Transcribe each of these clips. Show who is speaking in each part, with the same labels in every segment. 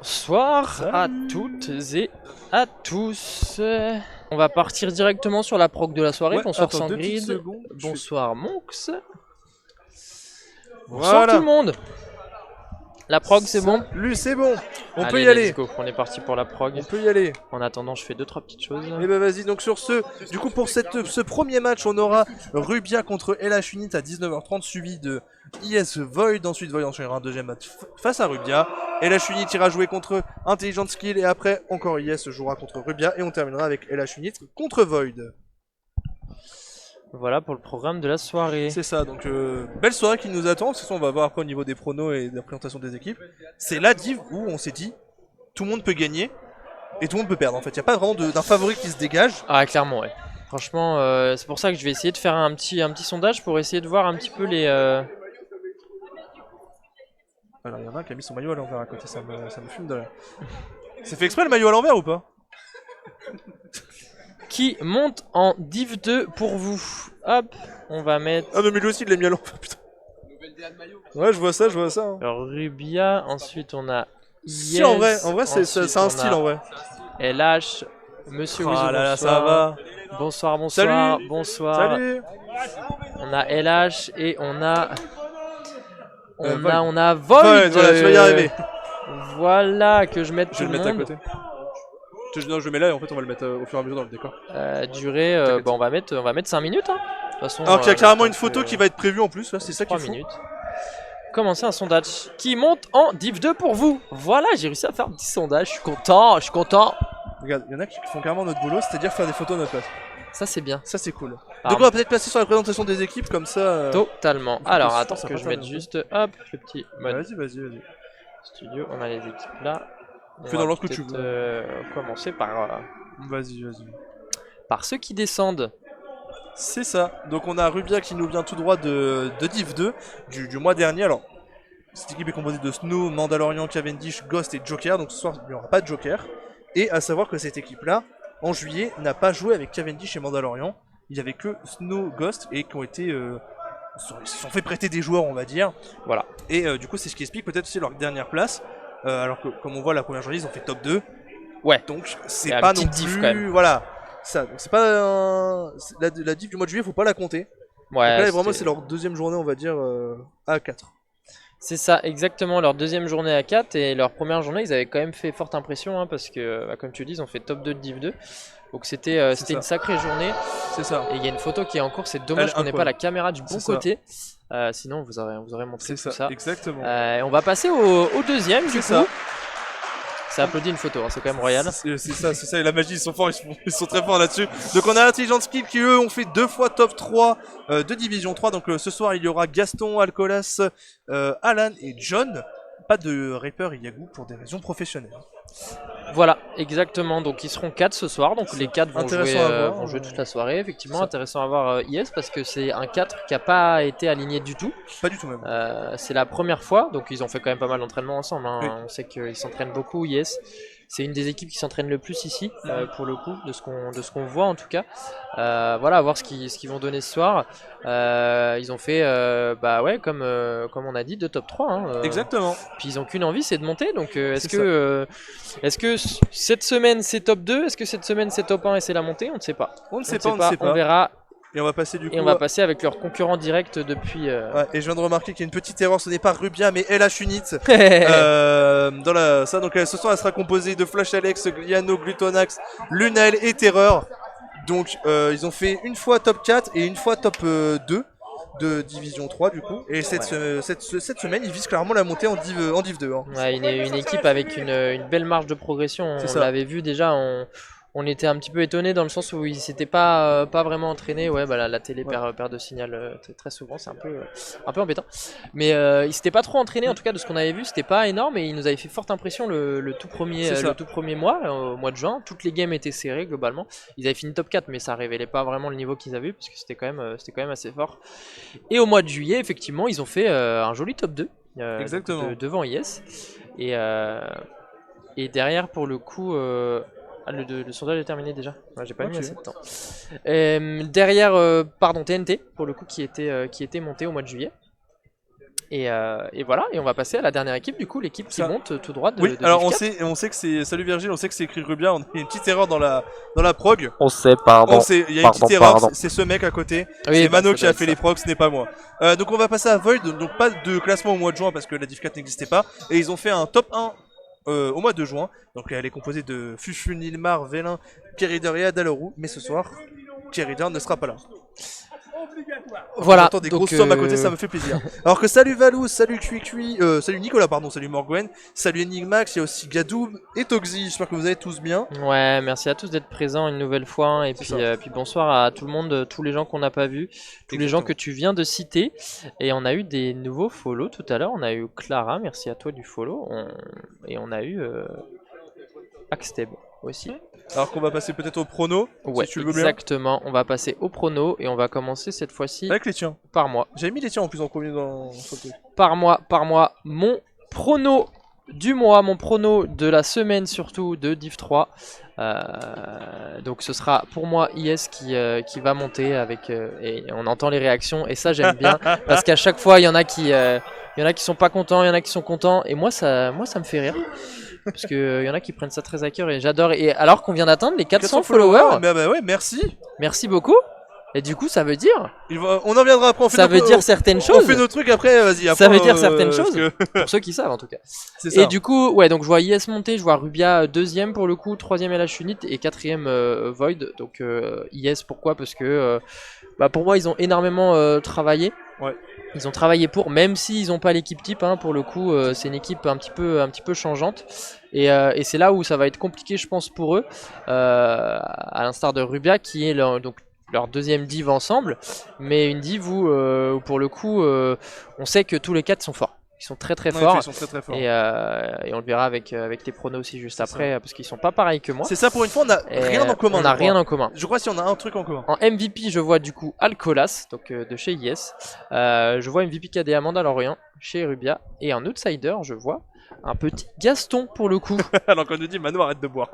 Speaker 1: Bonsoir à toutes et à tous. On va partir directement sur la proc de la soirée. Bonsoir
Speaker 2: attends, deux petites
Speaker 1: Sangrid.
Speaker 2: secondes,
Speaker 1: Bonsoir Monks. Bonsoir tout le monde. La prog c'est bon?
Speaker 2: Lui c'est bon. On peut
Speaker 1: Allez,
Speaker 2: y aller.
Speaker 1: let's go. On est parti pour la prog.
Speaker 2: On peut y aller.
Speaker 1: En attendant, je fais 2-3 petites choses.
Speaker 2: Et bah vas-y, donc sur ce, du coup pour ce premier match, on aura Rubia contre LH Unit à 19h30, suivi de IS Void. Ensuite Void enchaînera un deuxième match face à Rubia. LH Unit ira jouer contre Intelligent Skill et après encore IS jouera contre Rubia et on terminera avec LH Unit contre Void.
Speaker 1: Voilà pour le programme de la soirée.
Speaker 2: C'est ça, donc belle soirée qui nous attend. C'est ça, on va voir après au niveau des pronos et de la présentation des équipes. C'est la div où on s'est dit tout le monde peut gagner et tout le monde peut perdre en fait. Il n'y a pas vraiment d'un favori qui se dégage.
Speaker 1: Ah clairement ouais. Franchement, c'est pour ça que je vais essayer de faire un petit sondage pour essayer de voir un petit peu les...
Speaker 2: Alors il y en a un qui a mis son maillot à l'envers à côté, ça me fume de là. C'est fait exprès le maillot à l'envers ou pas?
Speaker 1: Qui monte en Div 2 pour vous. Hop, on va mettre...
Speaker 2: Ah non mais lui aussi il l'a mis à l'envers, putain. Ouais je vois ça, hein.
Speaker 1: Alors Rubia, ensuite on a...
Speaker 2: Si
Speaker 1: Yes,
Speaker 2: en vrai c'est
Speaker 1: ensuite,
Speaker 2: un
Speaker 1: on
Speaker 2: style
Speaker 1: a
Speaker 2: en vrai.
Speaker 1: LH, Monsieur Wizo,
Speaker 2: Ah là là,
Speaker 1: bonsoir.
Speaker 2: ça va.
Speaker 1: Bonsoir,
Speaker 2: Salut.
Speaker 1: bonsoir.
Speaker 2: Salut.
Speaker 1: On a LH et on a...
Speaker 2: Void.
Speaker 1: on a Void.
Speaker 2: Voilà, tu vas y arriver.
Speaker 1: Voilà, que je mette
Speaker 2: Je
Speaker 1: tout
Speaker 2: vais
Speaker 1: le
Speaker 2: le mettre à
Speaker 1: monde.
Speaker 2: côté. Non, je le mets là et en fait on va le mettre au fur et à mesure dans le décor.
Speaker 1: Durée, bon, on va mettre 5 minutes. Hein. De toute façon,
Speaker 2: Alors qu'il y a carrément une
Speaker 1: donc,
Speaker 2: photo qui va être prévue en plus, là, c'est ça qui
Speaker 1: 3
Speaker 2: est fou.
Speaker 1: minutes. Commencer un sondage qui monte en Div 2 pour vous. Voilà, j'ai réussi à faire un petit sondage. Je suis content,
Speaker 2: Regarde, il y en a qui font carrément notre boulot, c'est-à-dire faire des photos à notre place.
Speaker 1: Ça, c'est bien.
Speaker 2: Ça c'est cool.
Speaker 1: Ah,
Speaker 2: Donc on va peut-être passer sur la présentation des équipes comme ça.
Speaker 1: Totalement.
Speaker 2: faut
Speaker 1: Alors,
Speaker 2: que
Speaker 1: attends
Speaker 2: ça
Speaker 1: que
Speaker 2: passe
Speaker 1: je
Speaker 2: à
Speaker 1: mette
Speaker 2: l'heure.
Speaker 1: juste, hop, le petit mode
Speaker 2: Vas-y.
Speaker 1: studio. On a les équipes là. On
Speaker 2: Fais
Speaker 1: va
Speaker 2: dans l'ordre que tu
Speaker 1: peut-être,
Speaker 2: veux.
Speaker 1: commencer par
Speaker 2: Vas-y.
Speaker 1: ceux qui descendent.
Speaker 2: C'est ça. Donc on a Rubia qui nous vient tout droit de Div 2 du mois dernier. Alors, cette équipe est composée de Snow, Mandalorian, Cavendish, Ghost et Joker. Donc ce soir, il n'y aura pas de Joker. Et à savoir que cette équipe-là, en juillet, n'a pas joué avec Cavendish et Mandalorian. Il n'y avait que Snow, Ghost et qui ont été... ils se sont fait prêter des joueurs, on va dire.
Speaker 1: Voilà.
Speaker 2: Et du coup, c'est ce qui explique peut-être aussi leur dernière place. Alors que, comme on voit, la première journée, ils ont fait top 2.
Speaker 1: Ouais.
Speaker 2: Donc, c'est
Speaker 1: Et un
Speaker 2: pas
Speaker 1: petit
Speaker 2: non
Speaker 1: diff,
Speaker 2: plus...
Speaker 1: quand même.
Speaker 2: Voilà. Ça, donc c'est pas la div du mois de juillet, faut pas la compter.
Speaker 1: Ouais.
Speaker 2: Donc là, vraiment, c'est leur deuxième journée, on va dire, à 4.
Speaker 1: C'est ça, exactement, leur deuxième journée à 4 et leur première journée, ils avaient quand même fait forte impression hein, parce que, comme tu dis, ils ont fait top 2 de Div 2. Donc c'était
Speaker 2: ça.
Speaker 1: une sacrée journée.
Speaker 2: C'est ça.
Speaker 1: Et il y a une photo qui est en cours, c'est dommage qu'on n'ait pas la caméra du bon
Speaker 2: C'est ça.
Speaker 1: côté. Sinon, on vous aurait montré
Speaker 2: C'est
Speaker 1: tout ça.
Speaker 2: exactement.
Speaker 1: On va passer au deuxième, du coup.
Speaker 2: ça.
Speaker 1: Ça applaudit une photo, hein, c'est quand même royal.
Speaker 2: C'est ça, et la magie, ils sont forts, ils sont très forts là-dessus. Donc on a Intelligent Skill qui eux ont fait 2 fois top 3 de Division 3. Donc ce soir il y aura Gaston, Alcolas, Alan et John. Pas de Reaper et Yagoo pour des raisons professionnelles.
Speaker 1: Voilà, exactement. Donc ils seront 4 ce soir. Donc les 4 vont
Speaker 2: Intéressant
Speaker 1: jouer toute la soirée. Effectivement,
Speaker 2: Ça.
Speaker 1: intéressant à voir IS parce que c'est un 4 qui n'a pas été aligné du tout.
Speaker 2: Pas du tout même.
Speaker 1: C'est la première fois, donc ils ont fait quand même pas mal d'entraînement ensemble. Hein.
Speaker 2: Oui.
Speaker 1: On sait qu'ils s'entraînent beaucoup, IS. C'est une des équipes qui s'entraîne le plus ici, pour le coup, de ce qu'on voit en tout cas. Voilà, à voir ce qu'ils vont donner ce soir. Ils ont fait, bah ouais, comme on a dit, 2 top 3. Hein,
Speaker 2: Exactement.
Speaker 1: Puis ils ont qu'une envie, c'est de monter. Donc est-ce que cette semaine c'est top 2? Est-ce que cette semaine c'est top 1 et c'est la montée? On ne sait pas.
Speaker 2: On ne sait pas.
Speaker 1: On verra.
Speaker 2: Et on va passer du coup.
Speaker 1: Et on va passer avec leur concurrent direct depuis.
Speaker 2: Ouais, et je viens de remarquer qu'il y a une petite erreur, ce n'est pas Rubia mais LH Unit. Ça, donc ce soir elle sera composée de Flash Alex, Gliano, Glutonax, Lunael et Terreur. Donc ils ont fait une fois top 4 et une fois top 2 de Division 3 du coup. Et cette semaine ils visent clairement la montée en Div 2. Hein.
Speaker 1: Ouais, une équipe avec une belle marge de progression. On l'avait vu déjà. On était un petit peu étonné dans le sens où ils s'étaient pas vraiment entraînés. Ouais, bah la télé perd de signal très souvent, c'est un peu embêtant. Mais ils s'étaient pas trop entraînés en tout cas de ce qu'on avait vu, c'était pas énorme et ils nous avaient fait forte impression le tout premier mois, au mois de juin. Toutes les games étaient serrées globalement. Ils avaient fini top 4 mais ça révélait pas vraiment le niveau qu'ils avaient parce que c'était quand même assez fort. Et au mois de juillet, effectivement, ils ont fait un joli top 2 devant IS et derrière pour le coup. Le sondage est terminé déjà. Ouais, j'ai pas mis assez de temps. Derrière, TNT pour le coup qui était monté au mois de juillet. Et voilà, et on va passer à la dernière équipe, du coup, l'équipe qui monte tout droit de
Speaker 2: Oui,
Speaker 1: de
Speaker 2: alors
Speaker 1: Div
Speaker 2: on sait que c'est... Salut Virgile, on sait que c'est écrit Rubia, on a une petite erreur dans la prog.
Speaker 3: On sait, pardon.
Speaker 2: Il y a une petite erreur, c'est ce mec à côté.
Speaker 1: Oui,
Speaker 2: c'est
Speaker 1: bah,
Speaker 2: Mano
Speaker 1: ça
Speaker 2: qui
Speaker 1: doit
Speaker 2: a
Speaker 1: être
Speaker 2: fait
Speaker 1: ça.
Speaker 2: les progs, ce n'est pas moi. Donc on va passer à Void, donc pas de classement au mois de juin parce que la Div 4 n'existait pas. Et ils ont fait un top 1 au mois de juin. Donc elle est composée de Fufu, Nilmar, Vélin, Kerider et Adalorou. Mais ce soir, Kerider ne sera pas là.
Speaker 1: Voilà,
Speaker 2: J'entends des grosses sommes à côté, ça me fait plaisir. Alors que salut Valou, salut Cui, salut Nicolas, pardon, salut Morgwen, salut Enigmax, il y a aussi Gadoub et Toxi, j'espère que vous allez tous bien.
Speaker 1: Ouais, merci à tous d'être présents une nouvelle fois, hein, et puis bonsoir à tout le monde, tous les gens qu'on n'a pas vus, tous les gens que tu viens de citer. Et on a eu des nouveaux follow tout à l'heure, on a eu Clara, merci à toi du follow, et on a eu Axteb aussi.
Speaker 2: Alors qu'on va passer peut-être au prono,
Speaker 1: Ouais,
Speaker 2: si tu le veux bien.
Speaker 1: exactement, on va passer au prono et on va commencer cette fois-ci
Speaker 2: Avec les tiens.
Speaker 1: par moi.
Speaker 2: J'avais mis les tiens en plus en premier dans ce truc.
Speaker 1: Par mois, mon prono du mois, mon prono de la semaine surtout de Div 3. Donc ce sera pour moi IS qui va monter avec et on entend les réactions et ça j'aime bien parce qu'à chaque fois il y en a qui sont pas contents, il y en a qui sont contents et moi ça me fait rire parce que il y en a qui prennent ça très à cœur et j'adore, et alors qu'on vient d'atteindre les 400 followers.
Speaker 2: Bah ouais, merci.
Speaker 1: Merci beaucoup. Et du coup, ça veut dire...
Speaker 2: On en viendra après,
Speaker 1: ça veut dire certaines choses.
Speaker 2: On fait nos trucs après, vas-y.
Speaker 1: Ça veut dire certaines choses, pour ceux qui savent en tout cas.
Speaker 2: C'est ça.
Speaker 1: Et du coup, ouais, donc je vois IS monter, je vois Rubia deuxième pour le coup, troisième LH Unit et quatrième Void. Donc IS, pourquoi? Parce que pour moi, ils ont énormément travaillé.
Speaker 2: Ouais.
Speaker 1: Ils ont travaillé pour, même s'ils n'ont pas l'équipe type, hein, pour le coup, c'est une équipe un petit peu changeante. Et c'est là où ça va être compliqué, je pense, pour eux. À l'instar de Rubia, qui est leur deuxième div ensemble, mais une div où pour le coup on sait que tous les quatre sont forts, ils sont très forts,
Speaker 2: ils sont très forts.
Speaker 1: Et on le verra avec les pronos aussi juste après, parce qu'ils sont pas pareils que moi.
Speaker 2: C'est ça, pour une fois on a rien en commun.
Speaker 1: On a rien en commun.
Speaker 2: Je crois si on a un truc en commun.
Speaker 1: En MVP je vois du coup Alcolas, donc de chez IS, je vois MVP KDA Mandalorian chez Rubia, et en outsider je vois un petit Gaston pour le coup.
Speaker 2: Alors qu'on nous dit Mano arrête de boire.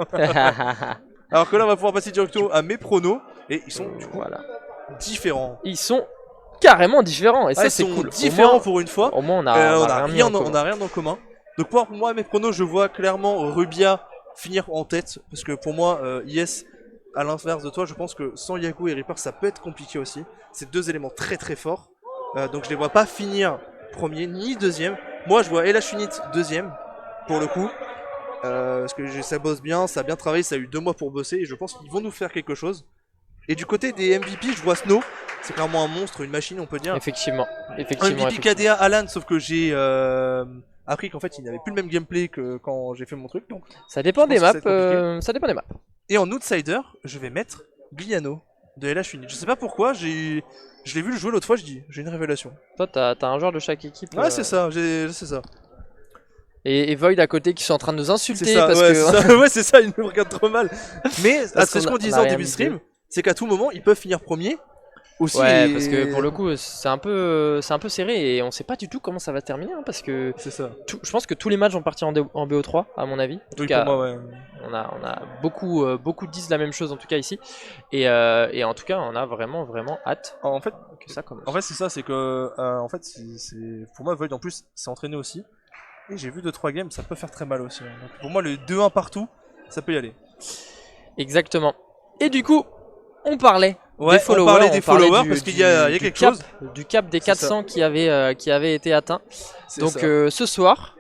Speaker 2: Alors que là on va pouvoir passer directement à mes pronos, et ils sont du coup différents.
Speaker 1: Ils sont carrément différents, et ça c'est cool.
Speaker 2: Différents pour une fois.
Speaker 1: Au moins on a rien
Speaker 2: en commun. Donc pour moi mes pronos, je vois clairement Rubia finir en tête, parce que pour moi IS, à l'inverse de toi, je pense que sans Yaku et Reaper ça peut être compliqué aussi. C'est deux éléments très forts, donc je les vois pas finir premier ni deuxième. Moi je vois LH Unit deuxième pour le coup. Parce que ça bosse bien, ça a bien travaillé, ça a eu 2 mois pour bosser et je pense qu'ils vont nous faire quelque chose. Et du côté des MVP, je vois Snow, c'est clairement un monstre, une machine on peut dire.
Speaker 1: Effectivement.
Speaker 2: MVP KDA Alan, sauf que j'ai appris qu'en fait il n'avait plus le même gameplay que quand j'ai fait mon truc. Donc
Speaker 1: ça dépend des maps, ça dépend des maps.
Speaker 2: Et en outsider, je vais mettre Gliano de LH Unit. Je sais pas pourquoi, je l'ai vu le jouer l'autre fois, je dis j'ai une révélation.
Speaker 1: Toi t'as un joueur de chaque équipe.
Speaker 2: Ouais c'est ça, c'est ça.
Speaker 1: Et Void à côté qui sont en train de nous insulter
Speaker 2: ça,
Speaker 1: parce
Speaker 2: ouais,
Speaker 1: que...
Speaker 2: ouais c'est ça, ils nous regardent trop mal. Mais c'est ce qu'on disait en début de
Speaker 1: dit.
Speaker 2: stream, c'est qu'à tout moment ils peuvent finir premier. Aussi,
Speaker 1: ouais, parce que pour le coup c'est un peu serré et on sait pas du tout comment ça va terminer, hein, parce que
Speaker 2: c'est ça.
Speaker 1: Je pense que tous les matchs vont partir en BO3 à mon avis. En tout cas,
Speaker 2: pour moi, ouais.
Speaker 1: On a beaucoup disent la même chose en tout cas ici, et en tout cas on a vraiment hâte
Speaker 2: en fait
Speaker 1: que ça commence.
Speaker 2: En fait c'est ça, c'est que en fait c'est pour moi Void en plus c'est entraîné aussi. Et j'ai vu 2-3 games, ça peut faire très mal aussi. Donc pour moi le 2-1 partout, ça peut y aller.
Speaker 1: Exactement. Et du coup, on parlait
Speaker 2: des followers, parce qu'il y a quelque chose.
Speaker 1: Du cap des 400 qui avait été atteint. Donc ce soir,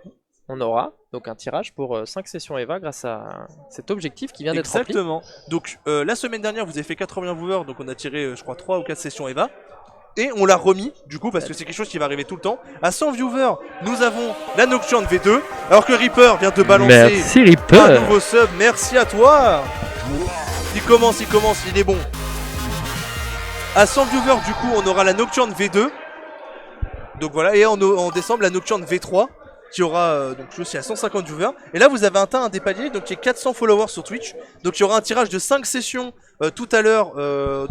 Speaker 1: on aura donc un tirage pour 5 sessions EVA grâce à cet objectif qui vient d'être rempli.
Speaker 2: Exactement. Donc la semaine dernière, vous avez fait 80 viewers, donc on a tiré je crois 3 ou 4 sessions EVA. Et on l'a remis, du coup, parce que c'est quelque chose qui va arriver tout le temps. À 100 viewers, nous avons la Nocturne V2, alors que Reaper vient de balancer un nouveau sub. Merci à toi. Il commence, il est bon. À 100 viewers, du coup, on aura la Nocturne V2. Donc voilà, et en décembre, la Nocturne V3, qui aura donc aussi à 150 viewers. Et là, vous avez atteint un des paliers, donc il y a 400 followers sur Twitch. Donc il y aura un tirage de 5 sessions tout à l'heure,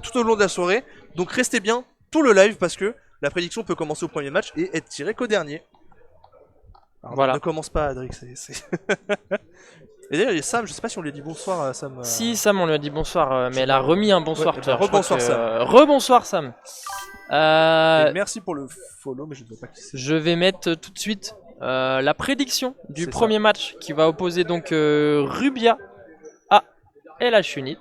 Speaker 2: tout au long de la soirée. Donc restez bien tout le live parce que la prédiction peut commencer au premier match et être tirée qu'au dernier. Alors,
Speaker 1: voilà.
Speaker 2: Ne commence pas, Adrix. Et d'ailleurs, il y a Sam, je sais pas si on lui a dit bonsoir à Sam.
Speaker 1: Si, Sam, on lui a dit bonsoir, mais elle a remis un bonsoir.
Speaker 2: Ouais, rebonsoir Sam.
Speaker 1: Rebonsoir Sam.
Speaker 2: Et merci pour le follow, mais je ne sais pas qui c'est.
Speaker 1: Je vais mettre tout de suite la prédiction du premier match qui va opposer donc Rubia à LH Unit.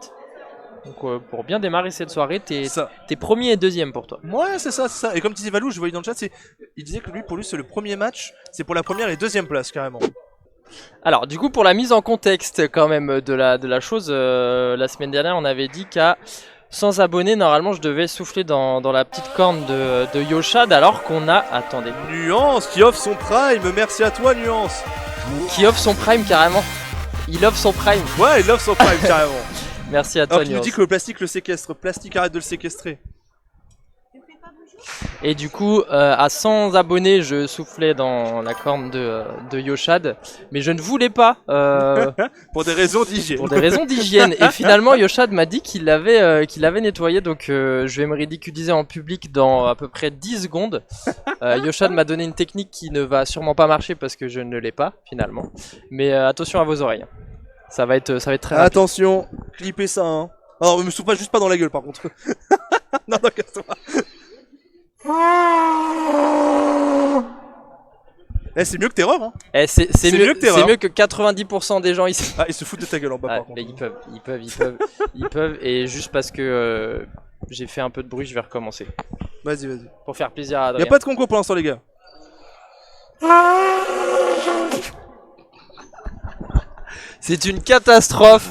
Speaker 1: Donc pour bien démarrer cette soirée, t'es premier et deuxième pour toi.
Speaker 2: Ouais, c'est ça, c'est ça. Et comme disait Valou, je voyais dans le chat, il disait que pour lui c'est le premier match, c'est pour la première et deuxième place carrément.
Speaker 1: Alors du coup pour la mise en contexte quand même de la chose, la semaine dernière on avait dit qu'à 100 abonnés normalement je devais souffler dans la petite corne de Yoshad alors qu'on a... Attendez.
Speaker 2: Nuance qui offre son prime, merci à toi Nuance.
Speaker 1: Qui offre son prime carrément. Il offre son prime.
Speaker 2: Ouais, il offre son prime carrément.
Speaker 1: Merci à toi
Speaker 2: alors, Nuance. Il nous dit que le plastique le séquestre, plastique arrête de le séquestrer.
Speaker 1: Et du coup, à 100 abonnés, je soufflais dans la corne de Yoshad, mais je ne voulais pas.
Speaker 2: Pour des raisons d'hygiène.
Speaker 1: Pour des raisons d'hygiène. Et finalement, Yoshad m'a dit qu'il l'avait nettoyé, donc je vais me ridiculiser en public dans à peu près 10 secondes. Yoshad m'a donné une technique qui ne va sûrement pas marcher parce que je ne l'ai pas, finalement. Mais attention à vos oreilles. Ça va être très rapide.
Speaker 2: Attention, clippez ça, hein. Alors, me souffle juste pas dans la gueule, par contre. Non, casse-toi. Eh, c'est mieux que Terror, hein.
Speaker 1: C'est mieux que 90% des gens ici.
Speaker 2: Ah, ils se foutent de ta gueule en bas, par contre.
Speaker 1: Ils peuvent, et juste parce que j'ai fait un peu de bruit, je vais recommencer.
Speaker 2: Vas-y.
Speaker 1: Pour faire plaisir à Adrien.
Speaker 2: Y'a pas de concours pour l'instant, les gars.
Speaker 1: C'est une catastrophe.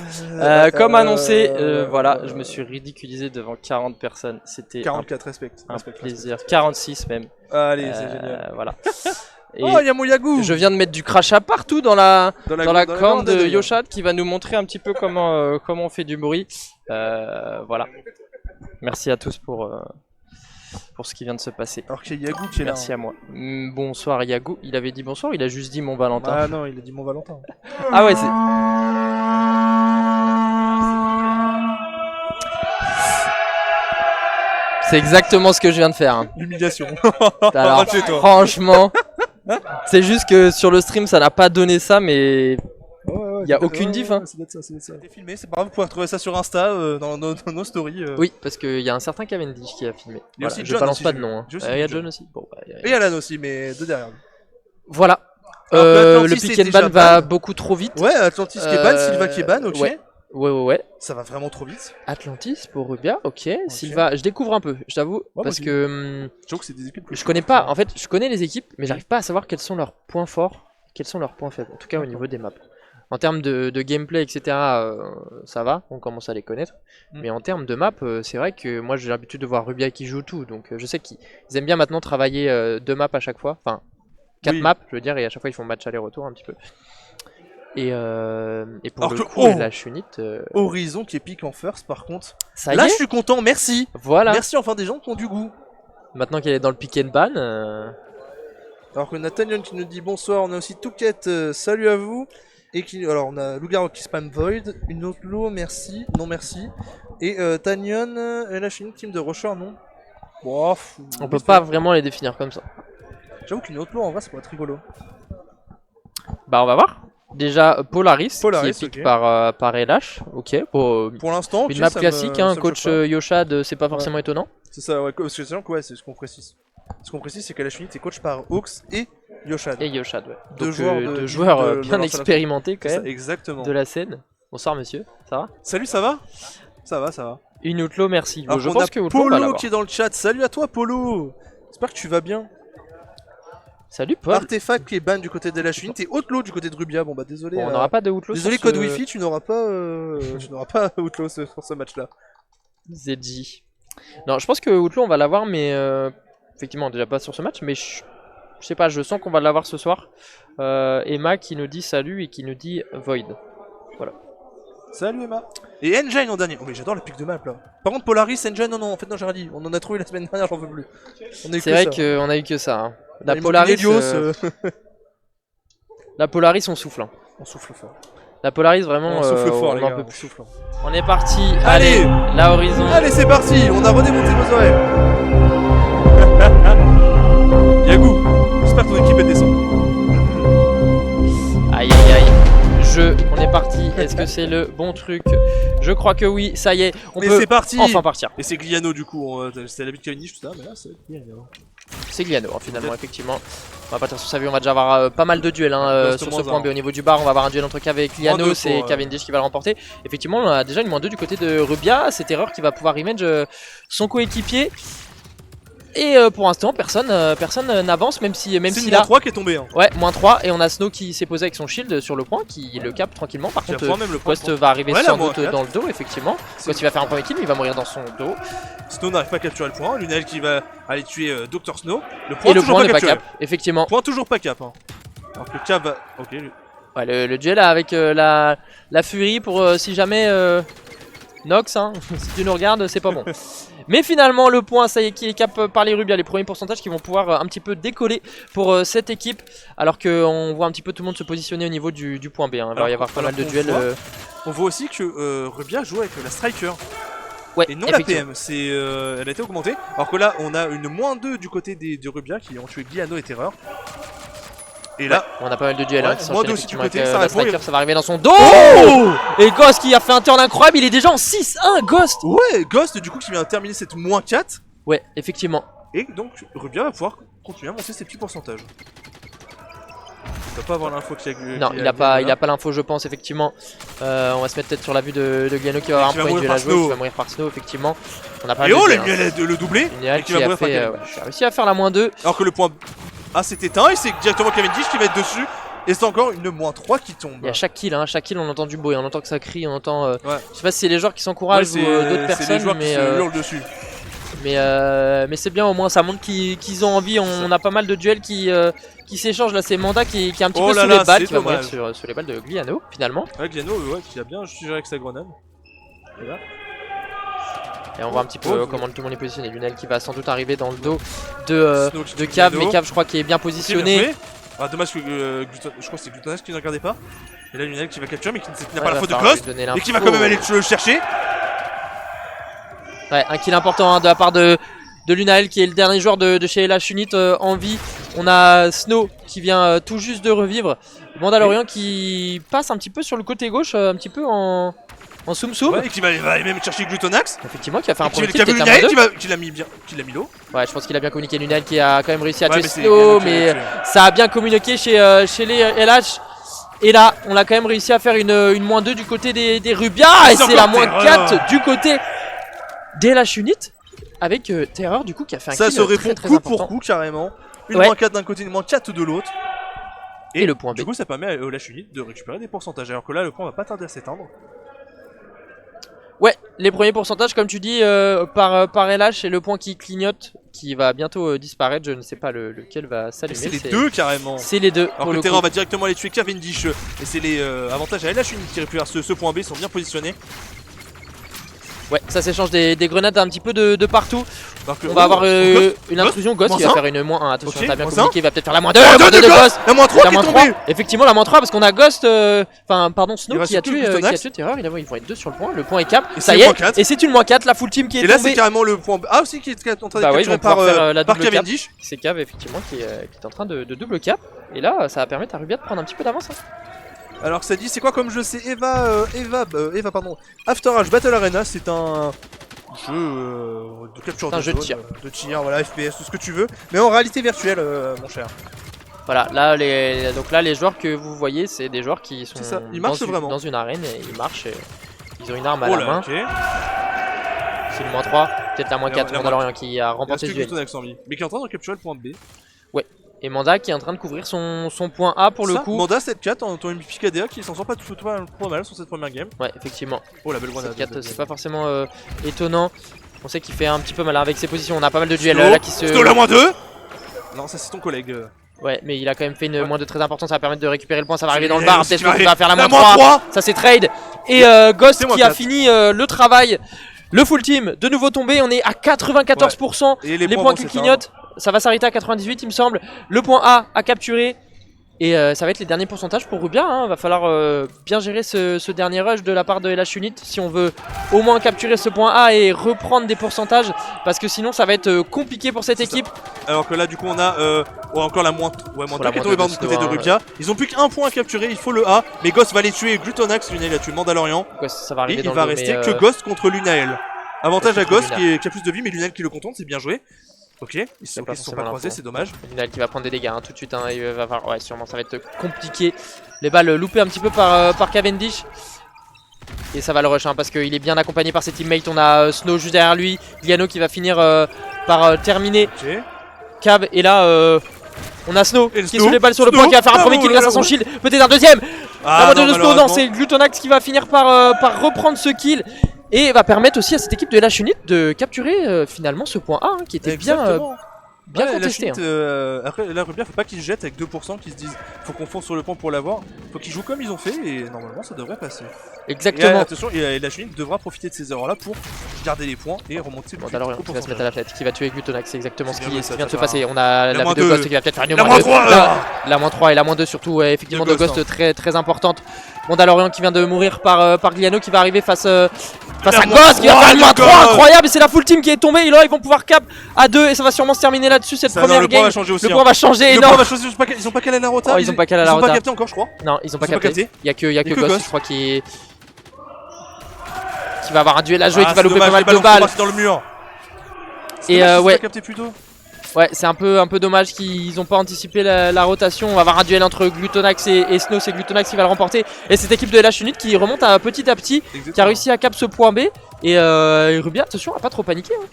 Speaker 1: Comme annoncé, voilà, je me suis ridiculisé devant 40 personnes. C'était
Speaker 2: 44, respect.
Speaker 1: Un plaisir. 46 même.
Speaker 2: Allez, c'est génial.
Speaker 1: Voilà. Et
Speaker 2: oh, y'a mon Yagou.
Speaker 1: Je viens de mettre du crachat partout dans la corne de Yoshad qui va nous montrer un petit peu comment on fait du bruit. Voilà. Merci à tous pour ce qui vient de se passer.
Speaker 2: Alors qu'il y a Yagou qui est là.
Speaker 1: Merci à moi. Bonsoir Yagou. Il avait dit bonsoir, il a juste dit mon Valentin.
Speaker 2: Ah non, il a dit mon Valentin.
Speaker 1: Ah ouais, c'est exactement ce que je viens de faire. Hein.
Speaker 2: L'humiliation.
Speaker 1: Alors, franchement, c'est juste que sur le stream ça n'a pas donné ça, mais il n'y a aucune diff. Hein.
Speaker 2: C'est ça. C'est filmé, c'est pas grave, vous pouvez retrouver ça sur Insta, dans nos stories.
Speaker 1: Oui, parce qu'il y a un certain Cavendish qui a filmé.
Speaker 2: Il y a
Speaker 1: voilà,
Speaker 2: aussi
Speaker 1: je
Speaker 2: John
Speaker 1: balance
Speaker 2: aussi,
Speaker 1: pas de nom. Hein. Il y a John aussi. Bon,
Speaker 2: et Alan aussi, mais deux derrière.
Speaker 1: Voilà. Le pick and ban va beaucoup trop vite.
Speaker 2: Ouais, Atlantis qui est ban, Sylva qui est ban, ok.
Speaker 1: Ouais.
Speaker 2: Ça va vraiment trop vite.
Speaker 1: Atlantis pour Rubia, ok. Sylva, je découvre un peu, je t'avoue, parce que
Speaker 2: j'avoue que c'est des équipes que
Speaker 1: je connais pas. En fait, je connais les équipes, mais j'arrive pas à savoir quels sont leurs points forts, quels sont leurs points faibles. En tout cas, au niveau des maps. En termes de gameplay, etc., ça va, on commence à les connaître. Mais en termes de map, c'est vrai que moi j'ai l'habitude de voir Rubia qui joue tout, donc je sais qu'ils aiment bien maintenant travailler 2 maps à chaque fois, enfin 4 maps, je veux dire, et à chaque fois ils font match aller-retour un petit peu. Et pour alors le coup, la Unit...
Speaker 2: Horizon qui est pick en first par contre.
Speaker 1: Ça
Speaker 2: là, je suis content, merci.
Speaker 1: Voilà.
Speaker 2: Merci enfin des gens qui ont du goût.
Speaker 1: Maintenant qu'elle est dans le pick and ban...
Speaker 2: Alors que Nathaniel qui nous dit bonsoir, on a aussi Touquette, salut à vous. Et alors on a Lougaro qui spam Void, une autre lot, merci, non merci. Et Tanyon, la Unit team de Rocher, non. Bon,
Speaker 1: on peut pas vraiment les définir comme ça.
Speaker 2: J'avoue qu'une autre lot en vrai ça pourrait être rigolo.
Speaker 1: Bah on va voir. Déjà Polaris qui est pick par LH, ok.
Speaker 2: Pour l'instant,
Speaker 1: une map classique, hein, coach Yoshad, c'est pas forcément étonnant.
Speaker 2: C'est ça, ouais, c'est ce qu'on précise. Ce qu'on précise, c'est que la Unit est coach par Hawks et Yoshad.
Speaker 1: Et Yoshad, ouais.
Speaker 2: Deux
Speaker 1: joueurs bien expérimentés quand même.
Speaker 2: Exactement.
Speaker 1: De la scène. Bonsoir monsieur, ça va?
Speaker 2: Salut, ça va? Ça va.
Speaker 1: Une Outlaw, merci.
Speaker 2: Alors je pense que Polo qui est dans le chat. Salut à toi Polo. J'espère que tu vas bien.
Speaker 1: Salut Paul.
Speaker 2: Artefact qui est ban du côté de la Unit et Outlaw du côté de Rubia. Bon bah désolé.
Speaker 1: Bon, on n'aura pas de Outlaw.
Speaker 2: Désolé code Wi-Fi, tu n'auras pas Outlaw sur ce match-là.
Speaker 1: ZJ. Non, je pense que Outlaw on va l'avoir, mais effectivement déjà pas sur ce match, mais je sais pas, je sens qu'on va l'avoir ce soir. Emma qui nous dit salut et qui nous dit Void. Voilà.
Speaker 2: Salut Emma. Et Engine en dernier. Oh mais j'adore le pic de map là. Par contre Polaris, Engine, non, en fait non j'ai rien dit. On en a trouvé la semaine dernière, j'en veux plus.
Speaker 1: C'est vrai qu'on a eu que ça. Hein. La Polaris, la Polaris on souffle. Hein.
Speaker 2: On souffle fort.
Speaker 1: La Polaris vraiment
Speaker 2: on souffle fort,
Speaker 1: on
Speaker 2: les
Speaker 1: en
Speaker 2: gars,
Speaker 1: peut plus.
Speaker 2: Souffle.
Speaker 1: On est parti. Allez, la Horizon.
Speaker 2: Allez c'est parti, on a redémonté nos oreilles. Yagou, j'espère que ton équipe est descend.
Speaker 1: Aïe. On est c'est parti. Est-ce que c'est le bon truc? Je crois que oui, ça y est. On peut
Speaker 2: c'est parti.
Speaker 1: enfin partir.
Speaker 2: Et c'est Gliano du coup, c'était l'habit de Cavendish tout ça, mais là c'est Gliano.
Speaker 1: C'est Gliano finalement, effectivement. On va pas tirer sur sa vie, on va déjà avoir pas mal de duels sur ce point B au niveau du bar. On va avoir un duel entre Cav et Gliano, c'est Cavendish qui va le remporter. Effectivement, on a déjà une -2 du côté de Rubia. C'est Terreur qui va pouvoir revenge son coéquipier. Et pour l'instant, personne n'avance, même si là.
Speaker 2: -3 qui est tombé. Hein.
Speaker 1: Ouais, -3. Et on a Snow qui s'est posé avec son shield sur le point, qui le capte tranquillement. Par contre, Ghost va arriver sans doute dans le dos, effectivement. Ghost il va faire un premier kill, mais il va mourir dans son dos.
Speaker 2: Snow n'arrive pas à capturer le point. Lunel qui va aller tuer Dr Snow.
Speaker 1: Le point n'est pas cap, effectivement.
Speaker 2: Point toujours pas cap. Hein. Alors que Cav va. Ok.
Speaker 1: Ouais, le duel avec la furie pour si jamais. Nox, hein, si tu nous regardes, c'est pas bon. Mais finalement, le point, ça y est, qui est cap par les Rubia, les premiers pourcentages qui vont pouvoir un petit peu décoller pour cette équipe. Alors qu'on voit un petit peu tout le monde se positionner au niveau du point B. Hein. Il va y avoir pas mal de duels.
Speaker 2: On voit aussi que Rubia joue avec la Striker.
Speaker 1: Ouais,
Speaker 2: et non la PM, elle a été augmentée. Alors que là, on a une -2 du côté des Rubia qui ont tué Gliano et Terreur. Et là,
Speaker 1: on a pas mal de duels qui
Speaker 2: s'enchaînent aussi du côté,
Speaker 1: ça va arriver dans son dos. Et Ghost qui a fait un turn incroyable, il est déjà en 6-1, Ghost.
Speaker 2: Ouais, Ghost du coup qui vient de terminer cette -4.
Speaker 1: Ouais, effectivement.
Speaker 2: Et donc Rubia va pouvoir continuer à monter ses petits pourcentages. Il doit pas avoir l'info qu'il y a.
Speaker 1: Non, il a pas l'info, je pense, effectivement. On va se mettre peut-être sur la vue de Gliano qui va avoir un point de duel à jouer, qui va mourir par Snow, effectivement. On a pas
Speaker 2: et oh, le doublé.
Speaker 1: Qui a réussi à faire la -2.
Speaker 2: Alors que le point A s'est éteint et c'est directement Cavendish qui va être dessus. Et c'est encore une -3 qui tombe.
Speaker 1: Et à chaque kill, on entend du bruit, on entend que ça crie, on entend. Je sais pas si c'est les joueurs qui s'encouragent ou d'autres personnes,
Speaker 2: les joueurs qui se hurlent dessus.
Speaker 1: Mais c'est bien, au moins ça montre qu'ils ont envie. On a pas mal de duels qui s'échangent. Là, c'est Manda qui est un petit peu sous les balles, qui va mourir sur les balles de Gliano finalement.
Speaker 2: Ouais, Gliano qui a bien géré avec sa grenade. Et là.
Speaker 1: Et on voit un petit peu comment tout le monde est positionné. Lunel qui va sans doute arriver dans le dos de Cav, mais Cav je crois qu'il est bien positionné.
Speaker 2: Ah, dommage que je crois que c'est Glutonax qui ne regardait pas. Et là Lunel qui va capturer mais qui n'a pas la faute de Ghost et qui va quand même aller le chercher.
Speaker 1: Ouais, un kill important de la part de Lunael qui est le dernier joueur de chez LH Unit en vie. On a Snow qui vient tout juste de revivre. Mandalorian qui passe un petit peu sur le côté gauche, un petit peu en soum soum.
Speaker 2: Ouais, et qui va même chercher Glutonax.
Speaker 1: Effectivement, qui va faire un premier
Speaker 2: kill. Qui l'a mis low.
Speaker 1: Ouais, je pense qu'il a bien communiqué. Lunael qui a quand même réussi à tuer Snow, mais ça a bien communiqué chez les LH. Et là, on a quand même réussi à faire une -2 du côté des Rubia. Et c'est la -4 du côté des LH Unit. Avec Terreur du coup qui a fait un kill
Speaker 2: ça se répond
Speaker 1: très
Speaker 2: coup
Speaker 1: important.
Speaker 2: pour coup carrément. Une -4 d'un côté, une -4 de l'autre.
Speaker 1: Et le point B.
Speaker 2: Du coup ça permet au LH Unit de récupérer des pourcentages. Alors que là le point va pas tarder à s'éteindre.
Speaker 1: Ouais, les premiers pourcentages comme tu dis par LH et le point qui clignote qui va bientôt disparaître. Je ne sais pas lequel va s'allumer.
Speaker 2: C'est les deux carrément.
Speaker 1: C'est les deux.
Speaker 2: Alors que Terreur va directement aller tuer Cavendish. Et c'est les avantages à LH Unit qui récupèrent ce point B, ils sont bien positionnés.
Speaker 1: Ouais, ça s'échange des grenades un petit peu de partout. On va avoir une intrusion. Ghost qui va faire une -1. Attention, t'as bien communiqué, il va peut-être faire la -2. La -2 de Ghost.
Speaker 2: La -3 qui est tombée.
Speaker 1: Effectivement, la -3 parce qu'on a Ghost, Snow qui a tué Terreur. Ils vont être 2 sur le point. Le point est cap. Ça y est. Et c'est une -4, la full team qui est tombée.
Speaker 2: Et là, c'est carrément le point A aussi qui est en train d'être capturé par Cavendish.
Speaker 1: C'est Cav effectivement qui est en train de double cap. Et là, ça va permettre à Rubia de prendre un petit peu d'avance.
Speaker 2: Alors ça dit c'est quoi comme jeu? C'est Eva After Age Battle Arena, c'est un jeu de capture de
Speaker 1: jeu de tir,
Speaker 2: voilà, FPS, tout ce que tu veux, mais en réalité virtuelle mon cher.
Speaker 1: Voilà, là les joueurs que vous voyez, c'est des joueurs qui sont dans une arène et ils marchent, ils ont une arme à la main. Okay. C'est le -3, peut-être la -4, Mandalorian qui a remporté le duel.
Speaker 2: Mais qui est en train de capturer le point B.
Speaker 1: Ouais. Et Manda qui est en train de couvrir son point A pour le coup.
Speaker 2: Manda 7-4 en ton MVP KDA qui s'en sort pas trop mal sur cette première game.
Speaker 1: Ouais, effectivement.
Speaker 2: Oh la belle grenade.
Speaker 1: 7-4, c'est pas forcément étonnant. On sait qu'il fait un petit peu mal avec ses positions. On a pas mal de duels là qui se.
Speaker 2: Snow la -2. Non, ça c'est ton collègue.
Speaker 1: Ouais, mais il a quand même fait une -2 très importante. Ça va permettre de récupérer le point. Ça va arriver dans le bar. Peut-être qu'il va faire la -3. Ça c'est trade. Et Ghost qui a fini le travail. Le full team de nouveau tombé. On est à 94%.
Speaker 2: Et
Speaker 1: les points qui clignotent. Ça va s'arrêter à 98 il me semble. Le point A à capturer. Et ça va être les derniers pourcentages pour Rubia, hein. Va falloir bien gérer ce dernier rush de la part de LH Unit si on veut au moins capturer ce point A et reprendre des pourcentages, parce que sinon ça va être compliqué pour cette équipe.
Speaker 2: Alors que là du coup on a encore la moins 3 qui est tombée par du côté de Rubia. Ils ont plus qu'un point à capturer, il faut le A, mais Ghost va les tuer. Glutonax, Lunael a tué Mandalorian.
Speaker 1: Ça va arriver
Speaker 2: et il va rester que Ghost contre Lunael. Avantage à Ghost qui a plus de vie, mais Lunael qui le contourne, c'est bien joué. Ok, ils se sont pas croisés, c'est dommage.
Speaker 1: Lunael qui va prendre des dégâts tout de suite, hein. Il va avoir, ouais, sûrement ça va être compliqué. Les balles loupées un petit peu par Cavendish. Et ça va le rush, hein, parce qu'il est bien accompagné par ses teammates. On a Snow juste derrière lui, Gliano qui va finir par terminer.
Speaker 2: Okay.
Speaker 1: Cab, et là on a Snow qui est sous les balles sur le point, qui va faire un premier kill grâce à son shield. Peut-être un deuxième. La moitié de Snow, non, c'est Glutonax qui va finir par reprendre ce kill. Et va permettre aussi à cette équipe de LH Unit de capturer finalement ce point A, hein, qui était bien contesté.
Speaker 2: Après, là, Rubia, faut pas qu'ils se jettent avec 2%, qu'ils se disent faut qu'on fonce sur le point pour l'avoir. Faut qu'ils jouent comme ils ont fait et normalement ça devrait passer.
Speaker 1: Exactement.
Speaker 2: Et attention, LH Unit devra profiter de ces erreurs là pour garder les points et remonter le
Speaker 1: Mandalorian qui va se mettre à la fête, qui va tuer Glutonax, c'est exactement ce qui vient de se
Speaker 2: va.
Speaker 1: passer. On a la de Ghost qui va peut-être faire une
Speaker 2: la moins 3
Speaker 1: la moins 3 et la moins 2 surtout, effectivement de Ghost très importante. Mandalorian qui vient de mourir par Gliano qui va arriver face à Ghost qui va faire une moins 3 incroyable, et c'est la full team qui est tombée. Et là ils vont pouvoir cap à 2 et ça va sûrement se terminer là-dessus cette première game. Le point va changer.
Speaker 2: Le point va changer, ils ont pas calé la rota.
Speaker 1: Ils ont pas calé la rota.
Speaker 2: Ils ont pas capté encore je crois.
Speaker 1: Non, ils ont pas capté. Il y a que Ghost je crois qui va avoir un duel à jouer, qui va louper pas mal de balles.
Speaker 2: Dans le mur.
Speaker 1: Et ouais.
Speaker 2: Capté plus tôt.
Speaker 1: Ouais, c'est un peu dommage qu'ils n'ont pas anticipé la rotation. On va avoir un duel entre Glutonax et Snow. C'est Glutonax qui va le remporter. Et cette équipe de LH Unit qui remonte petit à petit, qui a réussi à cap ce point B. Et Rubia, attention, à pas trop paniquer. Hein.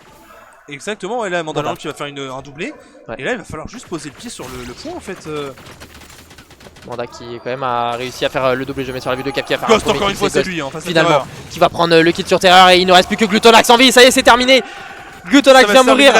Speaker 2: Exactement, et là Mandalorian qui va faire un doublé.
Speaker 1: Ouais.
Speaker 2: Et là il va falloir juste poser le pied sur le point en fait.
Speaker 1: Manda qui quand même a réussi à faire le doublé. Je mets sur la vue de Cap qui va faire
Speaker 2: Ghost, encore une fois, c'est lui. Hein,
Speaker 1: finalement, qui va prendre le kill sur terreur. Et il ne reste plus que Glutonax en vie. Ça y est, c'est terminé. Glutonax vient mourir.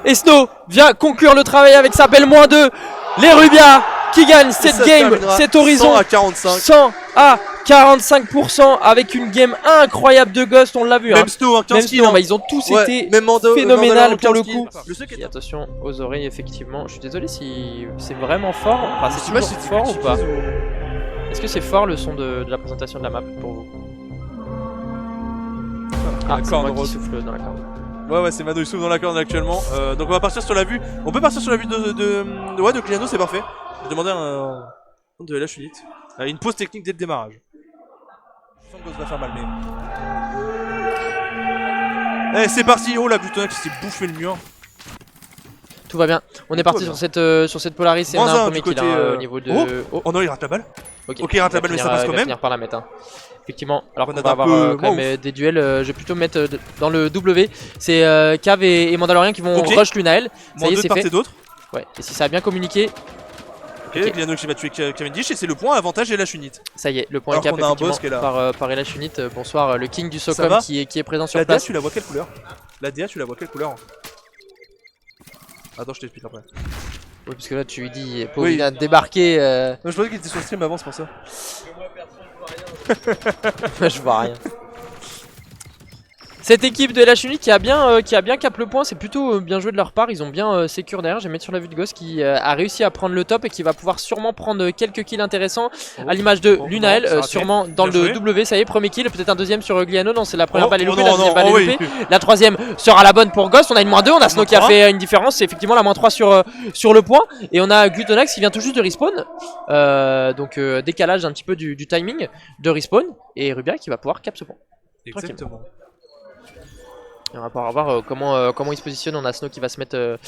Speaker 1: Et Snow vient conclure le travail avec sa belle moins 2. Les Rubia qui gagnent cette game, cet horizon 100 à 45% avec une game incroyable de Ghost, on l'a vu.
Speaker 2: Même Snow, hein, 15 kills,
Speaker 1: bah, ils ont tous été phénoménal pour le coup. Et attention aux oreilles, effectivement. Je suis désolé si c'est vraiment fort. Enfin, c'est toujours fort ou pas? Est-ce que c'est fort le son de la présentation de la map pour vous? Ah, c'est moi qui souffle dans la corde.
Speaker 2: Ouais, c'est Mano, il souffle dans la corde actuellement. Donc on va partir sur la vue. On peut partir sur la vue de Gliano, c'est parfait. Je vais demander de LH Unit. Une pause technique dès le démarrage. Je sens que Ghost va faire mal, mais. Allez, c'est parti. Oh, la Glutonax qui s'est bouffé le mur.
Speaker 1: Tout va bien. On est parti sur cette Polaris et on a un premier kill au niveau de.
Speaker 2: Oh non, il rate la balle. Ok, il rate la balle, mais ça passe quand même.
Speaker 1: Finir par la mettre. Hein. Effectivement, alors qu'on va avoir quand même des duels, je vais plutôt mettre dans le W. C'est Cav et Mandalorian qui vont rush Lunael. Ça y est, c'est fait. Ouais, et si ça a bien communiqué.
Speaker 2: Ok, Gliano qui va tuer Cavendish et c'est le point avantage LH Unit.
Speaker 1: Ça y est, le point est cap par LH Unit. Bonsoir, le king du Socom qui est présent sur place.
Speaker 2: La DA, tu la vois quelle couleur? La DA, tu la vois quelle couleur? Attends, je t'explique après.
Speaker 1: Oui, parce que là, tu lui dis, Pau vient de débarquer.
Speaker 2: Non, je pensais qu'il était sur le stream avant, c'est pour ça.
Speaker 1: Je vois rien. Cette équipe de LH Unit qui a bien cap le point, c'est plutôt bien joué de leur part. Ils ont bien sécure derrière. Je vais mettre sur la vue de Ghost qui a réussi à prendre le top et qui va pouvoir sûrement prendre quelques kills intéressants à l'image de Lunael, sûrement dans le W. Ça y est, premier kill, peut-être un deuxième sur Gliano. Non, c'est la première balle est loupée, la deuxième balle est loupée. La troisième sera la bonne pour Ghost. On a une moins 2, on a Snow qui a fait une différence. C'est effectivement la moins 3 sur le point. Et on a Glutonax qui vient tout juste de respawn. Donc décalage un petit peu du timing de respawn. Et Rubia qui va pouvoir cap ce point.
Speaker 2: Exactement.
Speaker 1: On va pouvoir voir comment il se positionne. On a Snow qui va se mettre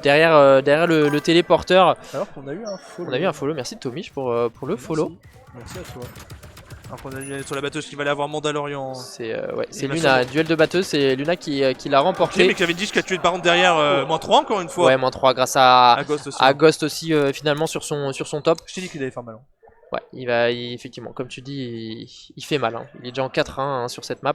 Speaker 1: derrière le téléporteur.
Speaker 2: Alors qu'on a eu un follow.
Speaker 1: On a eu un follow, merci Tomish pour le follow.
Speaker 2: Merci à toi. Alors qu'on a eu sur la batteuse qui va aller avoir Mandalorian.
Speaker 1: C'est Luna, duel de batteuse, c'est Luna qui l'a remporté.
Speaker 2: Ok, mais Cavendish qui a tué par contre derrière moins 3 encore une fois.
Speaker 1: Ouais, moins 3 grâce à Ghost aussi finalement sur son top.
Speaker 2: Je t'ai dit qu'il allait faire mal.
Speaker 1: Ouais, effectivement, comme tu dis, il fait mal. Hein. Il est déjà en 4-1 sur cette map.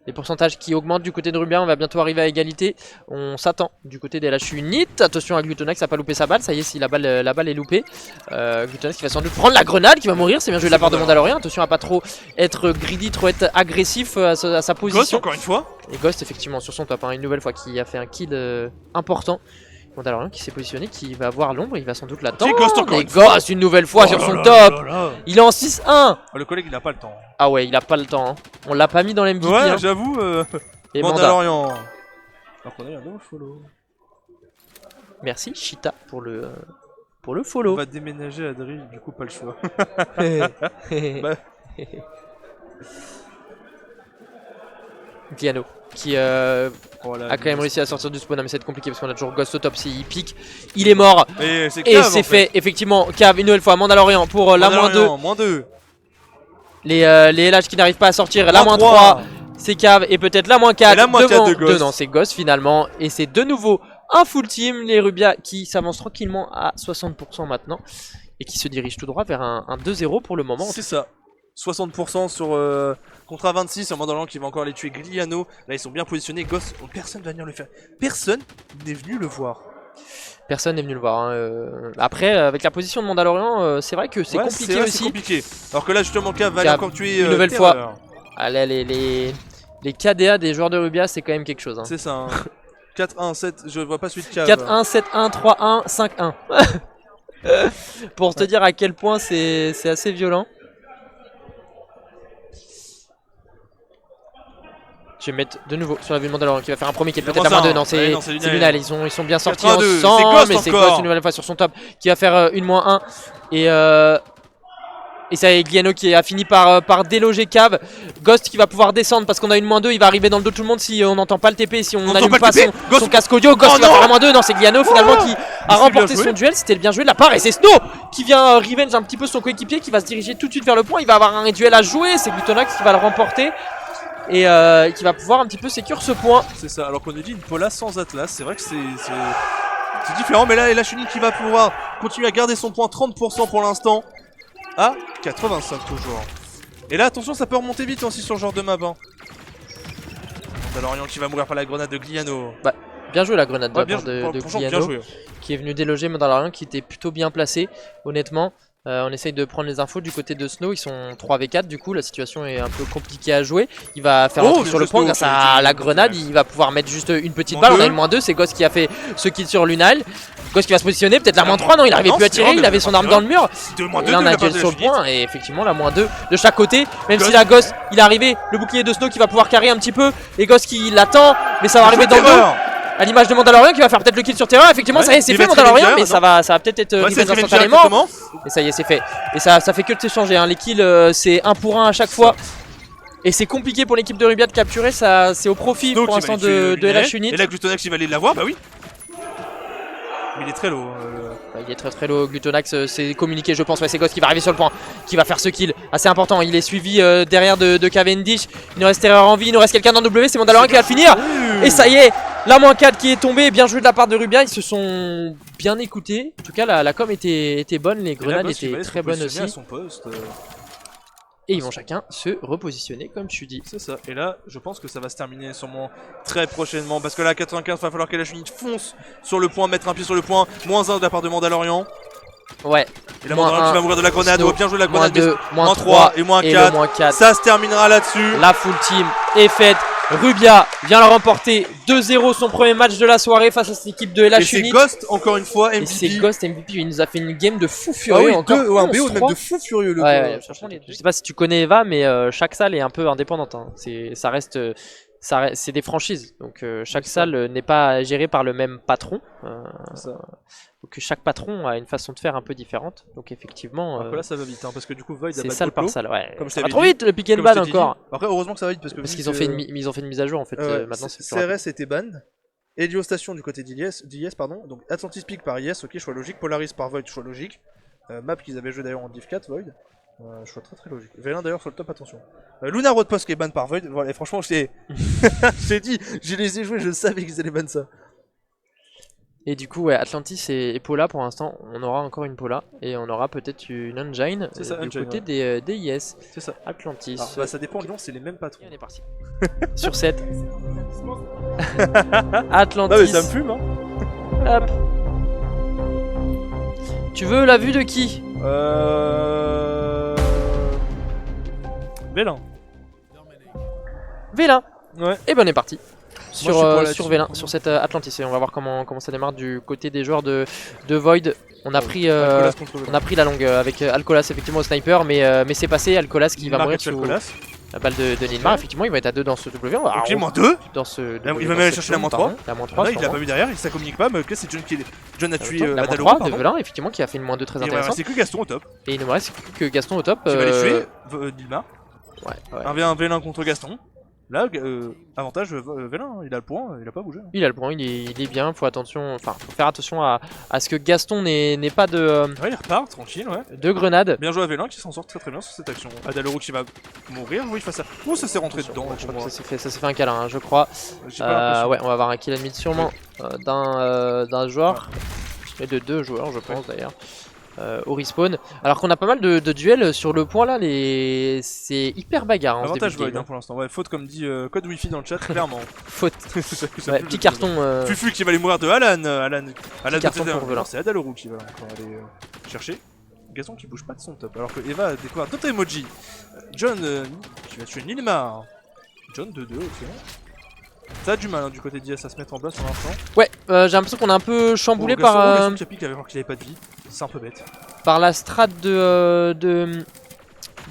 Speaker 1: Les pourcentages qui augmentent du côté de Rubia, on va bientôt arriver à égalité. On s'attend du côté des LH Unit. Attention à Glutonax, ça n'a pas loupé sa balle. Ça y est, si la balle est loupée. Glutonax qui va sans doute prendre la grenade, qui va mourir. C'est bien joué de la part de Mandalorian. Attention à pas trop être greedy, trop être agressif à sa position.
Speaker 2: Ghost encore une fois.
Speaker 1: Et Ghost effectivement sur son top, hein, une nouvelle fois qui a fait un kill important. Mandalorian qui s'est positionné, qui va voir l'ombre, il va sans doute l'attendre.
Speaker 2: Et
Speaker 1: Ghost une nouvelle fois sur son top. Il est en 6-1.
Speaker 2: Ah, le collègue il a pas le temps.
Speaker 1: Ah ouais, il a pas le temps. Hein. On l'a pas mis dans l'MVP.
Speaker 2: Ouais,
Speaker 1: hein.
Speaker 2: j'avoue.
Speaker 1: Et
Speaker 2: Mandalorian. Alors qu'on a eu un nouveau follow.
Speaker 1: Merci Cheetah pour le follow.
Speaker 2: On va déménager à Drill, du coup pas le choix. Bah.
Speaker 1: Gliano qui
Speaker 2: Voilà,
Speaker 1: a quand même réussi à sortir du spawn, mais c'est compliqué parce qu'on a toujours Ghost au top. S'il pique, il est mort.
Speaker 2: Et
Speaker 1: c'est fait, effectivement. Cave une nouvelle fois. Mandalorian pour la
Speaker 2: moins 2.
Speaker 1: Les LH qui n'arrivent pas à sortir. La moins 3. C'est Cave et peut-être la moins 4.
Speaker 2: La moins 4 de Ghost.
Speaker 1: Non, c'est Ghost finalement. Et c'est de nouveau un full team. Les Rubia qui s'avancent tranquillement à 60% maintenant. Et qui se dirigent tout droit vers un 2-0 pour le moment.
Speaker 2: C'est ça. 60% sur contre 26, un Mandalorian qui va encore les tuer. Gliano, là ils sont bien positionnés. Ghost, personne va venir le faire. Personne n'est venu le voir.
Speaker 1: Personne n'est venu le voir. Hein. Après, avec la position de Mandalorian, c'est vrai que c'est compliqué aussi.
Speaker 2: Compliqué. Alors que là, justement, Cave va aller encore tuer
Speaker 1: une nouvelle fois. Allez, les KDA des joueurs de Rubia, c'est quand même quelque chose. Hein.
Speaker 2: C'est ça. Hein. 4-1, 7, je vois pas celui de Cave.
Speaker 1: 4-1, 7-1, 3-1, 5-1. Pour te dire à quel point c'est assez violent. Je vais mettre de nouveau sur la vue de Mandalorian qui va faire un premier qui est peut-être à moins 2. Non, c'est Lunal. Ils sont bien sortis ensemble. Mais c'est Ghost une nouvelle fois sur son top qui va faire une moins 1. Et ça est Gliano qui a fini par déloger Cave. Ghost qui va pouvoir descendre parce qu'on a une moins 2. Il va arriver dans le dos de tout le monde si on n'entend pas le TP. Si on n'allume pas son casque audio. Ghost qui va faire un moins 2. Non, c'est Gliano finalement qui a remporté son duel. C'était le bien joué de la part. Et c'est Snow qui vient revenge un petit peu son coéquipier qui va se diriger tout de suite vers le point. Il va avoir un duel à jouer. C'est Glutonax qui va le remporter. Et qui va pouvoir un petit peu sécure ce point.
Speaker 2: C'est ça, alors qu'on nous dit une Pola sans Atlas, c'est vrai que c'est différent, mais là, Lachuni qui va pouvoir continuer à garder son point 30% pour l'instant, à 85 toujours. Et là, attention, ça peut remonter vite aussi sur ce genre de map. Hein. Mandalorian qui va mourir par la grenade de Gliano.
Speaker 1: Bah, bien joué la grenade de Gliano, qui est venu déloger Mandalorian qui était plutôt bien placé, honnêtement. On essaye de prendre les infos du côté de Snow, ils sont 3v4 du coup, la situation est un peu compliquée à jouer. Il va faire un truc sur le point grâce à la grenade, il va pouvoir mettre juste une petite balle, on a une moins 2, c'est Ghost qui a fait ce kill sur Lunal. Ghost qui va se positionner, peut-être la moins 3, non il n'arrivait plus à tirer, il avait son arme dans le mur. Et là on a duel sur le point et effectivement la moins 2 de chaque côté, même si la Ghost il est arrivé, le bouclier de Snow qui va pouvoir carrer un petit peu, et Ghost qui l'attend, mais ça va arriver dans le dos. À l'image de Mandalorian qui va faire peut-être le kill sur terreur, effectivement ça y est c'est fait Mandalorian, mais ça va peut-être être revenge instantanément. Et ça y est c'est fait. Et ça fait que de s'échanger, hein. Les kills c'est 1 pour 1 à chaque fois. Et c'est compliqué pour l'équipe de Rubia de capturer, ça c'est au profit pour l'instant de LH Unit.
Speaker 2: Et là Glutonax il va aller l'avoir, bah oui. Mais il est très low.
Speaker 1: Il est très low, Glutonax c'est communiqué je pense, ouais c'est Ghost qui va arriver sur le point, qui va faire ce kill assez important, il est suivi derrière de Cavendish, il nous reste Terreur en vie, il nous reste quelqu'un dans W, c'est Mandalorian qui va le finir. Et ça y est, la moins 4 qui est tombée, bien joué de la part de Rubia, ils se sont bien écoutés, en tout cas la com était bonne, les grenades étaient très bonnes aussi. Et ils vont chacun se repositionner comme tu dis.
Speaker 2: C'est ça. Et là, je pense que ça va se terminer sûrement très prochainement. Parce que là, à 95, il va falloir que la Unit fonce sur le point, mettre un pied sur le point. Moins 1 de la part de Mandalorian.
Speaker 1: Ouais.
Speaker 2: Et là, Mandalorian qui va mourir de la grenade.
Speaker 1: Snow,
Speaker 2: bien joué la
Speaker 1: moins
Speaker 2: grenade.
Speaker 1: 2,
Speaker 2: moins 3 et moins 4. Ça se terminera là-dessus.
Speaker 1: La full team est faite. Rubia vient le remporter 2-0 son premier match de la soirée face à cette équipe de LH Unit.
Speaker 2: Et c'est Ghost encore une fois MVP.
Speaker 1: Et c'est Ghost MVP, il nous a fait une game de fou furieux.
Speaker 2: Ah oui, un BO même de fou furieux le
Speaker 1: ouais, je sais pas si tu connais Eva, mais chaque salle est un peu indépendante. Hein. Ça reste c'est des franchises, donc chaque salle n'est pas gérée par le même patron. Donc chaque patron a une façon de faire un peu différente. Donc effectivement.
Speaker 2: Après là ça va vite, hein, parce que du coup Void
Speaker 1: c'est salle par salle. Ouais.
Speaker 2: Comme
Speaker 1: ça va trop vite le pick and ban encore.
Speaker 2: Après heureusement que ça va vite parce
Speaker 1: qu'ils ont fait une mise à jour en fait. Maintenant c'est
Speaker 2: CRS était ban. Helio Station du côté d'IS, pardon. Donc Atlantis Peak par IS, ok, choix logique. Polaris par Void, choix logique. Map qu'ils avaient joué d'ailleurs en Div 4, Void. Choix très logique. Vélin d'ailleurs sur le top, attention. Luna Road Post qui est ban par Void. Voilà, et franchement, je t'ai dit, je les ai joués, je savais qu'ils allaient ban ça.
Speaker 1: Et du coup, ouais, Atlantis et Pola pour l'instant, on aura encore une Pola et on aura peut-être une Engine du côté des IS.
Speaker 2: C'est ça.
Speaker 1: Atlantis.
Speaker 2: Alors, bah, ça dépend, Lyon, c'est les mêmes patrons.
Speaker 1: Et on est parti. Sur 7. Atlantis.
Speaker 2: Non mais ça me fume hein.
Speaker 1: Hop. Tu veux la vue de qui?
Speaker 2: Vélin.
Speaker 1: Vélin.
Speaker 2: Ouais.
Speaker 1: Et ben on est parti. sur Vélin, sur cette Atlantis. Et on va voir comment ça démarre du côté des joueurs de Void. On a pris la longue avec Alcolas effectivement au sniper, mais c'est passé. Alcolas qui va mourir sous la balle de Nilmar. Effectivement, il va être à 2 dans ce W.
Speaker 2: Ok, -2
Speaker 1: dans ce
Speaker 2: il va même aller chercher la -3.
Speaker 1: La -3.
Speaker 2: Là, il l'a pas vu derrière, ça communique pas, mais ok, c'est John a tué
Speaker 1: la
Speaker 2: Adaloro
Speaker 1: -3 de Velin, effectivement, qui a fait une -2 très intéressante.
Speaker 2: C'est que Gaston au top.
Speaker 1: Et il ne me reste plus que Gaston au top.
Speaker 2: Qui va les tuer, Nilmar.
Speaker 1: Ouais.
Speaker 2: 1v1 Vélin contre Gaston. Là, avantage Vélin, il a le point, il a pas bougé.
Speaker 1: Il a le point, il est bien, faut faire attention à ce que Gaston n'ait pas de...
Speaker 2: Ouais, il repart, tranquille, ouais.
Speaker 1: De grenade.
Speaker 2: Bien joué à Vélin qui s'en sort très bien sur cette action. Adaloro qui va mourir, oui, face à... Oh, ça s'est rentré dedans.
Speaker 1: Je crois que ça s'est fait un câlin, hein, je crois. Ouais, on va avoir un kill and sûrement d'un joueur. Et de 2 joueurs, je pense d'ailleurs. Au respawn. Alors qu'on a pas mal de duels sur le point là, c'est hyper bagarre.
Speaker 2: Avantage Void pour l'instant. Ouais, faute comme dit code wifi dans le chat, clairement.
Speaker 1: Faute. Ouais, petit carton.
Speaker 2: Fufu qui va aller mourir de Alan. Alan c'est Adaloro qui va encore aller chercher. Gaston qui bouge pas de son top. Alors que Eva a découvert d'autres emojis. John qui va tuer Nilmar. John 2-2, ok. Ça a du mal hein, du côté d'IS à se mettre en place pour l'instant.
Speaker 1: Ouais, j'ai l'impression qu'on a un peu chamboulé par.
Speaker 2: Gaston qui alors qu'il avait pas de vie. C'est un peu bête.
Speaker 1: Par la strat de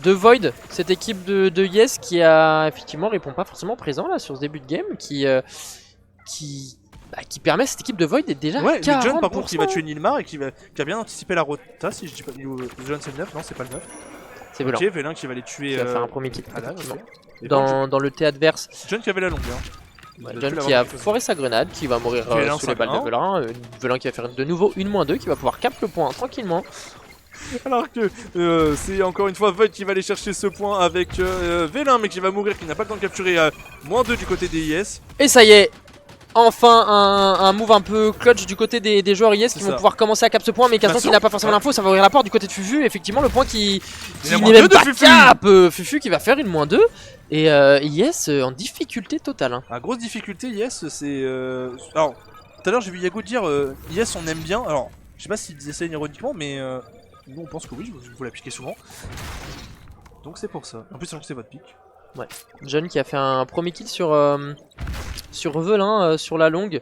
Speaker 1: Void, cette équipe de Yes qui a effectivement répond pas forcément présent là sur ce début de game, qui permet à cette équipe de Void d'être déjà
Speaker 2: ouais,
Speaker 1: 40%.
Speaker 2: John par contre qui va tuer Nilmar et qui a bien anticipé la rota si je dis pas. John c'est le 9, non c'est pas le 9.
Speaker 1: C'est Vélin.
Speaker 2: Ok, Vélin qui va les tuer.
Speaker 1: Qui va faire un premier kill.
Speaker 2: Okay.
Speaker 1: Dans le thé adverse.
Speaker 2: John qui avait la longue. Hein.
Speaker 1: Ouais, John qui a foiré sa grenade, qui va mourir sous les balles de Vélin. Vélin qui va faire de nouveau une -2, qui va pouvoir cap le point tranquillement.
Speaker 2: Alors que c'est encore une fois Void qui va aller chercher ce point avec Vélin, mais qui va mourir, qui n'a pas le temps de capturer -2 du côté des IS.
Speaker 1: Et ça y est, enfin un move un peu clutch du côté des joueurs IS qui vont pouvoir commencer à cap ce point, mais Gaston qui n'a pas forcément l'info, ça va ouvrir la porte du côté de Fufu. Effectivement, le point qui n'est même pas cap. Fufu qui va faire une -2. Et IS en difficulté totale. Hein.
Speaker 2: À grosse difficulté, IS, c'est. Alors, tout à l'heure j'ai vu Yago dire IS on aime bien. Alors, je sais pas s'il disait ça ironiquement, mais nous on pense que oui, vous l'appliquez souvent. Donc c'est pour ça. En plus, c'est votre pick.
Speaker 1: Ouais. John qui a fait un premier kill sur Velin sur la longue.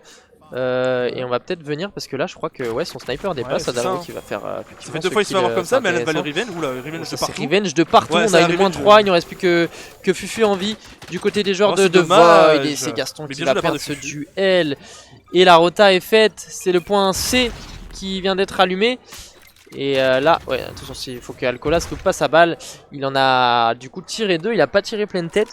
Speaker 1: Et on va peut-être venir parce que là je crois que ouais, son sniper dépasse Adaloro qui va faire.
Speaker 2: Ça fait 2 fois il se fait avoir comme ça, mais elle va le revenge. Oula, revenge de partout.
Speaker 1: Revenge de partout, on a une -3, il ne reste plus que Fufu en vie du côté des joueurs de Void. Et c'est Gaston qui va perdre ce duel. Et la rota est faite, c'est le point C qui vient d'être allumé. Et là, ouais, attention, il faut que Alcolas loupe pas sa balle. Il en a du coup tiré 2, il a pas tiré pleine tête.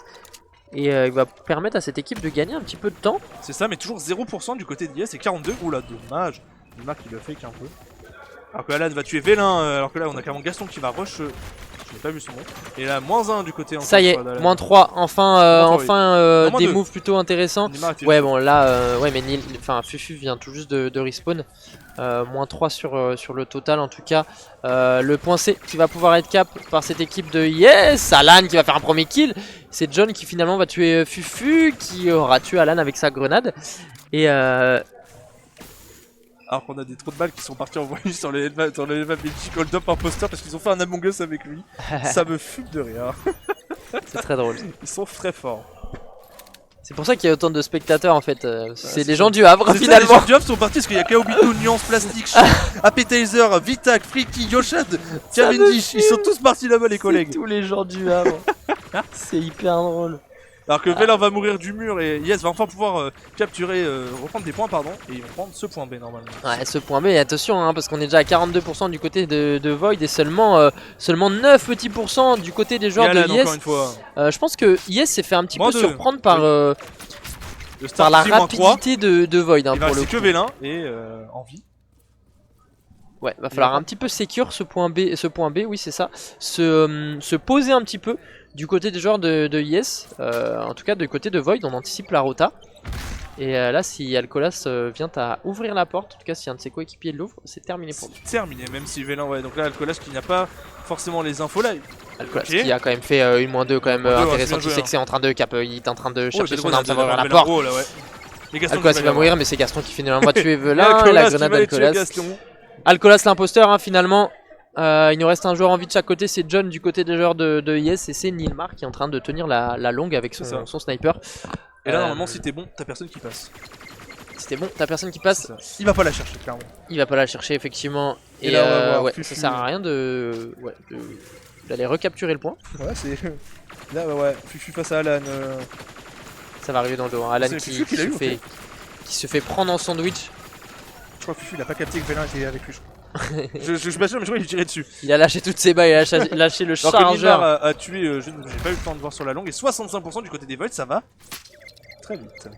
Speaker 1: Et il va permettre à cette équipe de gagner un petit peu de temps.
Speaker 2: C'est ça, mais toujours 0% du côté d'IS et 42. Oula, dommage. Nilmar qui le fake un peu. Alors que Alan va tuer Vélin, alors que là on a carrément Gaston qui va rush. Je n'ai pas vu son nom. Et là, -1 du côté.
Speaker 1: Ça y est, -3. Enfin, des moves plutôt intéressants. Ouais, bon là, ouais, mais Fufu vient tout juste de respawn. -3 sur le total en tout cas. Le point C qui va pouvoir être cap par cette équipe de Yes. Alan qui va faire un premier kill. C'est John qui finalement va tuer Fufu, qui aura tué Alan avec sa grenade. Et
Speaker 2: alors qu'on a des trous de balles qui sont partis envoyer sur les Magic Hold Up Imposteur parce qu'ils ont fait un Among Us avec lui. Ça me fume de rire.
Speaker 1: C'est très drôle.
Speaker 2: Ils sont très forts.
Speaker 1: C'est pour ça qu'il y a autant de spectateurs en fait. C'est les gens du Havre finalement.
Speaker 2: Les gens du Havre sont partis parce qu'il y a Kaobito, Nuance, Plastic, Appetizer, Vitak, Freaky, Yoshad, Cavendish. Ils sont tous partis là-bas les collègues.
Speaker 1: Tous les gens du Havre. C'est hyper drôle.
Speaker 2: Alors que Vélin va mourir du mur et Yes va enfin pouvoir reprendre des points et ils vont prendre ce point B normalement.
Speaker 1: Ouais, ce point B, attention hein, parce qu'on est déjà à 42% du côté de Void et seulement 9 petits pourcents du côté des joueurs de Yes. Je pense que Yes s'est fait un petit peu surprendre par la rapidité de Void hein, pour le coup.
Speaker 2: C'est que Vélin et en vie.
Speaker 1: Ouais, va falloir un petit peu sécure ce point B, oui c'est ça, se poser un petit peu du côté des joueurs de Yes, en tout cas du côté de Void, on anticipe la rota. Et là si Alcolas vient à ouvrir la porte, en tout cas si un de ses coéquipiers l'ouvre, c'est terminé pour lui.
Speaker 2: C'est terminé, même si Vélin, ouais, donc là Alcolas qui n'a pas forcément les infos là.
Speaker 1: Alcolas qui a quand même fait une -2 quand même intéressante, il sait que c'est en train de cap, il est en train de chercher son arme, ça va ouvrir la porte. Alcolas il va mourir mais c'est Gaston qui finalement va tuer Vélin et la grenade d'Alcolas. Alcolas l'imposteur hein, finalement. Il nous reste un joueur en vie de chaque côté, c'est John du côté des joueurs de Yes et c'est Nilmar qui est en train de tenir la longue avec son sniper.
Speaker 2: Et là, normalement, si t'es bon, t'as personne qui passe.
Speaker 1: Si t'es bon, t'as personne qui passe.
Speaker 2: Il va pas la chercher, clairement.
Speaker 1: Il va pas la chercher, effectivement.
Speaker 2: Et là, on va voir
Speaker 1: ouais,
Speaker 2: Fufu.
Speaker 1: ça sert à rien d'aller recapturer le point.
Speaker 2: Ouais, c'est. Là, ouais, Fufu face à Alan.
Speaker 1: Ça va arriver dans le dos. Hein. Alan qui se fait prendre en sandwich.
Speaker 2: Je crois que Fufu il a pas capté que Vélin était avec lui. Je suis pas sûr, mais je crois qu'il tirait dessus.
Speaker 1: Il a lâché toutes ses balles, il a lâché le
Speaker 2: Alors
Speaker 1: chargeur.
Speaker 2: que a tué, j'ai pas eu le temps de voir sur la longue, et 65% du côté des Voids, ça va très vite.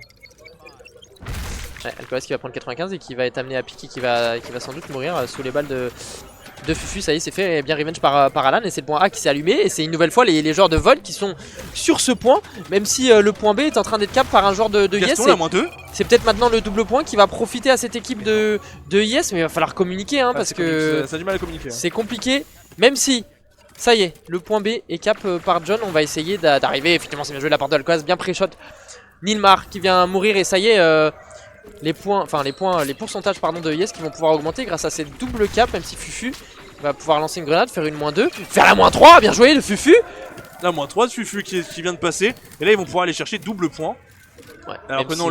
Speaker 1: Ouais, Alcolas qui va prendre 95 et qui va être amené à piquer, qui va sans doute mourir sous les balles de Fufu. Ça y est, c'est fait, et bien revenge par Alan, et c'est le point A qui s'est allumé. Et c'est une nouvelle fois les joueurs de Void qui sont sur ce point, même si le point B est en train d'être cap par un joueur de Yes. C'est peut-être maintenant le double point qui va profiter à cette équipe de Yes, mais il va falloir communiquer hein, parce que
Speaker 2: ça a du mal à communiquer.
Speaker 1: C'est compliqué, même si ça y est, le point B est cap par John. On va essayer d'arriver. Effectivement, c'est bien joué de la part de Alcolas, bien pré-shot. Nilmar qui vient mourir, et ça y est. Les pourcentages de Yes qui vont pouvoir augmenter grâce à cette double cap, même si Fufu va pouvoir lancer une grenade, faire une -2, faire la -3, bien joué de Fufu.
Speaker 2: La -3 de Fufu qui vient de passer, et là ils vont pouvoir aller chercher double point.
Speaker 1: Ouais,
Speaker 2: alors que non,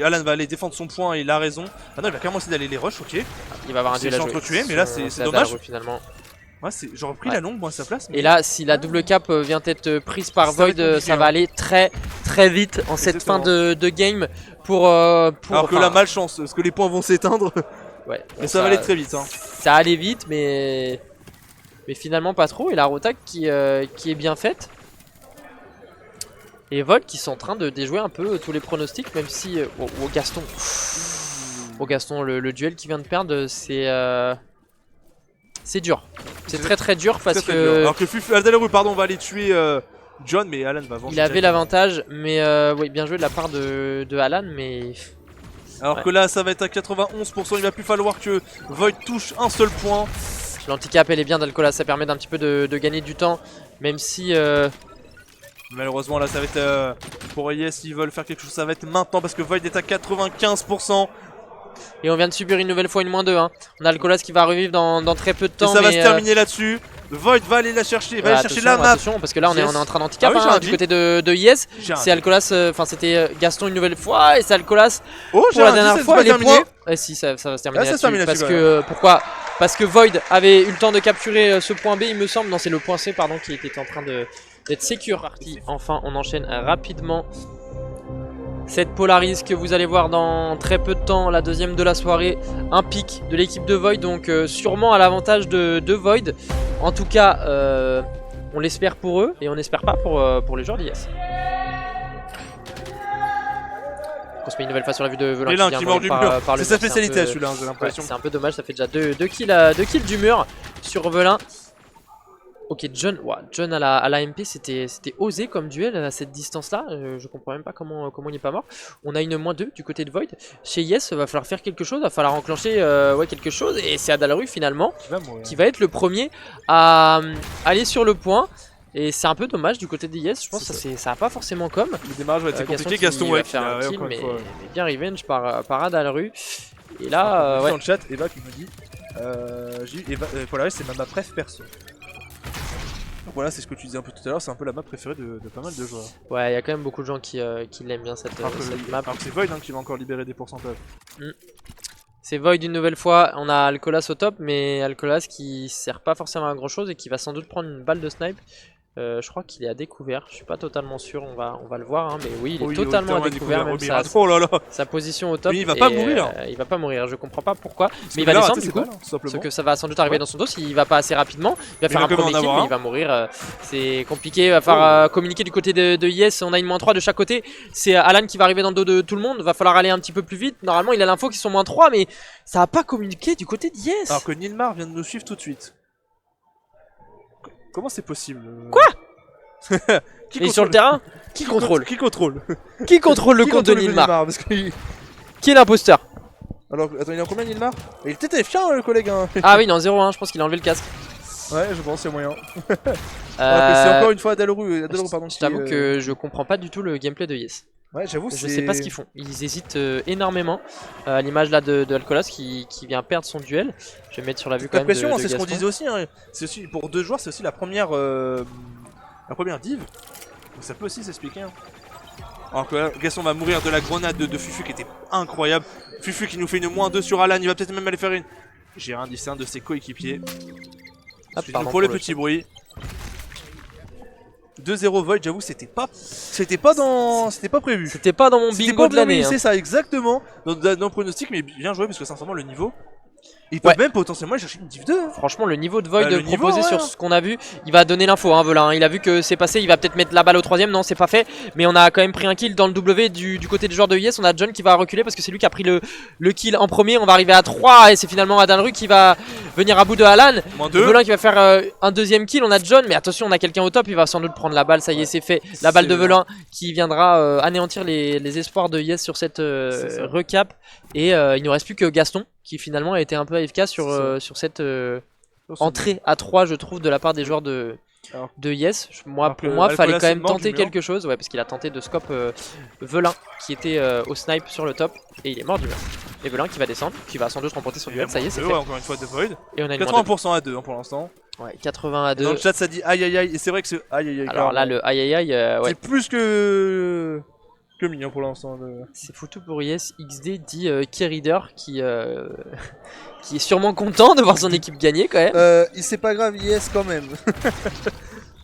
Speaker 2: Alan va aller défendre son point, et il a raison. Ah non, il va carrément essayer d'aller les rush, ok.
Speaker 1: Il va avoir un duel à jouer.
Speaker 2: Entretué, mais là c'est dommage.
Speaker 1: Finalement.
Speaker 2: Ouais, j'aurais pris la longue moi à sa place. Mais...
Speaker 1: Et là, si la double cap vient être prise par Void, ça va aller très très vite en cette fin de game alors
Speaker 2: que la malchance, parce que les points vont s'éteindre.
Speaker 1: Ouais.
Speaker 2: Mais ça va aller très vite. Hein.
Speaker 1: Ça allait vite, mais finalement pas trop. Et la rotac qui est bien faite. Et Void qui sont en train de déjouer un peu tous les pronostics, même si Gaston. Gaston, le duel qu'il vient de perdre, c'est dur. C'est très très dur parce que.
Speaker 2: Dur. Alors que Fufu Adaleru, va aller tuer John, mais Alan va venger.
Speaker 1: Il avait l'avantage, mais oui, bien joué de la part de Alan, mais.
Speaker 2: Alors que là, ça va être à 91%. Il va plus falloir que Void touche un seul point.
Speaker 1: L'handicap, elle est bien d'Alcolas, ça permet d'un petit peu de gagner du temps, même si.
Speaker 2: Malheureusement, là, ça va être pour Yes, s'ils veulent faire quelque chose, ça va être maintenant parce que Void est à 95%.
Speaker 1: Et on vient de subir une nouvelle fois une -2. Hein. On a Alcolas qui va revivre dans très peu de temps.
Speaker 2: Et ça va se terminer là-dessus. Void va aller la chercher, va aller chercher la map.
Speaker 1: Attention, parce que là on est en train d'handicap du côté de Yes. C'est Alcolas, enfin c'était Gaston une nouvelle fois et c'est Alcolas pour la dernière fois. Les points. Si, ça va se terminer là-dessus. Parce que pourquoi? Parce que Void avait eu le temps de capturer ce point B, il me semble. Non, c'est le point C, pardon, qui était en train d'être secure parti. Enfin, on enchaîne rapidement. Cette Polaris que vous allez voir dans très peu de temps, la deuxième de la soirée, un pic de l'équipe de Void, donc sûrement à l'avantage de Void. En tout cas, on l'espère pour eux et on n'espère pas pour les joueurs d'IS. On se met une nouvelle fois sur la vue de Velin qui mord du mur.
Speaker 2: C'est sa spécialité celui-là, j'ai l'impression.
Speaker 1: C'est un peu dommage, ça fait déjà deux kills du mur sur Velin. Ok, John à la MP, c'était osé comme duel à cette distance-là. Je comprends même pas comment il n'est pas mort. On a une -2 du côté de Void. Chez Yes, va falloir faire quelque chose, va falloir enclencher quelque chose. Et c'est Adaleru finalement qui va être le premier à aller sur le point. Et c'est un peu dommage du côté de Yes. Je pense que ça va pas forcément comme.
Speaker 2: Le démarrage va être compliqué. Gaston
Speaker 1: va faire un kill, mais bien revenge par Adaleru. Et là,
Speaker 2: dans le chat, Eva qui nous dit Polaris, c'est ma préf perso. Donc voilà, c'est ce que tu disais un peu tout à l'heure, c'est un peu la map préférée de pas mal de joueurs.
Speaker 1: Ouais, il y a quand même beaucoup de gens qui l'aiment bien cette map.
Speaker 2: Alors que c'est Void qui va encore libérer des pourcentages.
Speaker 1: C'est Void une nouvelle fois, on a Alcolas au top, mais Alcolas qui sert pas forcément à grand chose et qui va sans doute prendre une balle de snipe. Je crois qu'il est à découvert, je suis pas totalement sûr, on va le voir, hein, mais oui, il est totalement à découvert, même sa position au top.
Speaker 2: Mais il va pas mourir.
Speaker 1: Il va pas mourir, je comprends pas pourquoi, mais il va descendre du coup, parce que ça va sans doute arriver dans son dos s'il va pas assez rapidement. Il va faire un premier kill, mais il va mourir, c'est compliqué, il va falloir communiquer du côté de Yes, on a une -3 de chaque côté, c'est Alan qui va arriver dans le dos de tout le monde, va falloir aller un petit peu plus vite, normalement il a l'info qu'ils sont -3, mais ça va pas communiquer du côté de Yes.
Speaker 2: Alors que Nilmar vient de nous suivre tout de suite. Comment c'est possible?
Speaker 1: Quoi? Il est sur le terrain? Qui contrôle?
Speaker 2: Qui contrôle
Speaker 1: le compte de Nilmar? Qui est l'imposteur?
Speaker 2: Alors, attends, il est en combien Nilmar? Il était F1 le collègue hein.
Speaker 1: Ah oui, il est en 0-1, je pense qu'il a enlevé le casque.
Speaker 2: Ouais, je pense, c'est moyen. C'est encore une fois Adaleru, pardon.
Speaker 1: Je t'avoue que je comprends pas du tout le gameplay de Yes.
Speaker 2: Ouais, j'avoue,
Speaker 1: je sais pas ce qu'ils font. Ils hésitent énormément. À l'image là de Alcolas qui vient perdre son duel. Je vais mettre sur la vue quand même de
Speaker 2: c'est ce qu'on disait aussi. Hein. Aussi. Pour deux joueurs, c'est aussi la première div. Donc ça peut aussi s'expliquer. Hein. Alors que là, Gaston va mourir de la grenade de Fufu qui était incroyable. Fufu qui nous fait une -2 sur Alan, il va peut-être même aller faire une. J'ai un un de ses coéquipiers. Pour le petit bruit. 2-0 Void, j'avoue, c'était pas prévu.
Speaker 1: C'était pas dans mon bingo de l'année.
Speaker 2: C'est ça, exactement. Dans le pronostic, mais bien joué parce que sincèrement, le niveau. Il peut même potentiellement aller chercher une div 2.
Speaker 1: Franchement, le niveau de Void proposé sur ce qu'on a vu, il va donner l'info, hein, Velin. Il a vu que c'est passé, il va peut-être mettre la balle au 3ème. Non, c'est pas fait. Mais on a quand même pris un kill dans le W du côté des joueurs de IS. On a John qui va reculer parce que c'est lui qui a pris le kill en premier. On va arriver à 3 et c'est finalement Adalru qui va venir à bout de Alan. Velin qui va faire un deuxième kill. On a John, mais attention, on a quelqu'un au top. Il va sans doute prendre la balle. Ça y est, c'est fait. La balle de Velin qui viendra anéantir les espoirs de IS sur cette recap. Et il ne reste plus que Gaston qui finalement a été un peu AFK sur cette entrée à 3, je trouve, de la part des joueurs de Yes. Pour moi, fallait quand même tenter quelque chose, parce qu'il a tenté de scope Velin qui était au snipe sur le top et il est mort du mur. Et Velin qui va descendre, qui va sans doute remporter son duel, ça y est, c'est fait.
Speaker 2: Encore une fois de Void.
Speaker 1: Et on a
Speaker 2: 80% à 2 pour l'instant.
Speaker 1: Ouais, 80 à 2.
Speaker 2: Dans le chat, ça dit aïe aïe aïe, et c'est vrai que c'est aïe aïe aïe.
Speaker 1: Alors là, le aïe aïe aïe,
Speaker 2: c'est plus que mignon pour l'instant.
Speaker 1: C'est foutu pour Yes. XD dit Keyreader qui est sûrement content de voir son équipe gagner quand même.
Speaker 2: C'est pas grave, Yes quand même.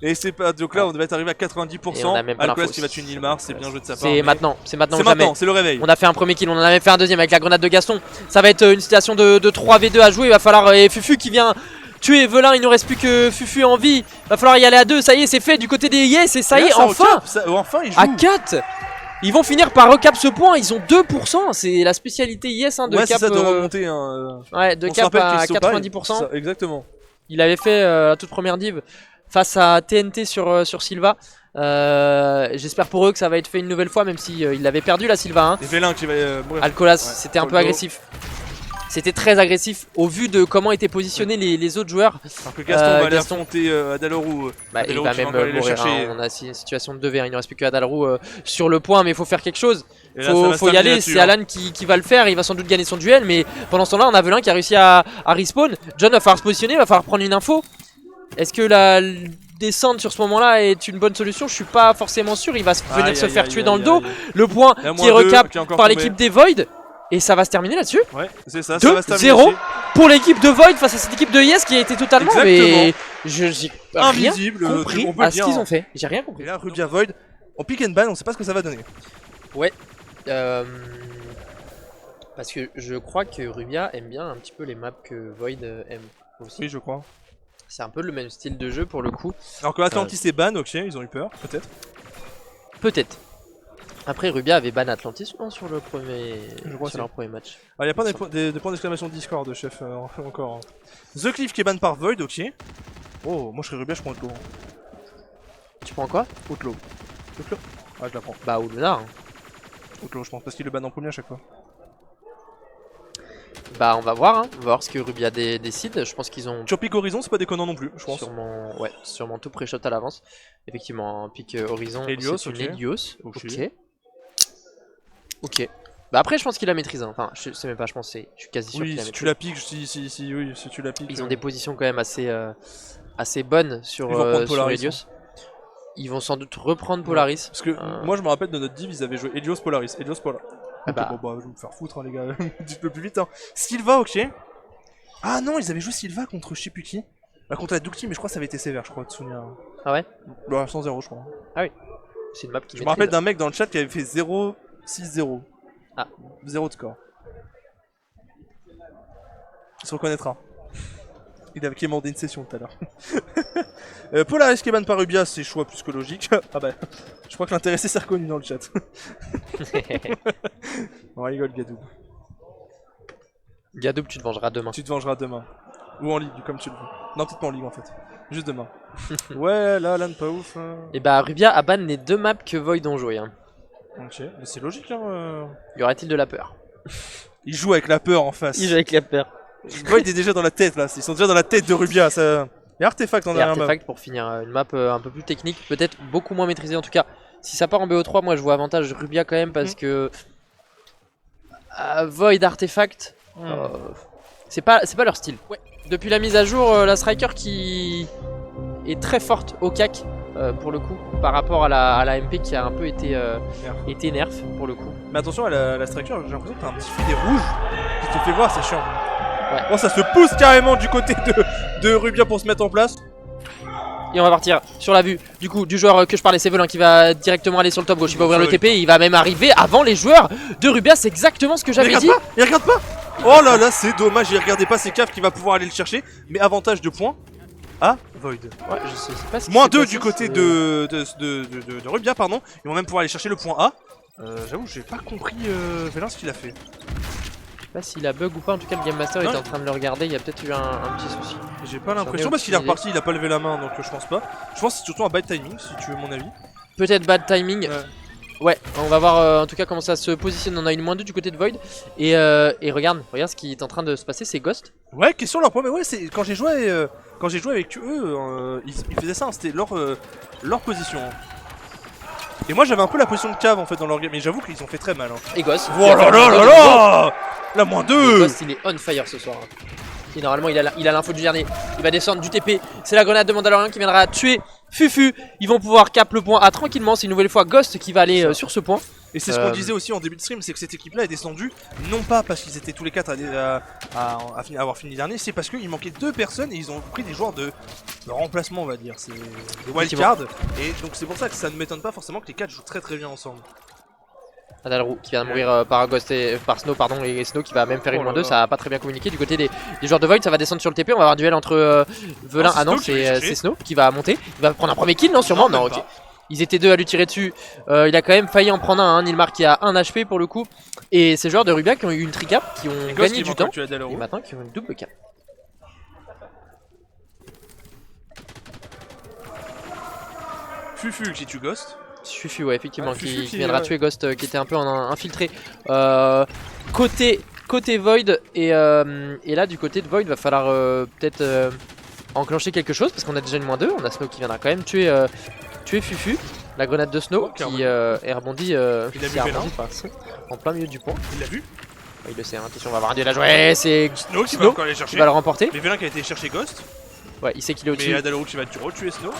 Speaker 2: Et c'est pas. Donc là, on devait être arrivé à 90%. Alcolas qui va tuer Nilmar, c'est bien joué de sa part.
Speaker 1: C'est maintenant ou jamais.
Speaker 2: C'est le réveil.
Speaker 1: On a fait un premier kill, on en avait fait un deuxième avec la grenade de Gaston. Ça va être une situation de 3v2 à jouer. Il va falloir. Et Fufu qui vient tuer Velin, il nous reste plus que Fufu en vie. Il va falloir y aller à 2. Ça y est, c'est fait du côté des Yes. Et ça y est, enfin.
Speaker 2: Enfin, ils jouent.
Speaker 1: À 4. Ils vont finir par recap ce point, ils ont 2%, c'est la spécialité IS de cap.
Speaker 2: C'est ça de remonter.
Speaker 1: Ouais, de cap à 90%.
Speaker 2: Ça, exactement.
Speaker 1: Il avait fait la toute première div face à TNT sur Sylva. J'espère pour eux que ça va être fait une nouvelle fois, même si il avait perdu la Sylva. Hein.
Speaker 2: Et Velin qui va mourir.
Speaker 1: Alcolas, c'était un peu agressif. C'était très agressif au vu de comment étaient positionnés les autres joueurs.
Speaker 2: Alors que Gaston va aller affronter Adalru.
Speaker 1: Il va même mourir. Hein. On a une situation de 2v1. Il ne reste plus que Adalru sur le point, mais il faut faire quelque chose. Il faut y aller. C'est Alan qui va le faire. Il va sans doute gagner son duel. Mais pendant ce temps-là, on a Velin qui a réussi à respawn. John va falloir se positionner, va falloir prendre une info. Est-ce que la descente sur ce moment-là est une bonne solution? Je suis pas forcément sûr. Il va venir se faire tuer dans le dos. Le point qui est recap par l'équipe des Void. Et ça va se terminer là-dessus.
Speaker 2: Ouais, c'est ça.
Speaker 1: 2-0 pour l'équipe de Void face à cette équipe de Yes qui a été totalement invisible, compris à ce qu'ils ont fait. J'ai rien compris.
Speaker 2: Et là, Rubia Void, on pick and ban, on sait pas ce que ça va donner.
Speaker 1: Ouais. Parce que je crois que Rubia aime bien un petit peu les maps que Void aime aussi.
Speaker 2: Oui, je crois.
Speaker 1: C'est un peu le même style de jeu pour le coup.
Speaker 2: Alors que Atlantis est ban, ok, ils ont eu peur, peut-être.
Speaker 1: Peut-être. Après, Rubia avait ban Atlantis sur le premier, leur premier match.
Speaker 2: Il n'y a pas des points d'exclamation Discord, chef, encore. The Cliff qui est ban par Void, ok. Oh, moi je serais Rubia, je prends Outlaw.
Speaker 1: Tu prends quoi?
Speaker 2: Outlaw. Outlaw? Ah, je la prends.
Speaker 1: Bah, ou Lunar. Hein.
Speaker 2: Outlaw, je pense, parce qu'il le ban en premier à chaque fois.
Speaker 1: Bah, on va voir, hein. On va voir ce que Rubia décide. Je pense qu'ils ont.
Speaker 2: Sur pick Horizon, c'est pas déconnant non plus, je pense.
Speaker 1: Sûrement tout pré-shot à l'avance. Effectivement, un pick Horizon, c'est une Helios. Ok. Bah après je pense qu'il la maîtrise, hein. Enfin je sais même pas, je suis quasi sûr qu'il la maîtrise.
Speaker 2: Si tu la piques, si tu la piques.
Speaker 1: Ils ont des positions quand même assez bonnes sur Helios. Ils vont sans doute reprendre Polaris.
Speaker 2: Parce que moi je me rappelle de notre div, ils avaient joué Helios Polaris, Helios Polaris. Bon bah je vais me faire foutre hein, les gars, dites-le plus vite hein. Sylva, ok. Ah non, ils avaient joué Sylva contre je sais plus qui. Contre la Dukti, mais je crois que ça avait été sévère, je crois, de souvenir.
Speaker 1: Ah ouais?
Speaker 2: Bah 100-0 je crois.
Speaker 1: Ah oui. C'est une map qui
Speaker 2: je me rappelle d'un mec dans le chat qui avait fait 0-6-0. Ah, 0 de score. Il se reconnaîtra. Il avait demandé une session tout à l'heure. Polaris qui est ban par Rubia, c'est choix plus que logique. Ah bah, je crois que l'intéressé s'est reconnu dans le chat. On rigole, Gadoub.
Speaker 1: Gadoub, tu te vengeras demain.
Speaker 2: Tu te vengeras demain. Ou en ligue, comme tu le veux. Non, peut-être pas en ligue en fait. Juste demain. Ouais, là, Alan, pas ouf.
Speaker 1: Et bah, Rubia a ban les 2 maps que Void ont joué. Hein.
Speaker 2: Ok, mais c'est logique hein.
Speaker 1: Y aurait-il de la peur?
Speaker 2: Il joue avec la peur en face.
Speaker 1: Il joue avec la peur.
Speaker 2: Void est déjà dans la tête là, ils sont déjà dans la tête de Rubia. Ça... Il y a Artefact en arrière.
Speaker 1: Artefact pour finir une map un peu plus technique, peut-être beaucoup moins maîtrisée en tout cas. Si ça part en BO3, moi je vois avantage Rubia quand même parce que Void Artefact, c'est pas leur style. Ouais. Depuis la mise à jour, la Striker qui est très forte au CAC pour le coup, par rapport à la MP qui a un peu été nerf pour le coup.
Speaker 2: Mais attention à la structure, j'ai l'impression que t'as un petit filet rouge qui te fait voir, c'est chiant.
Speaker 1: Ouais.
Speaker 2: Bon, ça se pousse carrément du côté de Rubia pour se mettre en place.
Speaker 1: Et on va partir sur la vue du coup du joueur que je parlais, Sévelin, qui va directement aller sur le top gauche. Il va ouvrir le TP, il va même arriver avant les joueurs de Rubia. C'est exactement ce que j'avais dit.
Speaker 2: Il regarde pas. Oh là là, c'est dommage, il regardait pas ses caves qui va pouvoir aller le chercher. Mais avantage de points à Void.
Speaker 1: Ouais, je sais pas ce
Speaker 2: Moins 2 du côté de Rubia, pardon. Ils vont même pouvoir aller chercher le point A. J'avoue, j'ai pas compris Vélin ce qu'il a fait.
Speaker 1: Je sais pas s'il a bug ou pas, en tout cas le Game Master était en train de le regarder, il y a peut-être eu un petit souci.
Speaker 2: J'ai pas l'impression parce qu'il est reparti, il a pas levé la main donc je pense pas. Je pense que c'est surtout un bad timing si tu veux mon avis.
Speaker 1: Peut-être bad timing. Ouais, on va voir en tout cas comment ça se positionne. On a une -2 du côté de Void. Et regarde ce qui est en train de se passer, c'est Ghost.
Speaker 2: Ouais, question leur point, mais ouais, c'est quand j'ai joué avec eux, ils faisaient ça, hein, c'était leur position. Et moi j'avais un peu la position de cave en fait dans leur game, mais j'avoue qu'ils ont fait très mal. Hein.
Speaker 1: Et Ghost.
Speaker 2: Oh là là là là, la -2.
Speaker 1: Ghost il est on fire ce soir. Et normalement il a l'info du dernier. Il va descendre du TP. C'est la grenade de Mandalorian qui viendra tuer Fufu. Ils vont pouvoir cap le point A tranquillement. C'est une nouvelle fois Ghost qui va aller sur ce point.
Speaker 2: Et c'est ce qu'on disait aussi en début de stream, c'est que cette équipe là est descendue non pas parce qu'ils étaient tous les 4 à avoir fini dernier, c'est parce qu'il manquait 2 personnes et ils ont pris des joueurs de remplacement, on va dire, c'est des wildcards. Et donc c'est pour ça que ça ne m'étonne pas forcément que les 4 jouent très très bien ensemble.
Speaker 1: Adalro qui vient de mourir par Ghost et par Snow, pardon, et Snow qui va même faire une -2, ça a pas très bien communiqué. Du côté des joueurs de Void, ça va descendre sur le TP, on va avoir un duel entre Velin, ah non c'est Snow qui va monter, il va prendre un premier kill, non sûrement, non ok. Ils étaient 2 à lui tirer dessus, il a quand même failli en prendre un, Nilmar qui a 1 HP pour le coup. Et ces joueurs de Rubia qui ont eu une tricap, qui ont gagné du temps, et maintenant qui ont une double cap.
Speaker 2: Fufu qui tue Ghost.
Speaker 1: Fufu, ouais, effectivement, qui viendra tuer Ghost, qui était un peu infiltré côté Void. Et là, du côté de Void, va falloir peut-être enclencher quelque chose parce qu'on a déjà une -2. On a Snow qui viendra quand même tuer Fufu. La grenade de Snow qui est rebondie en plein milieu du pont.
Speaker 2: Il l'a vu.
Speaker 1: Il le sait, hein. Attention, on va avoir un duel à jouer. C'est
Speaker 2: Snow qui va encore aller chercher.
Speaker 1: Qui va le remporter.
Speaker 2: Mais Vélin qui a été chercher Ghost.
Speaker 1: Ouais, il sait qu'il est au-dessus.
Speaker 2: Mais Adalro qui va retuer Snow.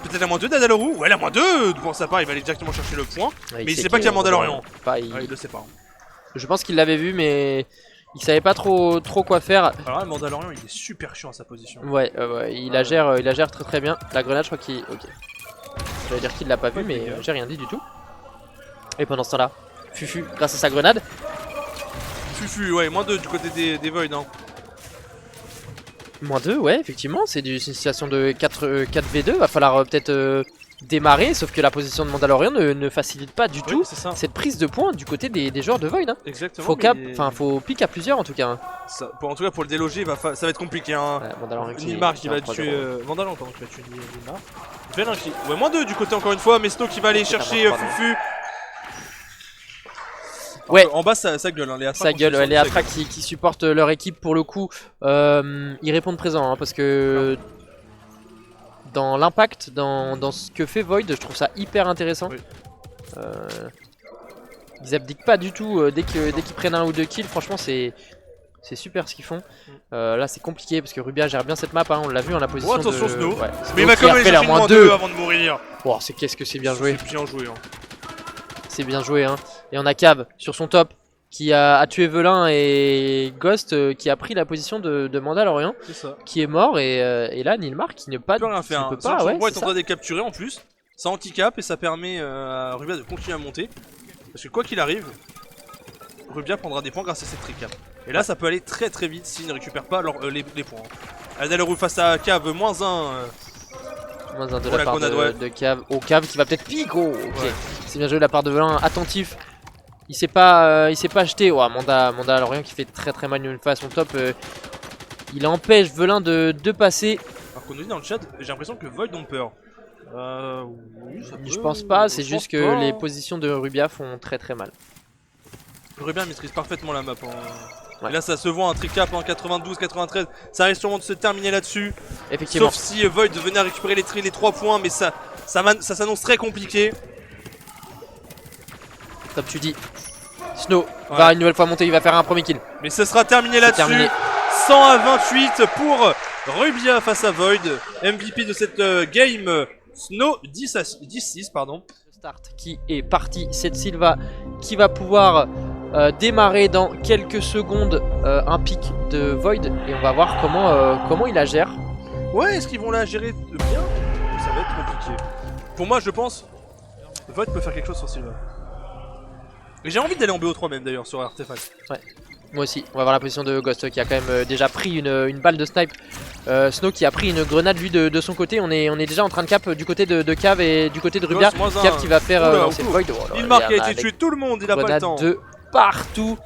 Speaker 2: Peut-être la -2 d'Adalro. Ouais, la -2 pour sa part, il va aller directement chercher le point. Ouais, mais il sait pas qu'il y a Mandalorian.
Speaker 1: Il
Speaker 2: le sait pas.
Speaker 1: Je pense qu'il l'avait vu, mais il savait pas trop quoi faire.
Speaker 2: Alors, Mandalorian, il est super chiant à sa position.
Speaker 1: Ouais, il la gère très très bien. La grenade, je crois qu'il. Ok. Je vais dire qu'il l'a pas vu, mais j'ai rien dit du tout. Et pendant ce temps-là, Fufu, grâce à sa grenade.
Speaker 2: Fufu, ouais, -2 du côté des Void. Hein.
Speaker 1: -2, ouais, effectivement, c'est une situation de 4v2. Va falloir peut-être démarrer, sauf que la position de Mandalorian ne facilite pas du tout cette prise de points du côté des joueurs de Void. Hein.
Speaker 2: Exactement.
Speaker 1: Faut pique à plusieurs en tout cas. Hein.
Speaker 2: En tout cas, pour le déloger, ça va être compliqué. Hein.
Speaker 1: Ouais,
Speaker 2: Nilmar qui va tuer. Mandalorian, pardon, qui va tuer Nilmar. Vélin qui. Ouais, -2 du côté encore une fois, mais Snow qui va aller chercher Fufu.
Speaker 1: Ouais.
Speaker 2: En bas ça gueule, hein, les Astra.
Speaker 1: Ça gueule, les Astra qui supportent leur équipe pour le coup, ils répondent présent hein, parce que dans l'impact, dans ce que fait Void, je trouve ça hyper intéressant. Oui. Ils abdiquent pas du tout dès qu'ils prennent 1 ou 2 kills, franchement c'est super ce qu'ils font. Là c'est compliqué parce que Rubia gère bien cette map, hein, on l'a vu en la position.
Speaker 2: Oh attention
Speaker 1: de...
Speaker 2: Snow,
Speaker 1: ouais,
Speaker 2: mais il va quand même aller chercher le -2 avant de mourir.
Speaker 1: Oh, qu'est-ce que c'est bien joué.
Speaker 2: C'est bien joué. Hein.
Speaker 1: C'est bien joué hein. Et on a Cav sur son top qui a tué Velin et Ghost qui a pris la position de Mandalorian qui est mort et là Nilmar qui ne peut pas
Speaker 2: faire.
Speaker 1: Peut pas,
Speaker 2: ouais, est en train de les capturer en plus. Ça handicap et ça permet à Rubia de continuer à monter. Parce que quoi qu'il arrive, Rubia prendra des points grâce à cette tricap. Et là ça peut aller très très vite s'il ne récupère pas les points. Adalro face à Cav, -1.
Speaker 1: -1 de la part de Cav. Oh, Cav qui va peut-être pique. Oh, ok. Ouais. C'est bien joué de la part de Velin, attentif. Il s'est pas acheté. Oh, Mandalorian qui fait très très mal une fois à son top. Il empêche Velin de passer.
Speaker 2: Alors qu'on nous dit dans le chat, j'ai l'impression que Void ont peur. Oui,
Speaker 1: je pense pas, c'est juste que les positions de Rubia font très très mal.
Speaker 2: Rubia maîtrise parfaitement la map. Ouais. Et là ça se voit un tricap en 92-93, ça risque sûrement de se terminer là-dessus.
Speaker 1: Effectivement.
Speaker 2: Sauf si Void venait à récupérer les 3 points, mais ça s'annonce très compliqué.
Speaker 1: Comme tu dis, Snow va une nouvelle fois monter, il va faire un premier kill.
Speaker 2: Mais ce sera terminé là-dessus. 100 à 28 pour Rubia face à Void. MVP de cette game Snow 10-6 pardon.
Speaker 1: Start qui est parti, c'est Silva qui va pouvoir démarrer dans quelques secondes un pic de Void et on va voir comment il la gère.
Speaker 2: Ouais, est-ce qu'ils vont la gérer bien? Ça va être compliqué. Pour moi, je pense, Void peut faire quelque chose sur Silva. Et j'ai envie d'aller en BO3 même d'ailleurs sur Artefact.
Speaker 1: Ouais, moi aussi. On va voir la position de Ghost qui a quand même déjà pris une balle de snipe. Snow qui a pris une grenade lui de son côté. On est déjà en train de cap du côté de Cave et du côté de Rubia. Cave qui va faire lancer le Void.
Speaker 2: Nilmar qui a été tué tout le monde, il a pas le temps.
Speaker 1: De partout.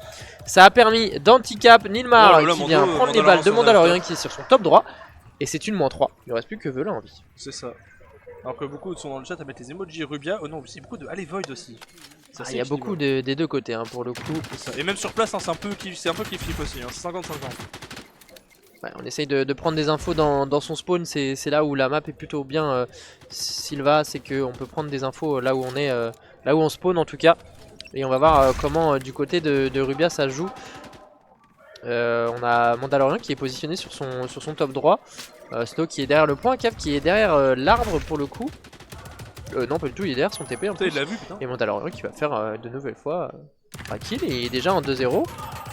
Speaker 1: Ça a permis d'anti-cap Nilmar qui vient prendre les balles de Mandalorian qui est sur son top droit. Et c'est une -3. Il ne reste plus que Velin en vie.
Speaker 2: C'est ça. Alors que beaucoup sont dans le chat à mettre les emojis Rubia. Oh non, aussi beaucoup de Allez Void aussi.
Speaker 1: Il y a beaucoup des deux côtés hein, pour le coup.
Speaker 2: Et même sur place, hein, c'est un peu qui flip aussi. Hein, c'est 50-50.
Speaker 1: Ouais, on essaye de prendre des infos dans son spawn. C'est là où la map est plutôt bien. Silva, c'est qu'on peut prendre des infos là où on est, là où on spawn en tout cas. Et on va voir comment du côté de Rubia ça joue. On a Mandalorian qui est positionné sur son top droit. Snow qui est derrière le point, Cave qui est derrière l'arbre pour le coup. Non pas du tout, il est derrière son TP en plus.
Speaker 2: Il l'a vu, putain.
Speaker 1: Et Mandalorian qui va faire de nouvelles fois un kill et il est déjà en 2-0.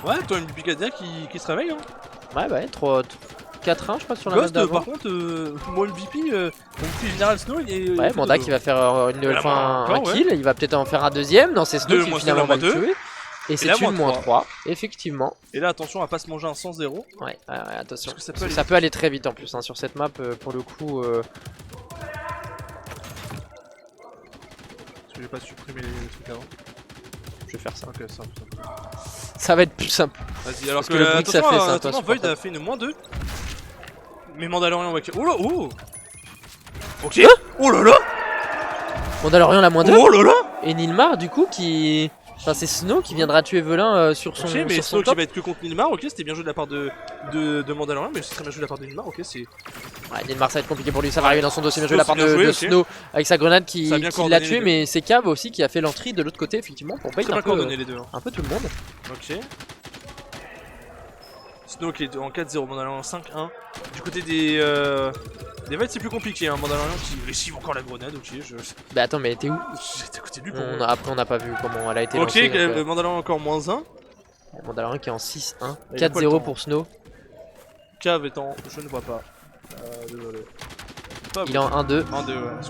Speaker 2: Ouais, toi une Picadia qui se réveille hein.
Speaker 1: Ouais 4-1 je crois sur la
Speaker 2: Ghost,
Speaker 1: map d'avant.
Speaker 2: par contre, moi le VP, mon VP général Snow il est...
Speaker 1: Ouais, Manda qui va faire un kill, il va peut-être en faire un deuxième. Non c'est Snow qui finalement va le tuer. Et c'est une -3, effectivement.
Speaker 2: Et là, attention à pas se manger un 100-0.
Speaker 1: Ouais, attention.
Speaker 2: Parce que
Speaker 1: ça peut aller très vite en plus hein, sur cette map pour le coup.
Speaker 2: Parce que j'ai pas supprimé les trucs avant.
Speaker 1: Je vais faire ça.
Speaker 2: Ok, simple.
Speaker 1: Ça va être plus simple.
Speaker 2: Vas-y, alors que
Speaker 1: le bruit que ça fait, c'est un peu
Speaker 2: Void a fait une -2. Mais Mandalorian va... Oh là, oh. Ok. Oh là là.
Speaker 1: Mandalorian la -2.
Speaker 2: Oh là là.
Speaker 1: Et Nilmar du coup qui... Enfin c'est Snow qui viendra tuer Velin sur son,
Speaker 2: mais
Speaker 1: sur son
Speaker 2: Snow
Speaker 1: top.
Speaker 2: qui va être que contre Nilmar, ok, c'était bien joué de la part de Mandalorian, mais c'est très bien joué de la part de Nilmar, ok, c'est...
Speaker 1: Ouais, Nilmar ça va être compliqué pour lui, ça va arriver dans son dossier, bien joué de la part de Snow avec sa grenade qui l'a tué, mais c'est Cave aussi qui a fait l'entrée de l'autre côté effectivement pour bait un peu tout le monde.
Speaker 2: Ok. Snow qui est en 4-0, Mandalorian 5-1. Du côté des Void c'est plus compliqué, hein. Mandalorian qui réussit encore la grenade, ok.
Speaker 1: Bah attends mais t'es où?
Speaker 2: J'étais à côté de lui pour
Speaker 1: Après on n'a pas vu comment elle a été lancée.
Speaker 2: Ok, Mandalorian encore -1.
Speaker 1: Mandalorian qui est en 6-1, 4-0 pour Snow.
Speaker 2: Cave étant, je ne vois pas. Désolé.
Speaker 1: Il est en 1-2.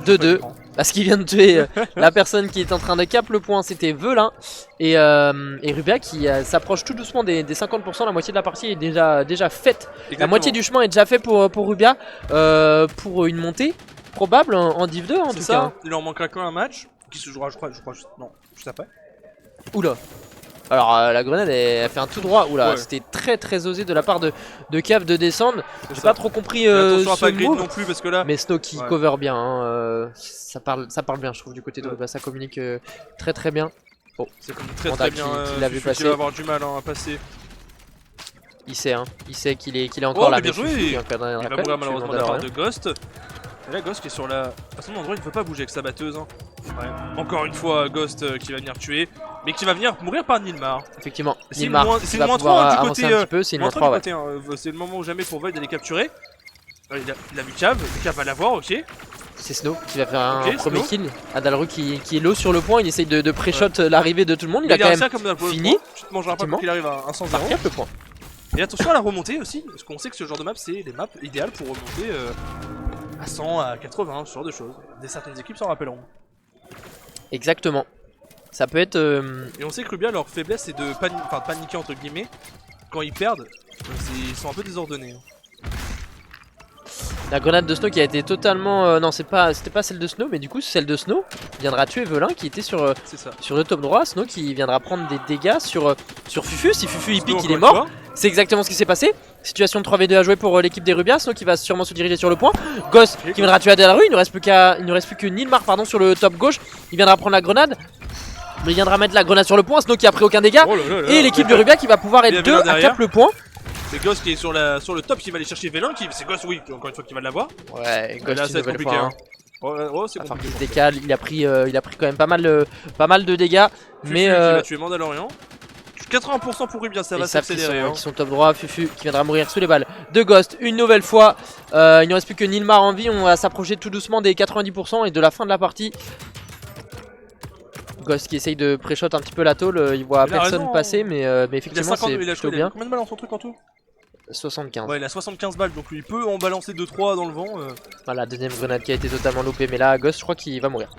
Speaker 2: 2-2.
Speaker 1: Parce qu'il vient de tuer la personne qui est en train de cap le point, c'était Velin. Et Rubia qui s'approche tout doucement des 50%, la moitié de la partie est déjà faite. Exactement. La moitié du chemin est déjà fait pour Rubia pour une montée probable en Div 2 en tout cas.
Speaker 2: Il en manquera qu'un match qui se jouera, je crois, non, juste après.
Speaker 1: Oula. Alors la grenade elle fait un tout droit, oula ouais. C'était très osé de la part de Cave de descendre. J'ai pas trop compris ce move
Speaker 2: non plus parce que là...
Speaker 1: Mais Snow qui cover bien, hein, ça parle bien je trouve du côté de Rubia, ça communique très bien. Bon,
Speaker 2: c'est très bien,
Speaker 1: il l'a vu passer.
Speaker 2: Il va avoir du mal à passer.
Speaker 1: Il sait qu'il est encore là.
Speaker 2: Bien joué. Il va mourir malheureusement de la part de Ghost. Et là Ghost qui est sur à son endroit, il ne peut pas bouger avec sa batteuse. Hein. Ouais. Encore une fois Ghost qui va venir tuer, mais qui va venir mourir par Nilmar.
Speaker 1: Effectivement,
Speaker 2: Nilmar c'est le -3 du côté,
Speaker 1: un petit peu, c'est le -3 ouais.
Speaker 2: Hein. C'est le moment où jamais pour Void d'aller capturer. Il a vu Cave, Cave va l'avoir, ok.
Speaker 1: C'est Snow qui va faire un premier kill. Adalru qui est low sur le point, il essaye de pré-shot l'arrivée de tout le monde. Il a quand même fini.
Speaker 2: Tu te mangeras pas pour qu'il arrive à un 100
Speaker 1: par cap le point.
Speaker 2: Et attention à la remontée aussi, parce qu'on sait que ce genre de map c'est les maps idéales pour remonter à 100, à 80, ce genre de choses. Certaines équipes s'en rappelleront.
Speaker 1: Exactement. Ça peut être...
Speaker 2: Et on sait que Rubia, leur faiblesse c'est de paniquer entre guillemets quand ils perdent. Ils sont un peu désordonnés.
Speaker 1: La grenade de Snow qui a été totalement... non, c'était pas celle de Snow, mais du coup celle de Snow viendra tuer Velin qui était sur le top droit. Snow qui viendra prendre des dégâts sur Fufu. Si Fufu il pique, il est mort. C'est exactement ce qui s'est passé. Situation de 3v2 à jouer pour l'équipe des Rubia. Snow qui va sûrement se diriger sur le point. Ghost qui viendra tuer Adalru. Il ne reste plus que Nilmar sur le top gauche. Il viendra prendre la grenade. Mais il viendra mettre la grenade sur le point. Snow qui a pris aucun dégât. Et l'équipe de Rubia qui va pouvoir être 2 à cap le point.
Speaker 2: C'est Ghost qui est sur le top qui va aller chercher Velin. C'est Ghost, oui, encore une fois, qui va l'avoir.
Speaker 1: Ouais, Ghost
Speaker 2: là, ça va être compliqué. Hein. C'est
Speaker 1: compliqué. Il se décale, il a pris quand même pas mal de dégâts.
Speaker 2: Mais qui va tuer Mandalorian. 80% pour Rubia, ça va s'accélérer.
Speaker 1: Ils sont top droit, Fufu qui viendra mourir sous les balles de Ghost une nouvelle fois. Il ne reste plus que Nilmar en vie, on va s'approcher tout doucement des 90% et de la fin de la partie. Ghost qui essaye de pré-shot un petit peu la tôle, il voit personne passer, mais effectivement c'est plutôt bien.
Speaker 2: Combien de balles en son truc en tout?
Speaker 1: 75.
Speaker 2: Ouais, il a 75 balles, donc il peut en balancer 2-3 dans le vent.
Speaker 1: Voilà, deuxième grenade qui a été totalement loupée, mais là, Ghost, je crois qu'il va mourir.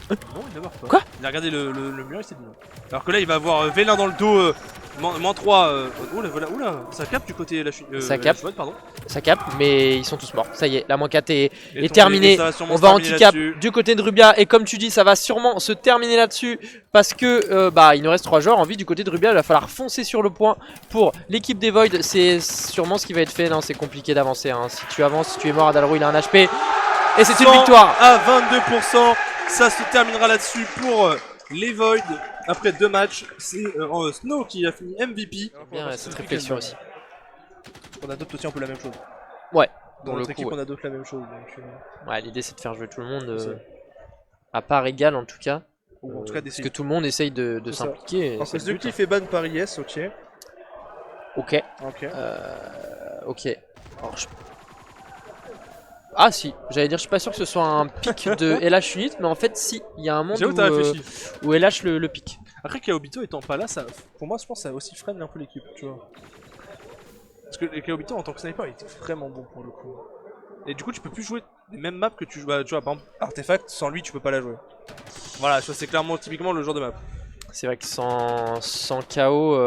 Speaker 2: Non, il va mort.
Speaker 1: Quoi?
Speaker 2: Il a regardé le mur, il s'est dit non. Alors que là, il va avoir Vélin dans le dos, moins 3. Oula, voilà, oula, ça capte du côté
Speaker 1: ça capte,
Speaker 2: pardon.
Speaker 1: Ça capte, mais ils sont tous morts. Ça y est, la moins 4 est terminée. On va handicap du côté de Rubia, et comme tu dis, ça va sûrement se terminer là-dessus parce que il nous reste 3 joueurs en vie du côté de Rubia. Il va falloir foncer sur le point pour l'équipe des Void. C'est sûrement ce qui va être fait. Non, c'est compliqué d'avancer. Hein. Si tu avances, si tu es mort, Adalro, il a un HP. Et c'est une victoire
Speaker 2: à 22%. Ça se terminera là-dessus pour les Void. Après 2 matchs, c'est Snow qui a fini MVP.
Speaker 1: Bien cette réflexion aussi.
Speaker 2: On adopte aussi un peu la même chose.
Speaker 1: Ouais.
Speaker 2: Dans notre équipe, on adopte la même chose. Donc,
Speaker 1: ouais, l'idée c'est de faire jouer tout le monde à part égale en tout cas.
Speaker 2: Ou en tout cas
Speaker 1: parce que tout le monde essaye de s'impliquer.
Speaker 2: Parce que celui qui fait ban par IS, ok.
Speaker 1: Ok.
Speaker 2: Ok.
Speaker 1: Ok. Alors, ah si, j'allais dire je suis pas sûr que ce soit un pic de LH Unit, mais en fait si, il y a un monde où LH le pic.
Speaker 2: Après Kaobito étant pas là, ça, pour moi je pense que ça aussi freine un peu l'équipe, tu vois. Parce que Kaobito en tant que sniper il était vraiment bon pour le coup. Et du coup tu peux plus jouer les mêmes maps que tu joues, tu vois par exemple Artefact, sans lui tu peux pas la jouer. Voilà, c'est clairement typiquement le genre de map. C'est
Speaker 1: vrai que sans KO,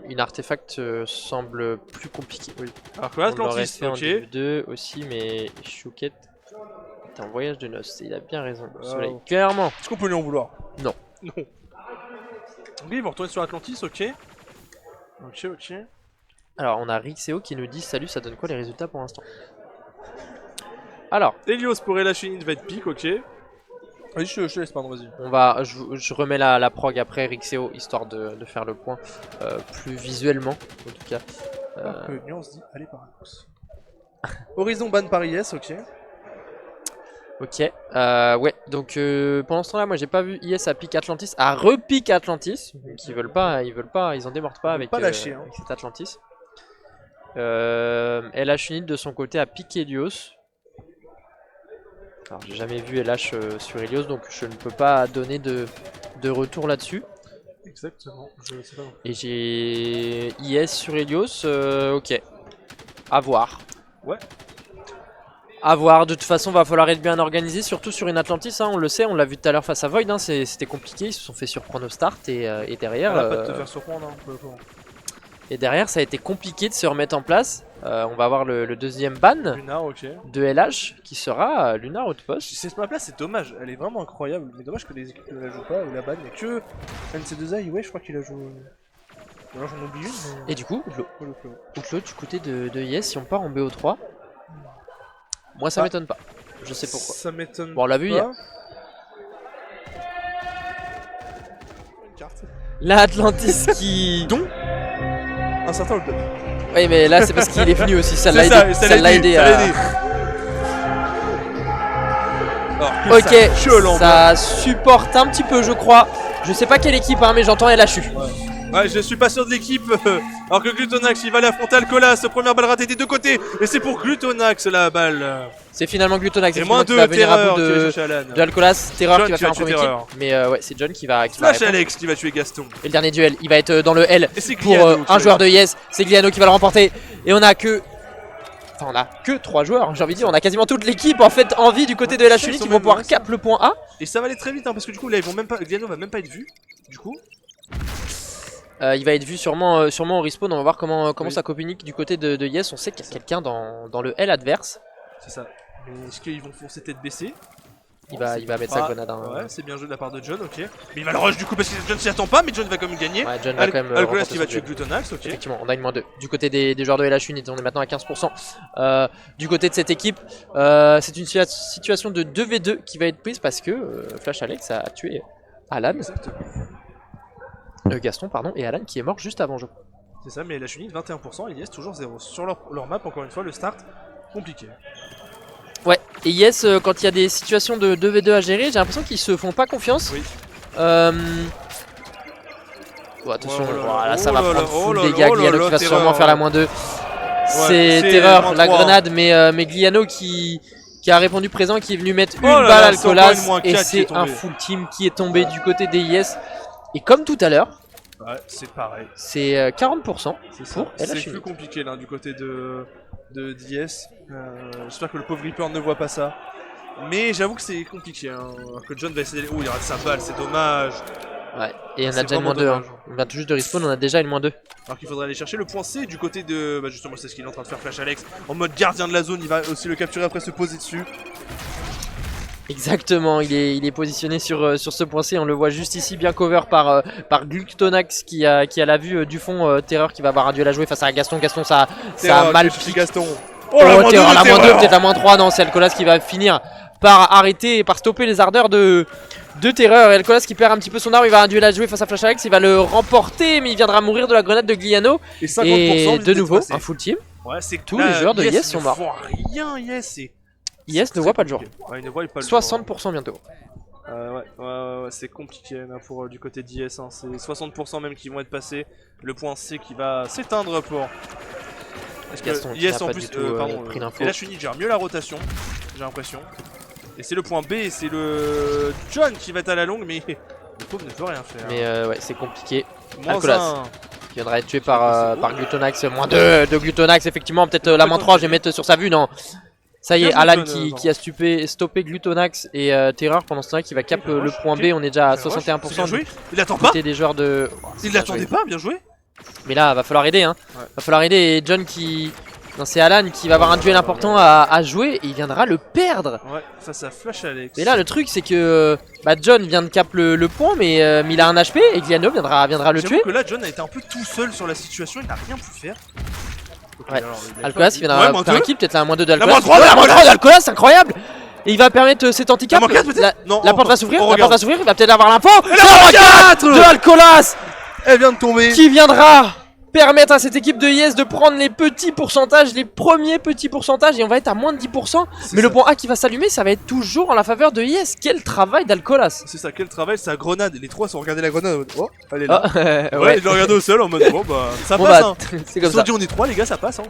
Speaker 1: une artefact semble plus compliqué. Oui.
Speaker 2: Alors que Atlantis,
Speaker 1: ok. En 2 aussi, mais Chouquette est en voyage de noces. Il a bien raison. Soleil, clairement.
Speaker 2: Est-ce qu'on peut lui en vouloir?
Speaker 1: Non.
Speaker 2: Non. Ok, ils vont retourner sur Atlantis, ok. Ok.
Speaker 1: Alors, on a Rixeo qui nous dit salut, ça donne quoi les résultats pour l'instant? Alors.
Speaker 2: Helios pour LH Unit va être pique, ok. Vas-y, je te laisse, pardon, vas-y.
Speaker 1: Je remets la prog après Rixeo, histoire de faire le point plus visuellement, en tout cas.
Speaker 2: Nuance dit, allez Paradox. Horizon ban par IS, ok.
Speaker 1: Ok, ouais, donc pendant ce temps-là, moi j'ai pas vu IS à pick Atlantis, à repick Atlantis. Donc ils veulent pas, ils en démordent pas avec,
Speaker 2: avec
Speaker 1: cet Atlantis. LH Unit de son côté a pick Helios. Alors j'ai jamais vu LH sur Helios, donc je ne peux pas donner de retour là-dessus.
Speaker 2: Exactement, je sais pas.
Speaker 1: Et j'ai IS sur Helios, ok. À voir.
Speaker 2: Ouais.
Speaker 1: À voir, de toute façon va falloir être bien organisé, surtout sur une Atlantis, hein, on le sait, on l'a vu tout à l'heure face à Void, hein, c'était compliqué, ils se sont fait surprendre au start et derrière...
Speaker 2: pas de te faire surprendre, hein,
Speaker 1: et derrière ça a été compliqué de se remettre en place. On va avoir le deuxième ban
Speaker 2: Lunar, ok.
Speaker 1: De LH qui sera Lunar Outpost.
Speaker 2: Cette map là c'est dommage, elle est vraiment incroyable, mais dommage que les équipes ne la jouent pas ou la ban, mais que NC2A, ouais je crois qu'il a joué... Alors j'en oublie une mais...
Speaker 1: Et du coup, Outlaw du côté de IS, si on part en BO3, moi ça m'étonne pas, je sais pourquoi.
Speaker 2: Ça m'étonne pas.
Speaker 1: Bon on l'a vu hier. La Atlantis qui...
Speaker 2: Dont un certain hold-up.
Speaker 1: Oui mais là c'est parce qu'il est venu aussi, ça l'a aidé à... Alors, ok, ça supporte un petit peu je crois. Je sais pas quelle équipe hein, mais j'entends LHU.
Speaker 2: Ouais, je suis pas sûr de l'équipe. Alors que Glutonax il va aller affronter Alcolas. Première balle ratée des deux côtés. Et c'est pour Glutonax la balle.
Speaker 1: C'est finalement Glutonax
Speaker 2: qui va venir à bout
Speaker 1: de Alcolas. Terreur qui va faire un premier kill. Mais ouais, c'est John qui va
Speaker 2: Flash Alex qui va tuer Gaston.
Speaker 1: Et le dernier duel, il va être dans le L pour un joueur de Yes. C'est Gliano qui va le remporter. Et on a que... Enfin, on a que 3 joueurs, j'ai envie de dire. On a quasiment toute l'équipe en fait en vie du côté de LH Unit qui vont pouvoir cap le point A.
Speaker 2: Et ça va aller très vite hein, parce que du coup là ils vont même pas... Gliano va même pas être vu. Du coup...
Speaker 1: il va être vu sûrement au respawn, on va voir comment ça communique du côté de Yes. On sait qu'il y a quelqu'un dans le L adverse.
Speaker 2: C'est ça. Mais est-ce qu'ils vont foncer tête baissée?
Speaker 1: Il va mettre sa grenade. Hein.
Speaker 2: Ouais, c'est bien joué de la part de John, ok. Mais il va le rush du coup parce que John s'y attend pas, mais John va quand même gagner.
Speaker 1: Ouais, John va quand même
Speaker 2: Alcolas qui va tuer Glutonax, ok.
Speaker 1: Effectivement, on a une -2 du côté des joueurs de LH Unit, on est maintenant à 15%. Du côté de cette équipe, c'est une situation de 2v2 qui va être prise parce que Flash Alex a tué Alan. Gaston, pardon, et Alan qui est mort juste avant, je crois.
Speaker 2: C'est ça, mais LH Unit 21%, IS toujours 0. Sur leur map, encore une fois, le start, compliqué.
Speaker 1: Ouais, et Yes, quand il y a des situations de 2v2 à gérer, j'ai l'impression qu'ils se font pas confiance.
Speaker 2: Oui.
Speaker 1: Oh, attention,
Speaker 2: Oh là là,
Speaker 1: voilà, ça
Speaker 2: oh
Speaker 1: va
Speaker 2: là là,
Speaker 1: prendre full
Speaker 2: oh là
Speaker 1: dégâts.
Speaker 2: là,
Speaker 1: Gliano qui va
Speaker 2: Terreur,
Speaker 1: sûrement faire la -2. C'est Terreur, la grenade, mais Gliano qui a répondu présent, qui est venu mettre une balle à Alcolas. Et c'est un full team qui est tombé du côté des IS. Et comme tout à l'heure,
Speaker 2: ouais, c'est pareil.
Speaker 1: C'est 40% pour
Speaker 2: C'est plus compliqué là du côté de d'IS. J'espère que le pauvre Reaper ne voit pas ça. Mais j'avoue que c'est compliqué. Hein. Que John va essayer d'aller. Oh, il rate sa balle, c'est dommage.
Speaker 1: Ouais, et on a déjà une -2. Hein. On vient tout juste de respawn, on a déjà une -2.
Speaker 2: Alors qu'il faudrait aller chercher le point C du côté de. Bah, justement, c'est ce qu'il est en train de faire Flash Alex. En mode gardien de la zone, il va aussi le capturer après se poser dessus.
Speaker 1: Exactement, il est positionné sur ce point C, on le voit juste ici, bien cover par Glutonax qui a la vue du fond. Terreur qui va avoir un duel à jouer face à Gaston. Gaston, ça a mal piqué.
Speaker 2: Gaston.
Speaker 1: Oh, Terreur, la -2, peut-être la -3, non, c'est Alcolas qui va finir par arrêter et par stopper les ardeurs de Terreur. Et Alcolas qui perd un petit peu son arme, il va avoir un duel à jouer face à Flash Alex, il va le remporter, mais il viendra mourir de la grenade de Gliano.
Speaker 2: Et 50%
Speaker 1: de nouveau, un full team.
Speaker 2: Ouais, c'est
Speaker 1: tous les joueurs de IS sont morts.
Speaker 2: Rien, IS,
Speaker 1: IS ne voit pas le jour.
Speaker 2: Ouais, il ne voit pas le
Speaker 1: 60% bientôt.
Speaker 2: Ouais, c'est compliqué là, pour du côté d'IS. Hein. C'est 60% même qui vont être passés. Le point C qui va s'éteindre pour.
Speaker 1: Gaston qui n'a pas du tout pris l'info.
Speaker 2: Et là, Shuni gère mieux la rotation, j'ai l'impression. Et c'est le point B, et c'est le John qui va être à la longue, mais le pauvre ne peut rien faire.
Speaker 1: Mais ouais, c'est compliqué.
Speaker 2: Alcolas
Speaker 1: qui viendra être tué par Glutonax. -2 de Glutonax, effectivement. Peut-être la -3, je vais mettre sur sa vue, non. Ça y est, Alan qui a stoppé Glutonax et Terreur pendant ce temps-là qui va cap le point B. On est déjà à 61%.
Speaker 2: Il attend pas.
Speaker 1: Des joueurs de.
Speaker 2: Il l'attendait pas, bien joué.
Speaker 1: Mais là, va falloir aider, hein. Va falloir aider. Et John qui. Non, c'est Alan qui va avoir un duel important à jouer et il viendra le perdre.
Speaker 2: Ouais, face à Flash Alex.
Speaker 1: Mais là, le truc, c'est que John vient de cap le point, mais il a un HP et Gliano viendra le tuer.
Speaker 2: Que là, John a été un peu tout seul sur la situation, il n'a rien pu faire.
Speaker 1: Okay, ouais, Alcolas qui viendra faire un kill, peut-être la -2 d'Alcolas.
Speaker 2: La
Speaker 1: -3 d'Alcolas, c'est incroyable! Et il va permettre cet handicap.
Speaker 2: La
Speaker 1: porte va s'ouvrir, il va peut-être avoir l'info.
Speaker 2: La
Speaker 1: 4 de Alcolas!
Speaker 2: Elle vient de tomber.
Speaker 1: Qui viendra permettre à cette équipe de IS de prendre les petits pourcentages, les premiers petits pourcentages, et on va être à moins de 10%. Mais le point A qui va s'allumer, ça va être toujours en la faveur de IS. Quel travail d'Alcolas! C'est
Speaker 2: ça, quel travail, sa grenade. Les trois sont regardés la grenade en mode oh, elle est là.
Speaker 1: Ouais,
Speaker 2: ils l'ont regardé au sol en mode bon bah ça passe. Hein.
Speaker 1: C'est comme
Speaker 2: ça. Ils ont dit on est trois les gars, ça passe. Hein.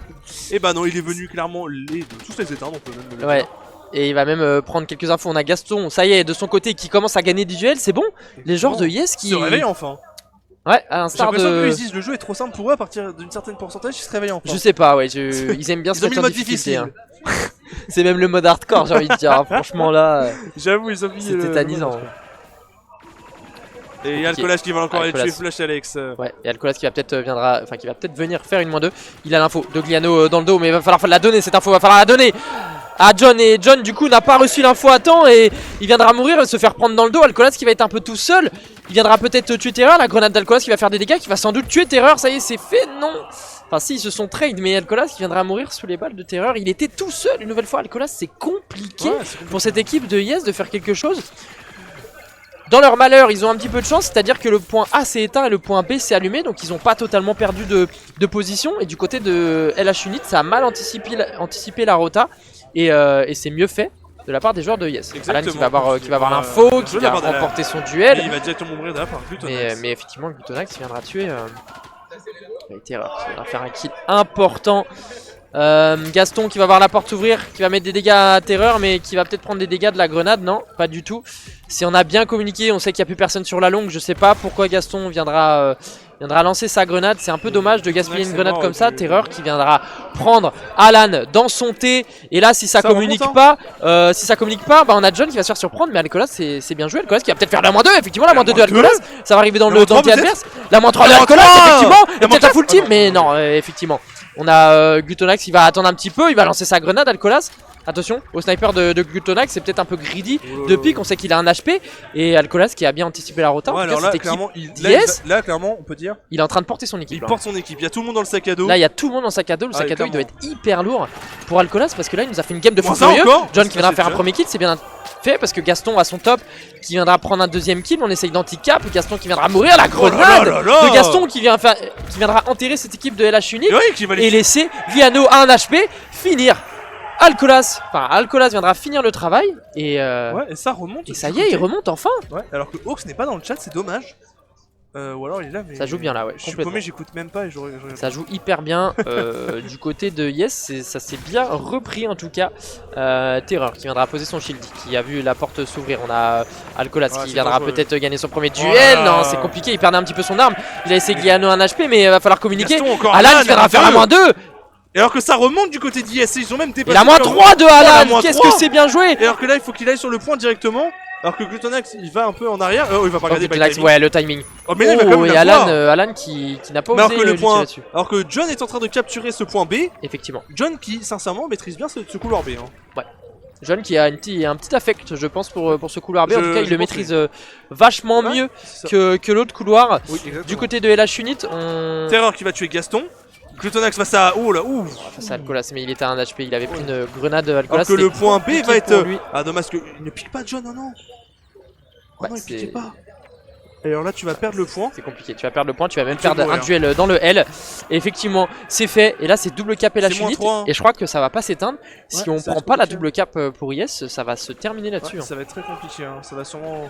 Speaker 2: Et bah non, il est venu clairement tous les éteindre, on peut même le dire.
Speaker 1: Et il va même prendre quelques infos. On a Gaston, ça y est, de son côté, qui commence à gagner des duels. C'est bon, les joueurs de IS qui
Speaker 2: se réveillent enfin.
Speaker 1: Ouais, à l'instar de.
Speaker 2: J'ai l'impression qu'ils disent le jeu est trop simple pour eux, à partir d'une certaine pourcentage, ils se réveillent enfin.
Speaker 1: Je sais pas, ouais, ils aiment bien se mettre en difficulté. Hein. C'est même le mode hardcore, j'ai envie de dire. Hein. Franchement, là.
Speaker 2: J'avoue, ils ont mis.
Speaker 1: C'est tétanisant.
Speaker 2: Et il y a Alcolas qui va encore aller tuer Flash Alex.
Speaker 1: Ouais, et Alcolas qui va peut-être venir faire une -2. Il a l'info de Gliano dans le dos, mais il va falloir la donner cette info, va falloir la donner à John. Et John du coup n'a pas reçu l'info à temps et il viendra mourir et se faire prendre dans le dos. Alcolas qui va être un peu tout seul. Il viendra peut-être tuer Terreur, la grenade d'Alcolas qui va faire des dégâts, qui va sans doute tuer Terreur. Ça y est, c'est fait, non. Enfin si, ils se sont trade, mais Alcolas qui viendra mourir sous les balles de Terreur. Il était tout seul une nouvelle fois. Alcolas, c'est compliqué pour cette équipe de IS de faire quelque chose. Dans leur malheur, ils ont un petit peu de chance, c'est-à-dire que le point A s'est éteint et le point B s'est allumé, donc ils n'ont pas totalement perdu de position. Et du côté de LH Unit, ça a mal anticipé la rota et c'est mieux fait de la part des joueurs de IS. Alan qui va avoir l'info, qui va remporter son duel.
Speaker 2: Et il va directement mourir derrière par Glutonax.
Speaker 1: Mais effectivement, Glutonax viendra tuer Terreur, qui viendra faire un kill important. Gaston qui va voir la porte s'ouvrir, qui va mettre des dégâts à Terreur, mais qui va peut-être prendre des dégâts de la grenade. Non, pas du tout. Si on a bien communiqué, on sait qu'il n'y a plus personne sur la longue. Je sais pas pourquoi Gaston viendra lancer sa grenade. C'est un peu dommage de gaspiller une grenade comme ça. Terreur qui viendra prendre Alan dans son T. Et là, si ça communique pas, bah, on a John qui va se faire surprendre. Mais Alcolas, c'est bien joué. Alcolas qui va peut-être faire la -2. Effectivement, la -2 de Alcolas. Ça va arriver dans le T adverse. La -3 de Alcolas, effectivement. Et peut-être un full team. Mais non, effectivement. On a Glutonax qui va attendre un petit peu. Il va lancer sa grenade, Alcolas. Attention au sniper de Glutonax, c'est peut-être un peu greedy de pique, on sait qu'il a un HP. Et Alcolas qui a bien anticipé la rota.
Speaker 2: Ouais, alors là, clairement, clairement, on peut dire.
Speaker 1: Il est en train de porter son équipe.
Speaker 2: Il porte son équipe, il y a tout le monde dans le sac à dos.
Speaker 1: Là, il y a tout le monde dans le sac à dos. Le sac à dos, il doit être hyper lourd pour Alcolas parce que là, il nous a fait une game de fou furieux. John qui viendra faire un premier kill, c'est bien fait parce que Gaston a son top qui viendra prendre un deuxième kill. On essaye d'anti-cap. Gaston qui viendra mourir. La grenade de Gaston qui viendra enterrer cette équipe de LH Unit et laisser Gliano à un HP finir. Alcolas viendra finir le travail et
Speaker 2: ouais, et ça remonte.
Speaker 1: Et ça y est, il remonte enfin.
Speaker 2: Ouais, alors que Hawks n'est pas dans le chat, c'est dommage. Ou alors il est là, mais.
Speaker 1: Ça joue bien là, ouais.
Speaker 2: Je suis paumé, j'écoute même pas et je
Speaker 1: Ça joue hyper bien du côté de Yes, ça s'est bien repris en tout cas. Terreur qui viendra poser son shield, qui a vu la porte s'ouvrir. On a Alcolas qui viendra peut-être gagner son premier duel. Non, c'est compliqué, il perdait un petit peu son arme. Il a essayé Gliano un HP, mais il va falloir communiquer. Alan qui viendra faire la -2.
Speaker 2: Et alors que ça remonte du côté d'IS, ils ont même dépassé.
Speaker 1: La -3 de Alan, qu'est-ce que c'est bien joué.
Speaker 2: Et alors que là, il faut qu'il aille sur le point directement. Alors que Glutonax il va un peu en arrière. Oh, il va pas regarder
Speaker 1: le timing. Ouais, le timing.
Speaker 2: Oh, mais là, il va quand même
Speaker 1: et Alan qui n'a pas osé
Speaker 2: le point.
Speaker 1: là-dessus.
Speaker 2: Alors que John est en train de capturer ce point B.
Speaker 1: Effectivement.
Speaker 2: John qui, sincèrement, maîtrise bien ce couloir B. Hein.
Speaker 1: Ouais. John qui a un petit affect, je pense, pour ce couloir B. En tout cas, il le maîtrise vachement mieux que l'autre couloir.
Speaker 2: Oui,
Speaker 1: du côté de LH Unit,
Speaker 2: Terreur qui va tuer Gaston. Glutonax face à. Oh là, ouf!
Speaker 1: Face à Alcolas, mais il était à 1 HP. Il avait pris une grenade Alcolas.
Speaker 2: Alors que le point B va être. Ah, dommage qu'il ne pique pas John, non. Oh non, il piquait pas. Et alors là, tu vas perdre le point.
Speaker 1: C'est compliqué, tu vas perdre le point, tu vas même perdre un duel dans le L. Et effectivement, c'est fait. Et là, c'est double cap LH Unit. Et je crois que ça va pas s'éteindre. Si on prend pas la double cap pour IS, ça va se terminer là-dessus.
Speaker 2: Ça va être très compliqué. Ça va sûrement.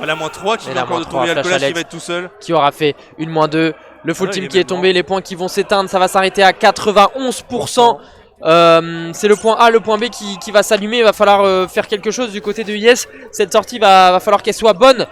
Speaker 2: La -3 qui vient encore de tomber. Alcolas qui va être tout seul.
Speaker 1: Qui aura fait une -2. Le full team qui est tombé, les points qui vont s'éteindre, ça va s'arrêter à 91%. C'est le point A, le point B qui va s'allumer. Il va falloir faire quelque chose du côté de IS. Cette sortie va falloir qu'elle soit bonne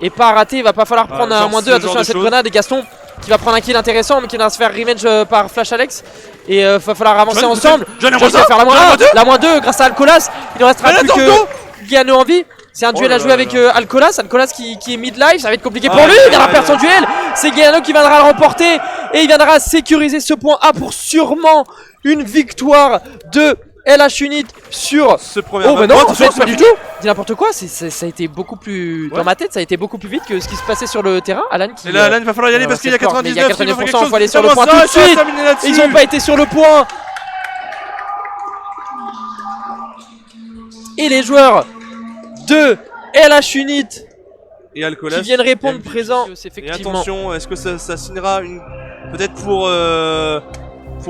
Speaker 1: et pas ratée. Il va pas falloir prendre un -2. Attention à cette grenade. Et Gaston qui va prendre un kill intéressant, mais qui va se faire revenge par Flash Alex. Et va falloir avancer ensemble.
Speaker 2: John
Speaker 1: va faire la -1, la -2 grâce à Alcolas. Il ne restera plus que Gliano en vie. C'est un duel à jouer avec Alcolas. Alcolas qui est mid-life, ça va être compliqué pour lui. Il viendra perdre son duel. C'est Gliano qui viendra le remporter. Et il viendra sécuriser ce point A pour sûrement une victoire de LH Unit sur
Speaker 2: ce premier.
Speaker 1: Oh, bah non, en fait, pas du tout. Dis n'importe quoi. Ça a été beaucoup plus. Dans ma tête, ça a été beaucoup plus vite que ce qui se passait sur le terrain. Alan qui.
Speaker 2: Et là, Alan, il va falloir y aller parce qu'il y a 99%.
Speaker 1: Il y a 99%. Il faut aller sur le point tout de suite. Ils n'ont pas été sur le point. Et les joueurs de LH Unit
Speaker 2: et Alcolas
Speaker 1: qui viennent répondre présent.
Speaker 2: Et attention, est-ce que ça signera peut-être pour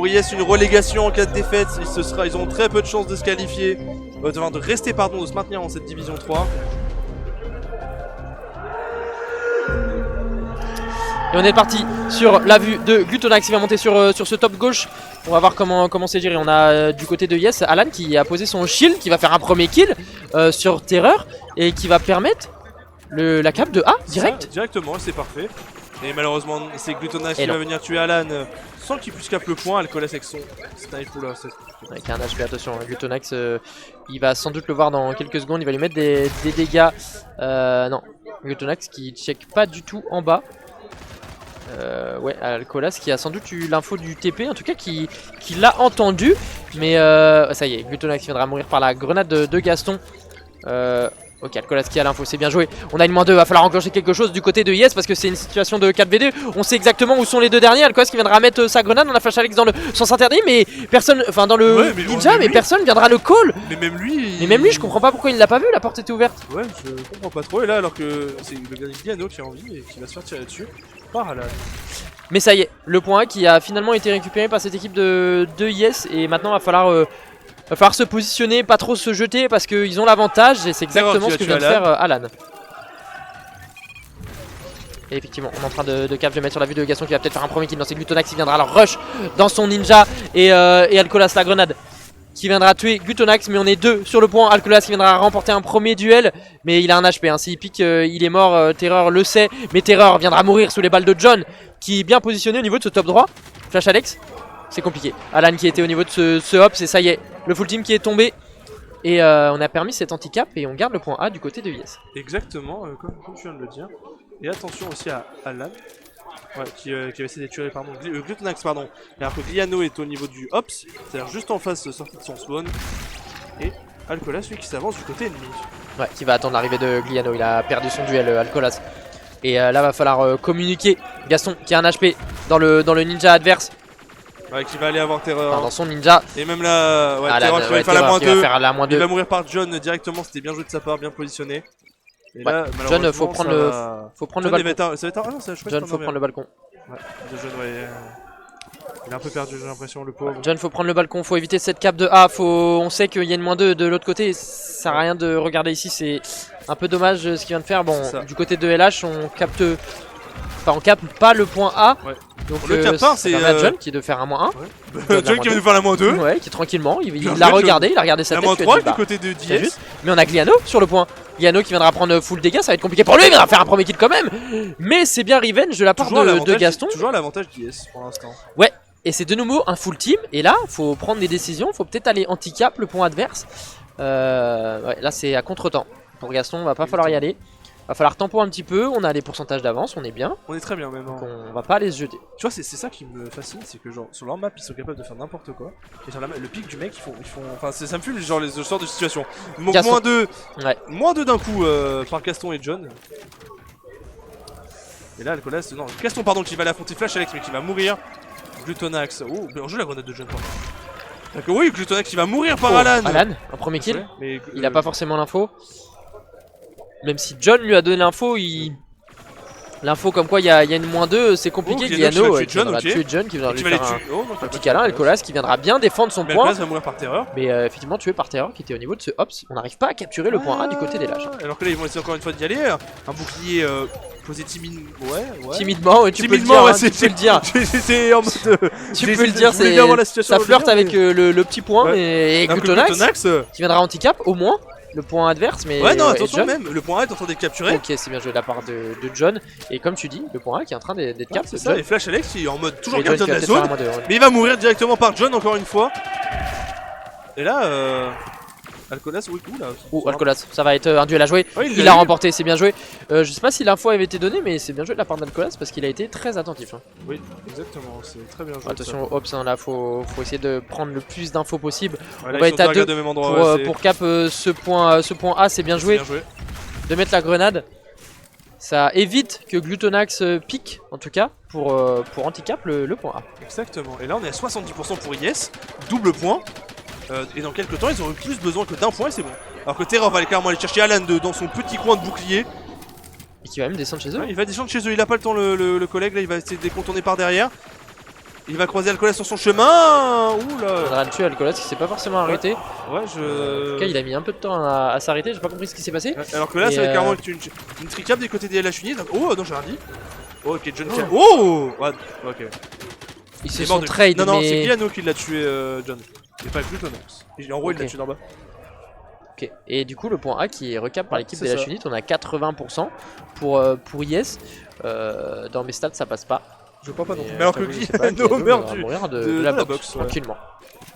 Speaker 2: IS une relégation en cas de défaite? Ils ont très peu de chances de se qualifier, de se maintenir dans cette division 3.
Speaker 1: Et on est parti sur la vue de Glutonax qui va monter sur ce top gauche. On va voir comment c'est géré. On a du côté de Yes Alan qui a posé son shield, qui va faire un premier kill sur Terreur et qui va permettre la cap de A direct.
Speaker 2: Directement, c'est parfait. Et malheureusement, c'est Glutonax qui va venir tuer Alan sans qu'il puisse cap le point. Alcolas avec son snipe là.
Speaker 1: Avec un HP, attention, Glutonax il va sans doute le voir dans quelques secondes. Il va lui mettre des dégâts. Non, Glutonax qui check pas du tout en bas. Ouais, Alcolas qui a sans doute eu l'info du TP, en tout cas qui l'a entendu. Mais ça y est, Glutonax viendra mourir par la grenade de Gaston. Ok, Alcolas qui a l'info, c'est bien joué. On a une -2, va falloir enclencher quelque chose du côté de IS parce que c'est une situation de 4v2. On sait exactement où sont les deux derniers. Alcolas qui viendra mettre sa grenade. On a Flash Alex dans le sens interdit, mais personne, enfin dans le ninja, mais personne viendra le call.
Speaker 2: Mais même lui,
Speaker 1: je comprends pas pourquoi il l'a pas vu. La porte était ouverte.
Speaker 2: Ouais, je comprends pas trop. Et là, alors que c'est le Gliano qui a envie et qui va se faire tirer dessus par Alan.
Speaker 1: Mais ça y est, le point A qui a finalement été récupéré par cette équipe de IS. Et maintenant, va falloir se positionner, pas trop se jeter parce qu'ils ont l'avantage et c'est exactement ce que vient de faire Alan. Et effectivement, on est en train de cap, je vais mettre sur la vue de Gaston qui va peut-être faire un premier kill dans ses Glutonax qui viendra alors rush dans son ninja et Alcolas la grenade qui viendra tuer Glutonax, mais on est deux sur le point. Alcolas qui viendra remporter un premier duel, mais il a un HP, hein. S'il pique, il est mort. Terreur le sait, mais Terreur viendra mourir sous les balles de John qui est bien positionné au niveau de ce top droit. Flash Alex, c'est compliqué. Alan qui était au niveau de ce hop, c'est ça y est, le full team qui est tombé. Et on a permis cet handicap et on garde le point A du côté de IS.
Speaker 2: Exactement, comme tu viens de le dire. Et attention aussi à Alan, qui va essayer de tuer Glutonax, pardon. Alors que Gliano est au niveau du Hops, c'est-à-dire juste en face, sorti de son spawn. Et Alcolas, celui qui s'avance du côté ennemi.
Speaker 1: Ouais, qui va attendre l'arrivée de Gliano, il a perdu son duel, Alcolas. Et là, va falloir communiquer. Gaston qui a un HP dans le ninja adverse.
Speaker 2: Ouais, qui va aller avoir Terreur.
Speaker 1: Enfin, dans son ninja.
Speaker 2: Et même là, Terreur qui va faire la -2. Il va mourir par John directement, c'était bien joué de sa part, bien positionné. Et là,
Speaker 1: John, faut prendre le balcon.
Speaker 2: Ça va être un... Ah non, ça, je
Speaker 1: John, faut prendre le balcon.
Speaker 2: Ouais, de John, ouais. Il est un peu perdu, j'ai l'impression, le pauvre.
Speaker 1: John, faut prendre le balcon, faut éviter cette cape de A. On sait qu'il y a une -2 de l'autre côté. Ça sert à rien de regarder ici, c'est un peu dommage ce qu'il vient de faire. Bon, du côté de LH, on capte. Enfin, on capte pas le point A.
Speaker 2: Ouais.
Speaker 1: Donc,
Speaker 2: le cap 1, c'est.
Speaker 1: John qui est de faire un -1.
Speaker 2: Ouais. John qui vient de faire la -2.
Speaker 1: Ouais, qui tranquillement. Il l'a regardé, il a regardé sa tête.
Speaker 2: La -3 du côté de DS.
Speaker 1: Mais on a Gliano sur le point. Gliano qui viendra prendre full dégâts, ça va être compliqué pour lui. Il viendra faire un premier kill quand même. Mais c'est bien revenge de la part de Gaston.
Speaker 2: Toujours l'avantage d'IS pour l'instant.
Speaker 1: Ouais. Et c'est de nouveau un full team. Et là, faut prendre des décisions. Faut peut-être aller handicap le point adverse. Ouais, là, c'est à contre-temps. Pour Gaston, va pas falloir y aller. Va falloir tempo un petit peu. On a les pourcentages d'avance. On est bien.
Speaker 2: On est très bien même.
Speaker 1: Donc on va pas aller se jeter.
Speaker 2: Tu vois, c'est ça qui me fascine. C'est que, genre, sur leur map, ils sont capables de faire n'importe quoi. Et sur le pic du mec, ils font. Enfin, ça me fume, genre, les sortes de situations. Donc, -2. Ouais. -2 d'un coup par Gaston et John. Et là, Alcolas, non, Gaston, pardon, qui va l'affronter Flash Alex, mais qui va mourir. Glutonax. Oh, bien joué la grenade de John, pardon. D'accord, oui, Glutonax qui va mourir par Alan.
Speaker 1: Alan, un premier kill. Mais, il a pas forcément l'info. Même si John lui a donné l'info, l'info comme quoi il y a une -2, c'est compliqué. Gliano qui viendra tuer John, qui viendra lui faire un petit câlin. Alcolas qui viendra bien défendre son point.
Speaker 2: Va mourir par terreur.
Speaker 1: Mais effectivement tué par terreur qui était au niveau de ce Hops. On n'arrive pas à capturer le point A du côté des lâches.
Speaker 2: Alors que là ils vont essayer encore une fois d'y aller. Un bouclier posé timidement. Ouais.
Speaker 1: Timidement, tu peux le dire.
Speaker 2: C'est en mode.
Speaker 1: Tu peux le dire, ça flirte avec le petit point. Et Glutonax qui viendra handicap au moins. Le point adverse, mais.
Speaker 2: Ouais, non, attention, même le point A est en train d'être capturé.
Speaker 1: Ok, c'est bien joué de la part de John. Et comme tu dis, le point A qui est en train d'être capturé.
Speaker 2: C'est ça, et Flash Alex qui est en mode toujours gardien de la zone. Mais il va mourir directement par John encore une fois. Et là, Alcolas, oui, là.
Speaker 1: Oh, Alcolas, ça va être un duel à jouer. Ouais, il a remporté, c'est bien joué. Je sais pas si l'info avait été donnée, mais c'est bien joué de la part d'Alcolas parce qu'il a été très attentif. Hein.
Speaker 2: Oui, exactement, c'est très bien joué.
Speaker 1: Attention aux Hops, hein, là, faut essayer de prendre le plus d'infos possible.
Speaker 2: Ouais,
Speaker 1: on va être à 2 pour cap ce point A, c'est bien joué. De mettre la grenade. Ça évite que Glutonax pique, en tout cas, pour handicap le point A.
Speaker 2: Exactement, et là on est à 70% pour IS, double point. Et dans quelques temps, ils auront plus besoin que d'un point et c'est bon. Alors que Terror va clairement aller chercher Alan dans son petit coin de bouclier.
Speaker 1: Et qui va même descendre chez eux.
Speaker 2: Ouais, il va descendre chez eux, il a pas le temps le collègue, là il va essayer de décontourner par derrière. Il va croiser Alcolas sur son chemin. Oula.
Speaker 1: Il faudra le tuer Alcolas qui s'est pas forcément arrêté.
Speaker 2: Ouais,
Speaker 1: En tout cas, il a mis un peu de temps à s'arrêter, j'ai pas compris ce qui s'est passé.
Speaker 2: Alors que là, ça va clairement être une tricap des côtés des LH Unis. Oh non, j'ai rien dit. Oh, ok, John. Oh ouais, ok.
Speaker 1: Ils se sont trade.
Speaker 2: Non, c'est Gliano qui l'a tué, John. Et pas Glutonax. En gros, il l'a tué d'en bas.
Speaker 1: Ok, et du coup, le point A qui est recap par l'équipe des LH Unit, on a 80% pour IS. Dans mes stats, ça passe pas.
Speaker 2: Je crois pas non plus. Mais alors que Gliano meurt
Speaker 1: de la box tranquillement.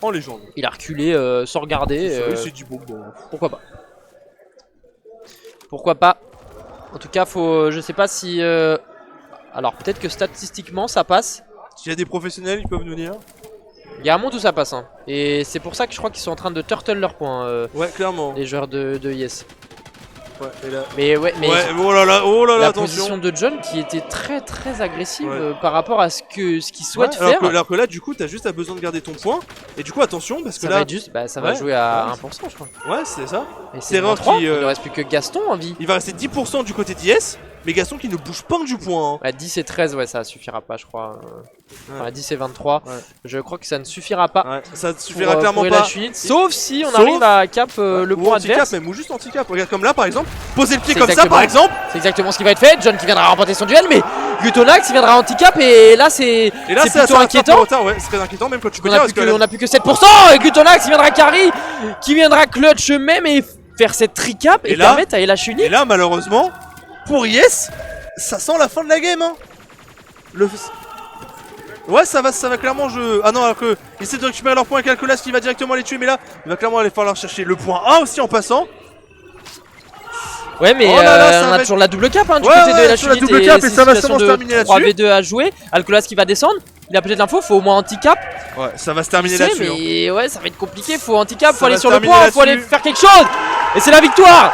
Speaker 2: En légende.
Speaker 1: Il a reculé sans regarder.
Speaker 2: Il s'est dit bon.
Speaker 1: Pourquoi pas. Pourquoi pas. En tout cas, je sais pas si. Alors peut-être que statistiquement ça passe.
Speaker 2: S'il y a des professionnels, ils peuvent nous dire.
Speaker 1: Il y a un monde où ça passe. Hein. Et c'est pour ça que je crois qu'ils sont en train de turtle leurs points.
Speaker 2: Ouais, clairement.
Speaker 1: Les joueurs de IS.
Speaker 2: Ouais, et là...
Speaker 1: Mais
Speaker 2: oh là là,
Speaker 1: la
Speaker 2: attention.
Speaker 1: Position de John qui était très très agressive par rapport à ce qu'il souhaite faire.
Speaker 2: Alors que là, du coup, t'as juste besoin de garder ton point. Et du coup, attention, parce que
Speaker 1: ça
Speaker 2: là.
Speaker 1: Va être juste, ça va jouer à 1%, je crois.
Speaker 2: Ouais, c'est ça.
Speaker 1: Et c'est qui. Il ne reste plus que Gaston en vie.
Speaker 2: Il va rester 10% du côté d'IS. Mais Gaston qui ne bouge pas du point.
Speaker 1: Hein. 10 et 13, ouais, ça suffira pas, je crois. Enfin, 10 et 23, je crois que ça ne suffira pas.
Speaker 2: Ouais, ça ne suffira clairement pas.
Speaker 1: Sauf si on arrive à cap le point adverse.
Speaker 2: Même, ou juste handicap. Regarde, comme là par exemple, poser le pied comme ça par exemple.
Speaker 1: C'est exactement ce qui va être fait. John qui viendra remporter son duel, mais Glutonax qui viendra handicap. Et là, c'est plutôt inquiétant.
Speaker 2: Ouais, c'est très inquiétant, même quand tu peux
Speaker 1: dire. On a plus que 7%. Et Glutonax qui viendra carry, qui viendra clutch même et faire cette tricap et permettre à LH Unit.
Speaker 2: Et là, malheureusement, pour IS, ça sent la fin de la game. Hein. Ouais, ça va clairement. Ah non, alors que ils essaient de récupérer leur point avec Alcolas qui va directement les tuer, mais là, il va clairement aller falloir chercher le point A aussi en passant.
Speaker 1: Ouais, mais on a toujours la double cap du côté de LH Unit.
Speaker 2: La double cap et ça va sûrement se terminer là-dessus.
Speaker 1: 3v2 à jouer. Alcolas qui va descendre. Il a peut-être l'info, faut au moins handicap.
Speaker 2: Ouais, ça va se terminer là-dessus.
Speaker 1: Mais ouais, ça va être compliqué. Faut handicap, faut aller sur le point, faut aller faire quelque chose. Et c'est la victoire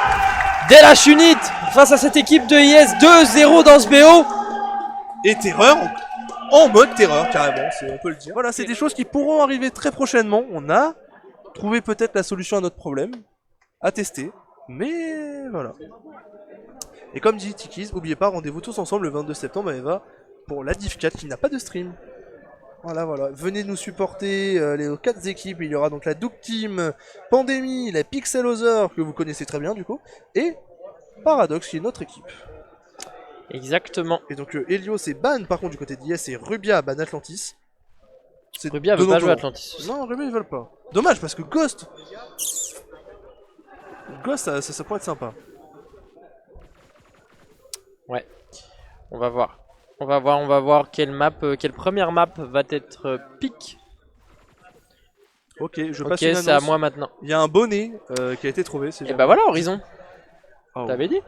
Speaker 1: d'LH Unit face à cette équipe de IS. 2-0 dans ce BO.
Speaker 2: Et Terreur en mode terreur, carrément, on peut le dire. Voilà, c'est des choses qui pourront arriver très prochainement. On a trouvé peut-être la solution à notre problème, à tester, mais voilà. Et comme dit Tikiz, n'oubliez pas, rendez-vous tous ensemble le 22 septembre à Eva pour la Div 4 qui n'a pas de stream. Voilà. Venez nous supporter les 4 équipes. Il y aura donc la Duke Team, Pandémie, la Pixelosaur, que vous connaissez très bien du coup, et Paradox qui est notre équipe.
Speaker 1: Exactement.
Speaker 2: Et donc Helios et Ban par contre du côté d'IS et Rubia Ban Atlantis.
Speaker 1: Rubia veut pas jouer Atlantis.
Speaker 2: Non, Rubia ils veulent pas. Dommage parce que Ghost, ça pourrait être sympa.
Speaker 1: Ouais. On va voir. On va voir quelle première map va être pick.
Speaker 2: Ok, je passe une annonce.
Speaker 1: C'est à moi maintenant.
Speaker 2: Il y a un bonnet qui a été trouvé.
Speaker 1: Et bah voilà, Horizon.
Speaker 2: Oh.
Speaker 1: T'avais dit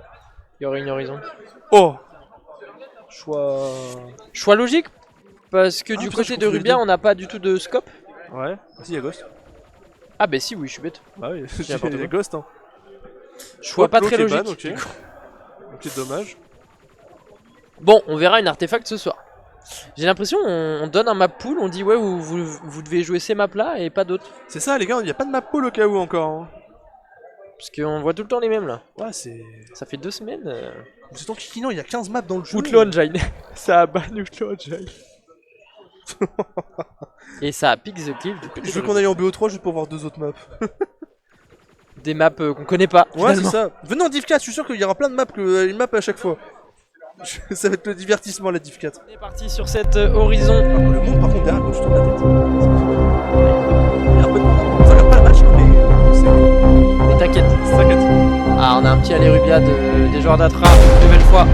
Speaker 1: il y aurait une Horizon.
Speaker 2: Oh.
Speaker 1: Choix logique. Parce que du côté de Rubia, on n'a pas du tout de scope.
Speaker 2: Ouais, si, il y a Ghost.
Speaker 1: Ah bah si, oui, je suis bête.
Speaker 2: Bah oui, il y a Ghost. Hein.
Speaker 1: Choix pas très logique.
Speaker 2: Ok, dommage.
Speaker 1: Bon, on verra une artefact ce soir. J'ai l'impression on donne un map pool, on dit ouais vous devez jouer ces maps là et pas d'autres.
Speaker 2: C'est ça les gars, il n'y a pas de map pool au cas où encore. Hein.
Speaker 1: Parce qu'on voit tout le temps les mêmes là.
Speaker 2: Ouais c'est...
Speaker 1: Ça fait 2 semaines.
Speaker 2: C'est ton kiki non, il y a 15 maps dans le jeu.
Speaker 1: Outlaw Engine. Ça a ban Outlaw Engine. Et ça a pick the cliff du coup.
Speaker 2: Je veux qu'on aille en BO3 juste pour voir 2 autres maps.
Speaker 1: Des maps qu'on connaît pas.
Speaker 2: Ouais c'est ça. Venez en Div 4, je suis sûr qu'il y aura plein de maps, une map à chaque fois. Ça va être le divertissement la Div 4.
Speaker 1: On est parti sur cette Horizon.
Speaker 2: Ah, le monde par contre derrière quand je tourne la tête. Il y a un peu de monde. Ça regarde pas le match mais...
Speaker 1: Mais t'inquiète. Ah on a un petit aller Rubia des joueurs d'Atra une nouvelle fois.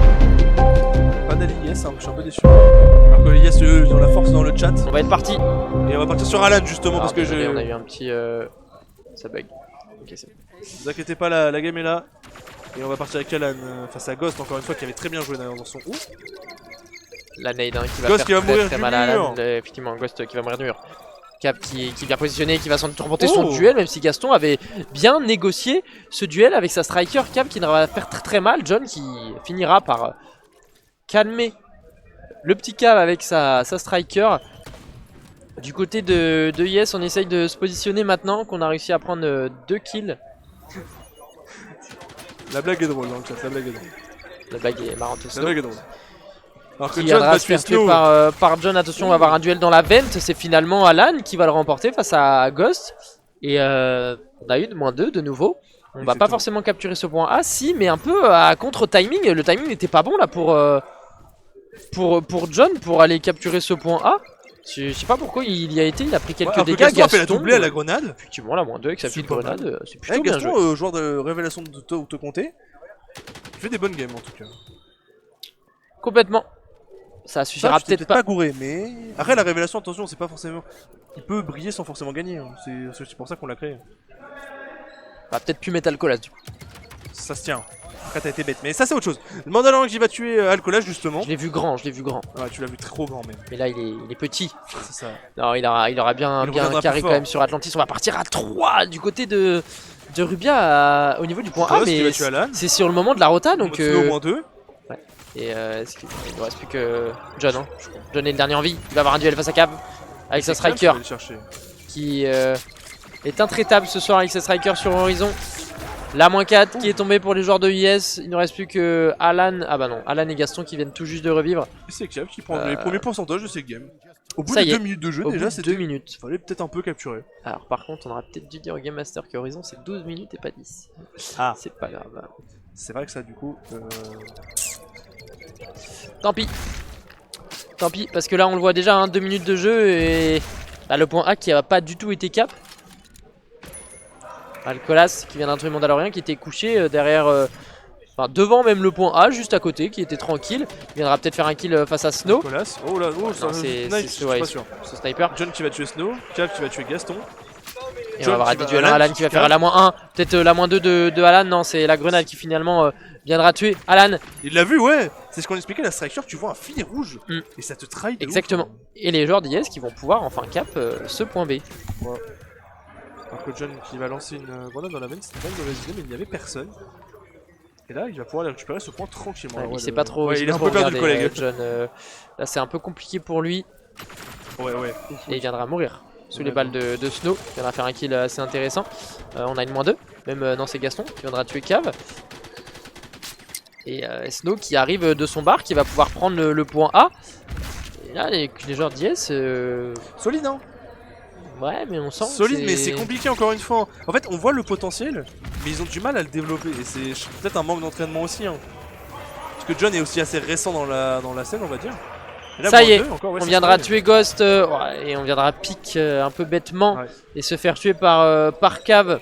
Speaker 2: Pas d'Aliès, hein, je suis un peu déçu. Alors que les Yes eux ils ont la force dans le chat.
Speaker 1: On va être parti.
Speaker 2: Et on va partir sur Alan justement parce que
Speaker 1: on a eu un petit... Ça bug. Ok c'est bon.
Speaker 2: Ne vous inquiétez pas, la game est là. Et on va partir avec Alan face à Ghost, encore une fois, qui avait très bien joué d'ailleurs dans son ouf.
Speaker 1: La nade hein, qui va
Speaker 2: Ghost
Speaker 1: faire
Speaker 2: qui va mourir
Speaker 1: très
Speaker 2: du
Speaker 1: mal à Alan.
Speaker 2: mur.
Speaker 1: Effectivement, Ghost qui va mourir du mur. Cap qui est bien positionné, qui va sans doute remporter son duel, même si Gaston avait bien négocié ce duel avec sa striker. Cap qui va faire très mal. John qui finira par calmer le petit Cap avec sa striker. Du côté de Yes, on essaye de se positionner maintenant qu'on a réussi à prendre 2 kills.
Speaker 2: La blague est drôle dans le chat, la blague est drôle.
Speaker 1: La blague est marrante aussi.
Speaker 2: La blague est drôle. Alors que
Speaker 1: Qui
Speaker 2: John
Speaker 1: viendra
Speaker 2: va
Speaker 1: se
Speaker 2: tuer
Speaker 1: faire tuer
Speaker 2: Snow.
Speaker 1: par John. Attention, on va avoir un duel dans la vente. C'est finalement Alan qui va le remporter face à Ghost. Et on a eu de -2 de nouveau. On va pas forcément capturer ce point A, si, mais un peu à contre-timing. Le timing n'était pas bon là pour John pour aller capturer ce point A. Je sais pas pourquoi il y a été, il a pris quelques dégâts.
Speaker 2: Gaston a fait la
Speaker 1: Gaston,
Speaker 2: doublée à la grenade.
Speaker 1: Effectivement, la -2 avec sa petite grenade, c'est plutôt bien joué.
Speaker 2: Gaston, joueur de révélation de te compter, il fait des bonnes games en tout cas.
Speaker 1: Complètement. Ça suffira peut-être pas.
Speaker 2: Gouré, mais après la révélation, attention, c'est pas forcément. Il peut briller sans forcément gagner. Hein. C'est pour ça qu'on l'a créé.
Speaker 1: Bah, peut-être plus Metal Colas du coup.
Speaker 2: Ça se tient. Après t'as été bête, mais ça c'est autre chose. Le Mandalorian qui va tuer Alcolas justement.
Speaker 1: Je l'ai vu grand,
Speaker 2: Ouais, tu l'as vu trop grand même.
Speaker 1: Mais là il est petit.
Speaker 2: C'est ça.
Speaker 1: Non, il aura bien carré quand même sur Atlantis. On va partir à 3 du côté de Rubia au niveau du point A, mais c'est sur le moment de la rota donc.
Speaker 2: Au -2.
Speaker 1: Ouais. Et il ne reste plus que John. Hein. John est le dernier en vie. Il va avoir un duel face à Cab avec sa striker qui est intraitable ce soir avec sa striker sur Horizon. La -4 qui est tombée pour les joueurs de IS. Il ne reste plus que Alan. Ah bah non, Alan et Gaston qui viennent tout juste de revivre.
Speaker 2: C'est Cab qui prend les premiers pourcentages de ces games. Au bout
Speaker 1: de
Speaker 2: 2 minutes de jeu, déjà c'était
Speaker 1: 2 minutes.
Speaker 2: Fallait peut-être un peu capturer.
Speaker 1: Alors par contre, on aurait peut-être dû dire au Game Master que Horizon c'est 12 minutes et pas 10.
Speaker 2: Ah,
Speaker 1: c'est pas grave.
Speaker 2: C'est vrai que ça du coup.
Speaker 1: Tant pis. Tant pis, parce que là on le voit déjà, hein, 2 minutes de jeu et bah, le point A qui a pas du tout été cap. Alcolas qui vient d'un truc Mandalorian qui était couché derrière, enfin devant même le point A, juste à côté, qui était tranquille. Il viendra peut-être faire un kill face à Snow.
Speaker 2: Alcolas, oh là, oh,
Speaker 1: c'est
Speaker 2: pas sûr.
Speaker 1: Ce sniper.
Speaker 2: John qui va tuer Snow, Cab qui va tuer Gaston.
Speaker 1: Et on va avoir un duel, Alan qui va faire la -1, peut-être la -2 de Alan, non c'est la grenade qui finalement viendra tuer Alan.
Speaker 2: Il l'a vu, ouais. C'est ce qu'on expliquait, la striker, tu vois un fil rouge et ça te trahit.
Speaker 1: Exactement. Et les joueurs d'IS qui vont pouvoir enfin cap ce point B.
Speaker 2: Ouais. Alors que John qui va lancer une grenade dans la veine, c'était pas une mauvaise idée, mais il n'y avait personne. Et là, il va pouvoir aller récupérer ce point tranquillement.
Speaker 1: Ouais, il sait pas trop.
Speaker 2: Ouais, il est un peu perdu le collègue.
Speaker 1: John, là, c'est un peu compliqué pour lui.
Speaker 2: Ouais.
Speaker 1: Et il viendra mourir sous les balles de Snow. Il viendra faire un kill assez intéressant. On a une -2. Même non, c'est Gaston qui viendra tuer Cave. Et Snow qui arrive de son bar, qui va pouvoir prendre le point A. Là, les joueurs d'IS...
Speaker 2: Solide, hein.
Speaker 1: Ouais, mais on sent
Speaker 2: solide, mais c'est compliqué encore une fois. En fait, on voit le potentiel, mais ils ont du mal à le développer. Et c'est peut-être un manque d'entraînement aussi. Hein. Parce que John est aussi assez récent dans la scène, on va dire. Là,
Speaker 1: ça y est,
Speaker 2: encore, ouais,
Speaker 1: on viendra tuer Ghost et on viendra pique un peu bêtement et se faire tuer par Cave.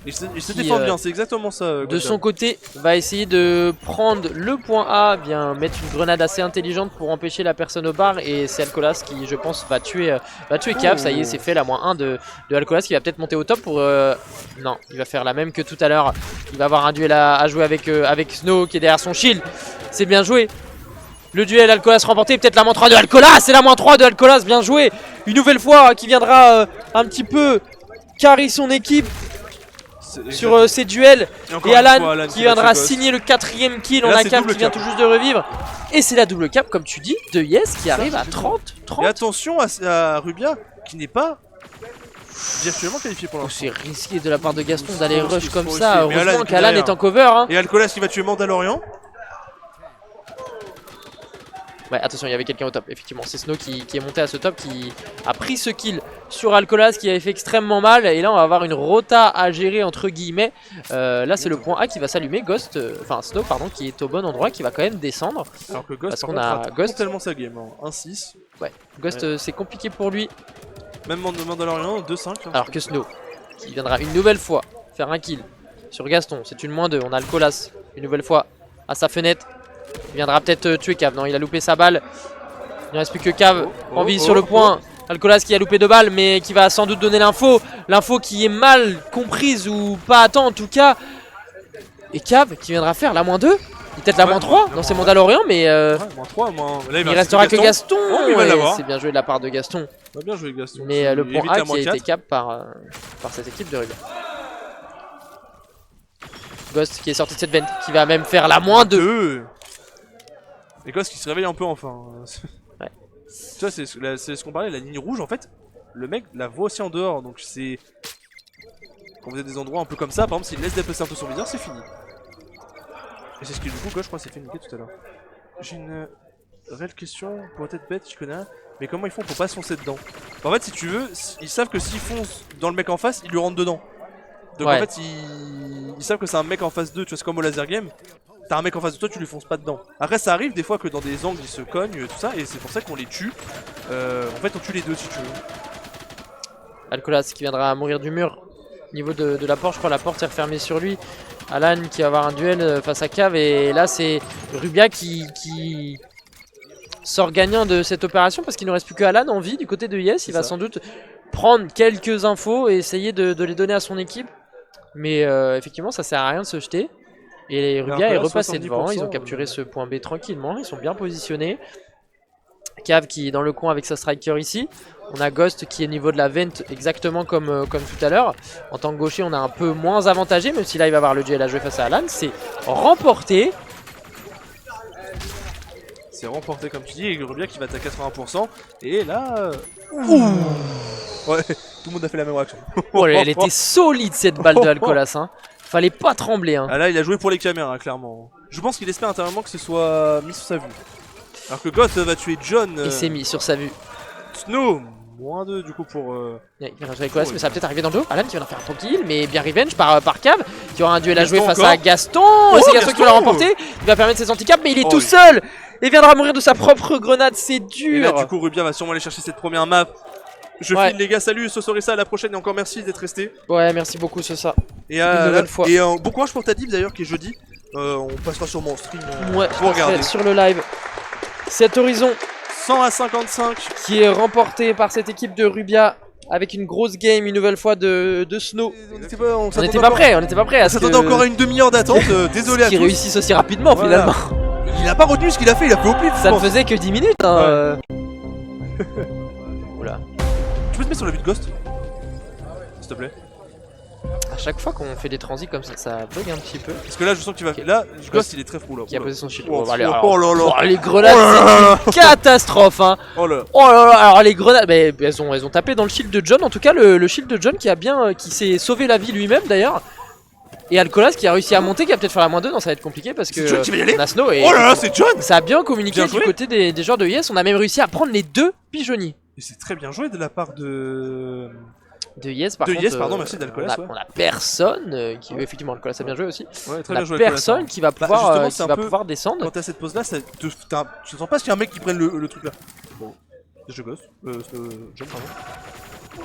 Speaker 2: Il se défend bien, c'est exactement ça.
Speaker 1: De son côté, va essayer de prendre le point A, bien mettre une grenade assez intelligente pour empêcher la personne au bar. Et c'est Alcolas qui, je pense, va tuer Cave. Ça y est, c'est fait, la -1 de Alcolas qui va peut-être monter au top pour... Non, il va faire la même que tout à l'heure. Il va avoir un duel à jouer avec Snow qui est derrière son shield. C'est bien joué. Le duel Alcolas remporté, peut-être la -3 de Alcolas. C'est la -3 de Alcolas, bien joué. Une nouvelle fois qui viendra un petit peu carry son équipe sur ces duels. Et Alan qui viendra signer le 4ème kill. On a Cave qui vient tout juste de revivre. Et c'est la double cap, comme tu dis, de Yes qui arrive à 30.
Speaker 2: Et attention à Rubia qui n'est pas virtuellement qualifié pour l'instant.
Speaker 1: C'est risqué de la part de Gaston d'aller rush comme ça. Heureusement qu'Alan est en cover. Hein.
Speaker 2: Et Alcolas qui va tuer Mandalorian.
Speaker 1: Ouais, attention, il y avait quelqu'un au top, effectivement. C'est Snow qui est monté à ce top, qui a pris ce kill sur Alcolas, qui avait fait extrêmement mal. Et là, on va avoir une rota à gérer, entre guillemets. Là, c'est le point A qui va s'allumer. Ghost, enfin Snow, pardon, qui est au bon endroit, qui va quand même descendre.
Speaker 2: Alors que Ghost,
Speaker 1: parce qu'on a Ghost
Speaker 2: tellement sa game, hein. 1-6.
Speaker 1: Ouais, Ghost, c'est compliqué pour lui.
Speaker 2: Même Mandalorian, 2-5. Hein.
Speaker 1: Alors que Snow, qui viendra une nouvelle fois faire un kill sur Gaston. C'est une -2. On a Alcolas, une nouvelle fois, à sa fenêtre. Il viendra peut-être tuer Cave. Non, il a loupé sa balle. Il ne reste plus que Cave en vie sur le point. Alcolas qui a loupé 2 balles, mais qui va sans doute donner l'info. L'info qui est mal comprise ou pas à temps en tout cas. Et Cave qui viendra faire la -2. Peut-être la -3 dans ses Mandalorians, mais
Speaker 2: -3, là, il
Speaker 1: restera que Gaston.
Speaker 2: Oh,
Speaker 1: c'est bien joué de la part de Gaston.
Speaker 2: Bien joué Gaston.
Speaker 1: Mais le point A qui a été cap par cette équipe de rugby. Ghost qui est sorti de cette vente, qui va même faire la -2.
Speaker 2: Et Ghost qui se réveille un peu enfin.
Speaker 1: Ouais.
Speaker 2: Tu vois, c'est ce qu'on parlait, la ligne rouge en fait, le mec la voit aussi en dehors, donc c'est... Quand vous êtes des endroits un peu comme ça, par exemple s'il laisse déplacer un peu son viseur, c'est fini. Et c'est ce qui du coup, Ghost je crois s'est fait niquer tout à l'heure. J'ai une réelle question, pour être bête, je connais un, mais comment ils font pour pas se foncer dedans? En fait si tu veux, ils savent que s'ils foncent dans le mec en face, ils lui rentrent dedans. Donc en fait ils savent que c'est un mec en face d'eux, tu vois c'est comme au laser game. T'as un mec en face de toi, tu lui fonces pas dedans. Après ça arrive des fois que dans des angles ils se cognent, tout ça, et c'est pour ça qu'on les tue. En fait on tue les deux si tu veux.
Speaker 1: Alcolas qui viendra mourir du mur. Niveau de la porte, je crois la porte est refermée sur lui. Alan qui va avoir un duel face à Cave. Et là c'est Rubia qui sort gagnant de cette opération parce qu'il ne reste plus que Alan en vie du côté de Yes. Il va sans doute prendre quelques infos et essayer de les donner à son équipe. Mais effectivement ça sert à rien de se jeter. Et Rubia est repassé devant, ils ont capturé ce point B tranquillement, ils sont bien positionnés. Cave qui est dans le coin avec sa striker ici. On a Ghost qui est au niveau de la vente exactement comme tout à l'heure. En tant que gaucher on a un peu moins avantagé, même si là il va avoir le duel à jouer face à Alan. C'est remporté.
Speaker 2: C'est remporté comme tu dis, et Rubia qui va être à 80%. Et là... Ouais, tout le monde a fait la même réaction.
Speaker 1: Oh, elle était solide cette balle de Alcolas, hein. Fallait pas trembler hein.
Speaker 2: Ah là il a joué pour les caméras clairement. Je pense qu'il espère intérieurement que ce soit mis sur sa vue. Alors que Ghost va tuer John.
Speaker 1: Il s'est mis sur sa vue.
Speaker 2: Snow, -2 du coup pour...
Speaker 1: Il vient jouer Alcolas mais ça va peut-être arriver dans le dos. Alan qui vient d'en faire un tranquille, mais bien revenge par Cave. Qui aura un duel à jouer face à Gaston. Et c'est Gaston qui l'a remporté. Il va permettre ses handicaps mais il est tout seul. Et viendra mourir de sa propre grenade, c'est dur.
Speaker 2: Et là du coup Rubia va sûrement aller chercher cette première map. Je file les gars, salut, Sosorissa, à la prochaine et encore merci d'être resté.
Speaker 1: Ouais, merci beaucoup Sosa.
Speaker 2: Et bon courage pour ta div d'ailleurs qui est jeudi. On passera sûrement en stream pour regarder.
Speaker 1: Sur le live. Cet horizon
Speaker 2: 100 à 55
Speaker 1: qui est remporté par cette équipe de Rubia avec une grosse game une nouvelle fois de Snow. On n'était pas prêt,
Speaker 2: On s'attendait encore à une demi-heure d'attente, désolé à tous.
Speaker 1: Qui réussissent aussi rapidement finalement.
Speaker 2: Il a pas retenu ce qu'il a fait, il a fait au pif.
Speaker 1: Ça ne faisait que 10 minutes hein. Oula.
Speaker 2: Tu peux te mettre sur la vue de Ghost s'il te plaît.
Speaker 1: À chaque fois qu'on fait des transits comme ça bug un petit peu.
Speaker 2: Parce que là je sens qu'il va... Là, Ghost il est très fou là.
Speaker 1: Qui a posé son shield.
Speaker 2: Les
Speaker 1: grenades c'est une catastrophe hein. Oh là là. Alors les grenades, mais elles ont tapé dans le shield de John. En tout cas le shield de John qui s'est sauvé la vie lui-même d'ailleurs. Et Alcolas qui a réussi à monter, qui va peut-être faire la -2, non ça va être compliqué parce que
Speaker 2: John qui va y aller.
Speaker 1: on a Snow et
Speaker 2: Oh là là, c'est John.
Speaker 1: ça a bien communiqué
Speaker 2: Bien
Speaker 1: du côté des joueurs de IS, on a même réussi à prendre les 2 pigeonniers.
Speaker 2: Et c'est très bien joué de la part de...
Speaker 1: De Yes, par
Speaker 2: de
Speaker 1: contre,
Speaker 2: Yes, pardon, merci d'Alcolas.
Speaker 1: on a personne qui effectivement Alcolas a bien joué aussi.
Speaker 2: Ouais, très
Speaker 1: On
Speaker 2: bien
Speaker 1: a
Speaker 2: joué.
Speaker 1: personne qui va pouvoir,
Speaker 2: justement,
Speaker 1: pouvoir descendre.
Speaker 2: Quand t'as cette pause là, tu te sens pas qu'il y a un mec qui prenne le truc là. Bon, je gosse. John, pardon.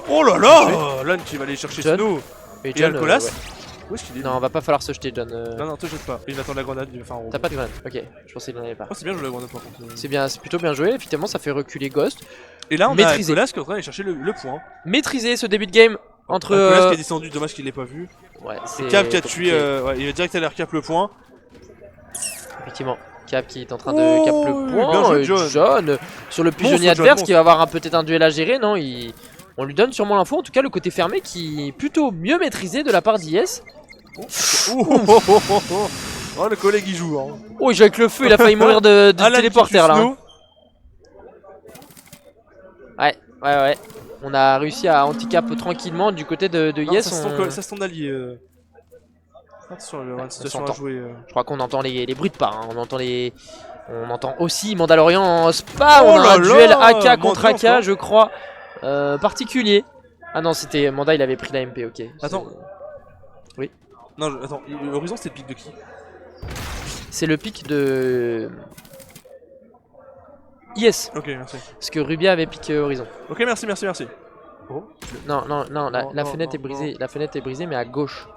Speaker 2: Oh là là, Lan qui va aller chercher
Speaker 1: John.
Speaker 2: Snow et Alcolas. Où est-ce qu'il est?
Speaker 1: Non, va pas falloir se jeter, John.
Speaker 2: Non, te jette pas. Il attend la grenade, il va faire un robot.
Speaker 1: T'as pas de grenade, ok, je pensais qu'il n'en avait pas.
Speaker 2: Oh, c'est bien joué la grenade par contre.
Speaker 1: C'est plutôt bien joué, effectivement ça fait reculer Ghost.
Speaker 2: Et là on
Speaker 1: Maîtrisé.
Speaker 2: a Alcolas qui est en train d'aller chercher le point.
Speaker 1: Maîtriser ce début de game entre...
Speaker 2: Alcolas qui est descendu, dommage qu'il l'ait pas vu.
Speaker 1: Ouais,
Speaker 2: Et Cav qui a tué, ouais, il va direct aller recap le point.
Speaker 1: Effectivement, Cav qui est en train de cap le point.
Speaker 2: Bien joué,
Speaker 1: John sur le pigeonnier adverse qui va avoir peut-être un duel à gérer, non on lui donne sûrement l'info, en tout cas le côté fermé qui est plutôt mieux maîtrisé de la part d'IS.
Speaker 2: Oh, le collègue il joue. Hein.
Speaker 1: Oh, il joue avec le feu, il a failli mourir de téléporter là. Hein. Ouais. On a réussi à handicap tranquillement du côté de Yes.
Speaker 2: Ça c'est ton allié. Attention, il y aura une situation à jouer.
Speaker 1: Je crois qu'on entend les bruits de pas. Hein. On entend aussi Mandalorian en spa. On a un duel AK contre AK, je crois. Particulier. Ah non, c'était Manda, il avait pris la MP, ok.
Speaker 2: Attends.
Speaker 1: Oui.
Speaker 2: Non, attends, Horizon c'est le pic de qui?
Speaker 1: C'est le pic de... Yes.
Speaker 2: Ok, merci.
Speaker 1: Parce que Rubia avait piqué Horizon.
Speaker 2: Ok, merci.
Speaker 1: Oh. Non, la fenêtre est brisée. La fenêtre est brisée, mais à gauche.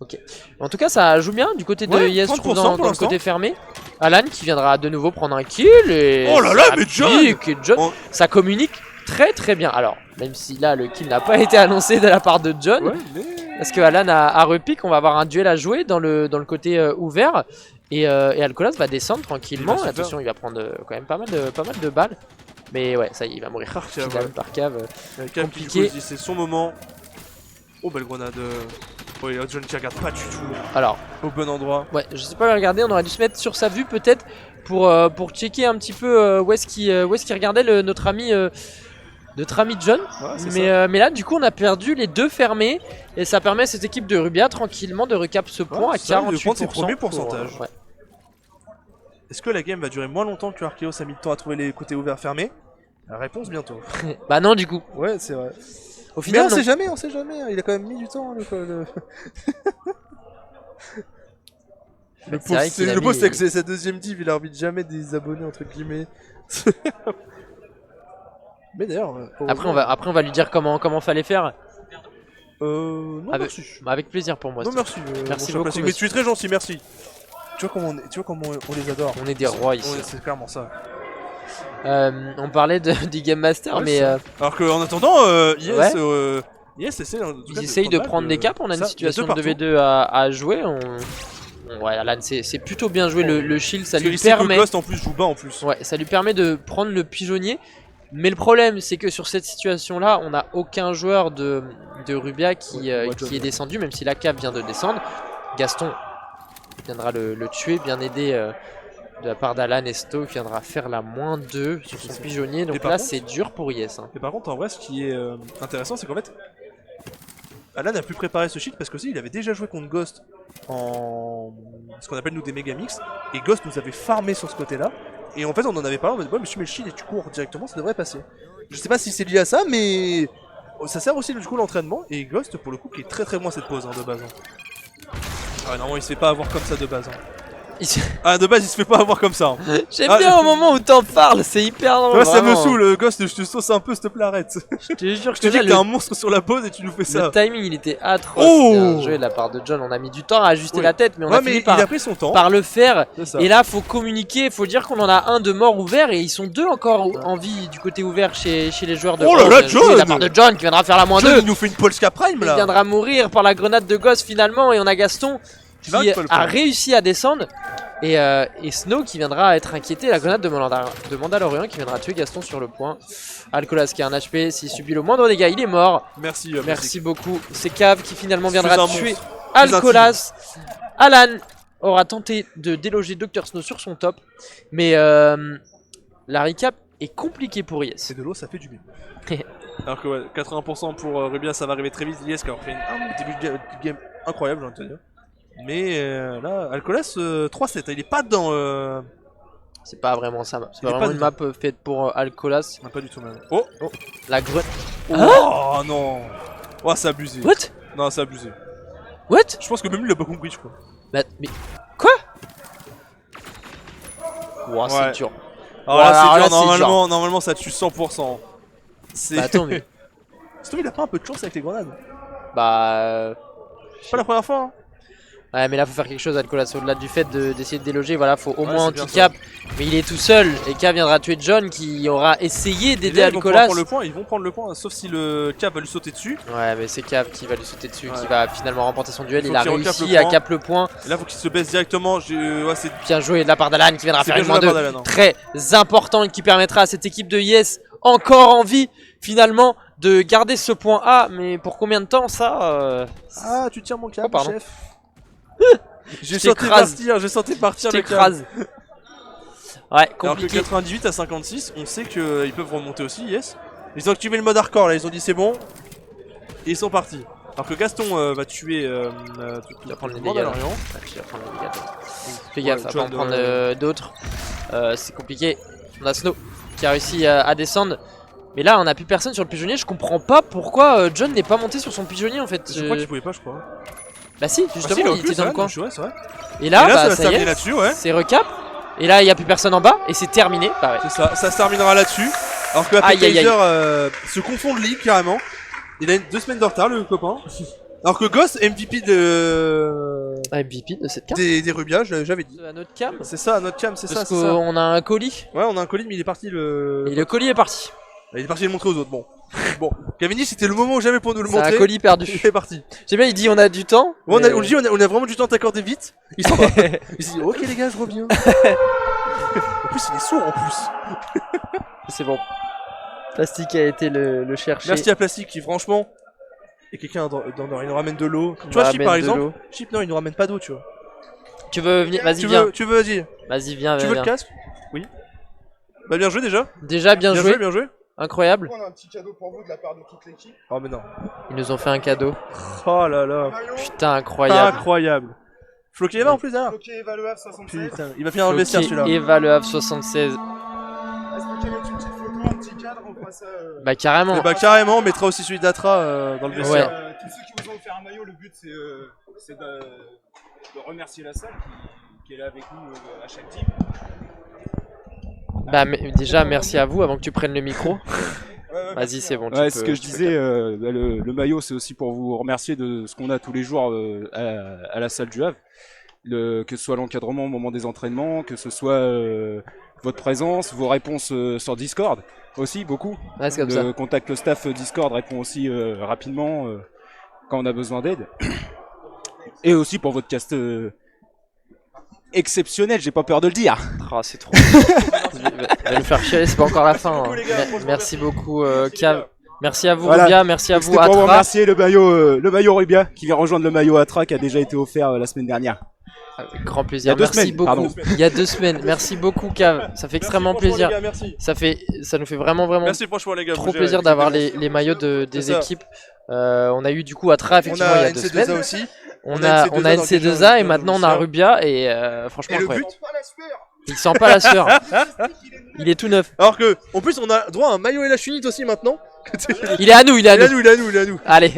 Speaker 1: Ok. En tout cas, ça joue bien du côté de Yes, je trouve, dans le côté fermé. Alan qui viendra de nouveau prendre un kill et...
Speaker 2: Oh là là, mais John,
Speaker 1: ça communique très bien. Alors, même si là, le kill n'a pas été annoncé de la part de John. Ouais, mais... Parce que Alan a repique, on va avoir un duel à jouer dans le côté ouvert. Et Alcolas va descendre tranquillement. Attention, il va prendre quand même pas mal de balles. Mais ouais, ça y est, il va mourir par cave. Compliqué.
Speaker 2: C'est son moment. Oh, belle grenade. Oui, John qui regarde pas du tout.
Speaker 1: Alors,
Speaker 2: au bon endroit.
Speaker 1: Ouais, je sais pas le regarder, on aurait dû se mettre sur sa vue peut-être pour checker un petit peu où est-ce qu'il regardait notre ami John. Ouais, mais là, du coup, on a perdu les 2 fermés et ça permet à cette équipe de Rubia tranquillement de recap ce point à 48%.
Speaker 2: De prendre ses premiers pourcentages. Ouais. Est-ce que la game va durer moins longtemps que Archeos a mis le temps à trouver les côtés ouverts fermés? La réponse bientôt.
Speaker 1: Bah non, du coup.
Speaker 2: Ouais, c'est vrai.
Speaker 1: Au final,
Speaker 2: mais on sait jamais, il a quand même mis du temps. Le boss, c'est que c'est sa deuxième div, il arbitre jamais des abonnés entre guillemets. Mais d'ailleurs.
Speaker 1: Après, on va lui dire comment fallait faire.
Speaker 2: Non, merci.
Speaker 1: Avec plaisir pour moi.
Speaker 2: Non, merci.
Speaker 1: Merci beaucoup.
Speaker 2: Mais tu es très gentil, merci. Tu vois comment on les adore.
Speaker 1: On est des rois ici.
Speaker 2: C'est clairement ça.
Speaker 1: On parlait du Game Master, ouais, mais...
Speaker 2: Alors qu'en attendant, Yes
Speaker 1: ils essayent de prendre des caps, on a une situation de 2v2 à jouer. Ouais, Alan, c'est plutôt bien joué, le shield, ça lui permet...
Speaker 2: Ghost en plus joue bas en plus.
Speaker 1: Ouais, ça lui permet de prendre le pigeonnier. Mais le problème, c'est que sur cette situation-là, on n'a aucun joueur de Rubia qui est descendu, même si la cave vient de descendre. Gaston viendra le tuer, bien aidé de la part d'Alan et Sto qui viendra faire la -2 sur son pigeonnier. Donc là, c'est dur pour Yes. Hein.
Speaker 2: Et par contre, en vrai, ce qui est intéressant, c'est qu'en fait, Alan a pu préparer ce shield parce que il avait déjà joué contre Ghost en ce qu'on appelle nous des méga mix. Et Ghost nous avait farmé sur ce côté-là. Et en fait, on en avait parlé en mode, ouais, mais tu mets le shield et tu cours directement, ça devrait passer. Je sais pas si c'est lié à ça, mais ça sert aussi du coup l'entraînement. Et Ghost, pour le coup, qui est très moi cette pause de base. Hein. Ah, normalement, il se fait pas avoir comme ça de base. Hein. Ah, de base il se fait pas avoir comme ça. Hein.
Speaker 1: J'aime bien au moment où t'en parles, c'est hyper drôle.
Speaker 2: Ouais, ça me saoule, le Ghost, je te sauce un peu, s'il te plaît, arrête.
Speaker 1: Je te jure,
Speaker 2: je te dis que t'es un monstre sur la pause et tu nous fais ça.
Speaker 1: Le timing il était atroce. Bien joué de la part de John, on a mis du temps à ajuster la tête, mais on a fini par le faire. Et là, faut communiquer, faut dire qu'on en a un de mort ouvert et ils sont 2 encore en vie du côté ouvert chez les joueurs de.
Speaker 2: Oh là là, John!
Speaker 1: De la part de John qui viendra faire la -2.
Speaker 2: Il nous fait une Polska Prime là.
Speaker 1: Il viendra mourir par la grenade de Ghost finalement et on a Gaston qui a réussi à descendre. Et Snow qui viendra être inquiété, la grenade de Mandalorian qui viendra tuer Gaston sur le point. Alcolas qui a un HP, s'il subit le moindre dégât, il est mort. Merci beaucoup. C'est Cave qui finalement viendra tuer Alcolas. Alan aura tenté de déloger Dr Snow sur son top, mais la recap est compliquée pour Yes.
Speaker 2: C'est de l'eau, ça fait du bien. Alors que ouais, 80% pour Rubia, ça va arriver très vite. Yes qui a fait un début de game incroyable, j'ai envie de te dire. Mais là, Alcolas 3-7, il est pas dedans.
Speaker 1: C'est pas vraiment ça. C'est
Speaker 2: Il est
Speaker 1: pas
Speaker 2: pas
Speaker 1: vraiment une map faite pour Alcolas.
Speaker 2: Non, pas du tout même. Oh,
Speaker 1: La grenade.
Speaker 2: oh non. Oh, c'est abusé.
Speaker 1: What?
Speaker 2: Non, c'est abusé.
Speaker 1: What?
Speaker 2: Je pense que même lui, il a pas compris, je crois.
Speaker 1: Mais quoi? Ouah,
Speaker 2: Ouais.
Speaker 1: c'est dur.
Speaker 2: Alors là,
Speaker 1: alors
Speaker 2: c'est
Speaker 1: là,
Speaker 2: dur. Normalement, ça tue 100%. C'est.
Speaker 1: Bah attends, mais.
Speaker 2: Surtout, il a pas un peu de chance avec les grenades.
Speaker 1: Bah.
Speaker 2: C'est pas la première fois. Hein.
Speaker 1: Ouais, mais là, faut faire quelque chose, Alcolas. Au-delà du fait d'essayer de déloger, voilà, faut au moins
Speaker 2: c'est bien
Speaker 1: anti-cap. Mais il est tout seul. Et K viendra tuer John qui aura essayé d'aider Alcolas.
Speaker 2: Ils vont prendre le point, sauf si le cap va lui sauter dessus.
Speaker 1: Ouais, mais c'est Cap qui va lui sauter dessus,
Speaker 2: Ouais.
Speaker 1: qui va finalement remporter son duel.
Speaker 2: Il faut
Speaker 1: Il a
Speaker 2: qu'il recape
Speaker 1: réussi
Speaker 2: le
Speaker 1: à
Speaker 2: point.
Speaker 1: cap le point.
Speaker 2: Et là, faut qu'il se baisse directement. Ouais, c'est
Speaker 1: Bien joué de la part d'Alan qui viendra faire
Speaker 2: bien
Speaker 1: une
Speaker 2: joué de
Speaker 1: moins
Speaker 2: la part
Speaker 1: 2
Speaker 2: d'Alan, hein.
Speaker 1: très important et qui permettra à cette équipe de Yes encore en vie finalement de garder ce point A. Mais pour combien de temps ça
Speaker 2: Ah, tu tiens mon cap,
Speaker 1: Oh, pardon.
Speaker 2: chef.
Speaker 1: Je
Speaker 2: J'ai
Speaker 1: t'écrase.
Speaker 2: senti partir le cap.
Speaker 1: t'écrase. Ouais,
Speaker 2: Alors que
Speaker 1: compliqué.
Speaker 2: 98 à 56, on sait qu'ils peuvent remonter aussi, yes. Ils ont activé le mode hardcore là, ils ont dit c'est bon. Et ils sont partis. Alors que Gaston va tuer.
Speaker 1: Tu vas prendre les
Speaker 2: tout le
Speaker 1: dégâts.
Speaker 2: monde,
Speaker 1: là.
Speaker 2: alors,
Speaker 1: Ouais, tu vas prendre les dégâts. Fais gaffe,
Speaker 2: Ouais,
Speaker 1: va pas en
Speaker 2: John,
Speaker 1: prendre d'autres. C'est compliqué. On a Snow qui a réussi à descendre. Mais là, on a plus personne sur le pigeonnier. Je comprends pas pourquoi John n'est pas monté sur son pigeonnier en fait.
Speaker 2: Je crois qu'il pouvait pas, je crois.
Speaker 1: Bah si, justement,
Speaker 2: Ah,
Speaker 1: il était dans le coin.
Speaker 2: Ouais, c'est vrai.
Speaker 1: Et là,
Speaker 2: Et là, ça
Speaker 1: bah,
Speaker 2: va
Speaker 1: ça
Speaker 2: se
Speaker 1: y
Speaker 2: terminer
Speaker 1: est,
Speaker 2: là-dessus, ouais.
Speaker 1: c'est recap. Et là, il n'y a plus personne en bas et c'est terminé. Bah ouais.
Speaker 2: C'est ça se terminera là-dessus. Alors que
Speaker 1: Aïe, aïe, aïe.
Speaker 2: Appetizer se confond de ligue carrément. Il a 2 semaines de retard, le copain. Alors que Ghost, MVP
Speaker 1: MVP de cette carte.
Speaker 2: des Rubia, j'avais dit.
Speaker 1: À notre cam.
Speaker 2: C'est ça, notre cam, c'est ça,
Speaker 1: Parce
Speaker 2: c'est ça.
Speaker 1: qu'on a un colis.
Speaker 2: Ouais, on a un colis, mais il est parti le.
Speaker 1: Et le colis est parti.
Speaker 2: Il est parti le montrer aux autres, bon. Bon, Cavendish, c'était le moment ou jamais pour nous le
Speaker 1: C'est un
Speaker 2: montrer.
Speaker 1: colis perdu.
Speaker 2: Il est parti.
Speaker 1: J'ai bien, il dit on a du temps.
Speaker 2: Ouais,
Speaker 1: mais-
Speaker 2: on a vraiment du temps à t'accorder vite. Il s'en va. Il se dit, ok les gars, je reviens. En plus, il est sourd en plus.
Speaker 1: C'est bon. Plastique a été le chercher.
Speaker 2: Merci à Plastique qui, franchement, et quelqu'un il nous ramène de l'eau.
Speaker 1: Il
Speaker 2: Tu vois,
Speaker 1: nous
Speaker 2: Chip
Speaker 1: ramène
Speaker 2: par
Speaker 1: de
Speaker 2: exemple.
Speaker 1: l'eau.
Speaker 2: Chip, non, il nous ramène pas d'eau, tu vois.
Speaker 1: Tu veux venir? Vas-y, viens.
Speaker 2: Tu veux, vas-y.
Speaker 1: Vas-y, viens,
Speaker 2: Tu
Speaker 1: viens.
Speaker 2: veux le
Speaker 1: viens.
Speaker 2: casque? Oui. Bah, bien joué déjà.
Speaker 1: Déjà, bien joué.
Speaker 2: Bien joué.
Speaker 1: Incroyable.
Speaker 3: On a un petit cadeau pour vous de la part de toute l'équipe.
Speaker 2: Oh, mais non.
Speaker 1: Ils nous ont fait un cadeau.
Speaker 2: Oh là là.
Speaker 1: Putain, incroyable.
Speaker 2: Incroyable. Floki Eva en plus derrière.
Speaker 3: Ok, Eva Le Havre 76.
Speaker 2: Putain, il va finir dans le vestiaire celui-là.
Speaker 1: Eva Le Havre 76.
Speaker 3: Est-ce que tu mettre une petite photo, un petit cadre, on fera ça.
Speaker 1: Bah carrément.
Speaker 2: Et bah carrément, on mettra aussi celui d'Atra dans le vestiaire.
Speaker 3: Tous ceux qui vous ont offert un maillot, le but c'est de remercier la salle qui est là avec nous à chaque team.
Speaker 1: Bah mais déjà merci à vous avant que tu prennes le micro.
Speaker 3: Ouais,
Speaker 1: Vas-y, c'est bon. tu
Speaker 4: Ouais,
Speaker 1: peux-
Speaker 4: ce que je
Speaker 1: tu peux
Speaker 4: disais, le maillot, c'est aussi pour vous remercier de ce qu'on a tous les jours à la salle du Havre. Que ce soit l'encadrement au moment des entraînements, que ce soit votre présence, vos réponses sur Discord aussi, beaucoup.
Speaker 1: Ouais, c'est comme ça.
Speaker 4: Le contact le staff Discord répond aussi rapidement quand on a besoin d'aide. Et aussi pour votre cast exceptionnel, j'ai pas peur de le dire.
Speaker 1: Oh, c'est trop. Va nous faire chialer, c'est pas encore la fin.
Speaker 2: beaucoup,
Speaker 1: hein.
Speaker 2: les gars, franchement,
Speaker 1: Merci beaucoup,
Speaker 2: Merci, les
Speaker 1: Cav.
Speaker 2: gars.
Speaker 1: Merci à vous,
Speaker 4: Voilà.
Speaker 1: Rubia. Merci à
Speaker 4: Donc,
Speaker 1: vous,
Speaker 4: c'était pour vous
Speaker 1: Atra.
Speaker 4: remercier le maillot Rubia qui vient rejoindre le maillot Atra qui a déjà été offert la semaine dernière.
Speaker 1: Avec grand plaisir.
Speaker 4: Il y a 2
Speaker 1: Merci
Speaker 4: semaines,
Speaker 1: beaucoup.
Speaker 4: pardon.
Speaker 1: Il y a 2 semaines. Merci beaucoup, Cav. Ça fait extrêmement
Speaker 2: Merci, franchement,
Speaker 1: plaisir.
Speaker 2: les gars, merci.
Speaker 1: Ça nous fait vraiment
Speaker 2: Merci franchement les gars.
Speaker 1: trop
Speaker 2: vous gérez,
Speaker 1: plaisir
Speaker 2: c'est
Speaker 1: d'avoir
Speaker 2: bon.
Speaker 1: les maillots des
Speaker 2: C'est ça.
Speaker 1: équipes. On a eu du coup Atra
Speaker 2: On
Speaker 1: effectivement il y
Speaker 2: a
Speaker 1: a 2
Speaker 2: NC2A
Speaker 1: semaines.
Speaker 2: aussi.
Speaker 1: On a
Speaker 2: dans lequel
Speaker 1: NC2A et
Speaker 2: on
Speaker 1: maintenant on
Speaker 2: vient
Speaker 1: a
Speaker 2: de
Speaker 1: Rubia et franchement
Speaker 2: Et le
Speaker 1: incroyable.
Speaker 2: but
Speaker 3: Pas la sueur.
Speaker 1: Il sent pas la sueur. Il est tout neuf.
Speaker 2: Alors que, en plus, on a droit à un maillot et la chenille aussi maintenant.
Speaker 1: Il est à nous, il est à
Speaker 2: Il est à
Speaker 1: nous.
Speaker 2: nous, il est à nous, il est à nous.
Speaker 1: Allez,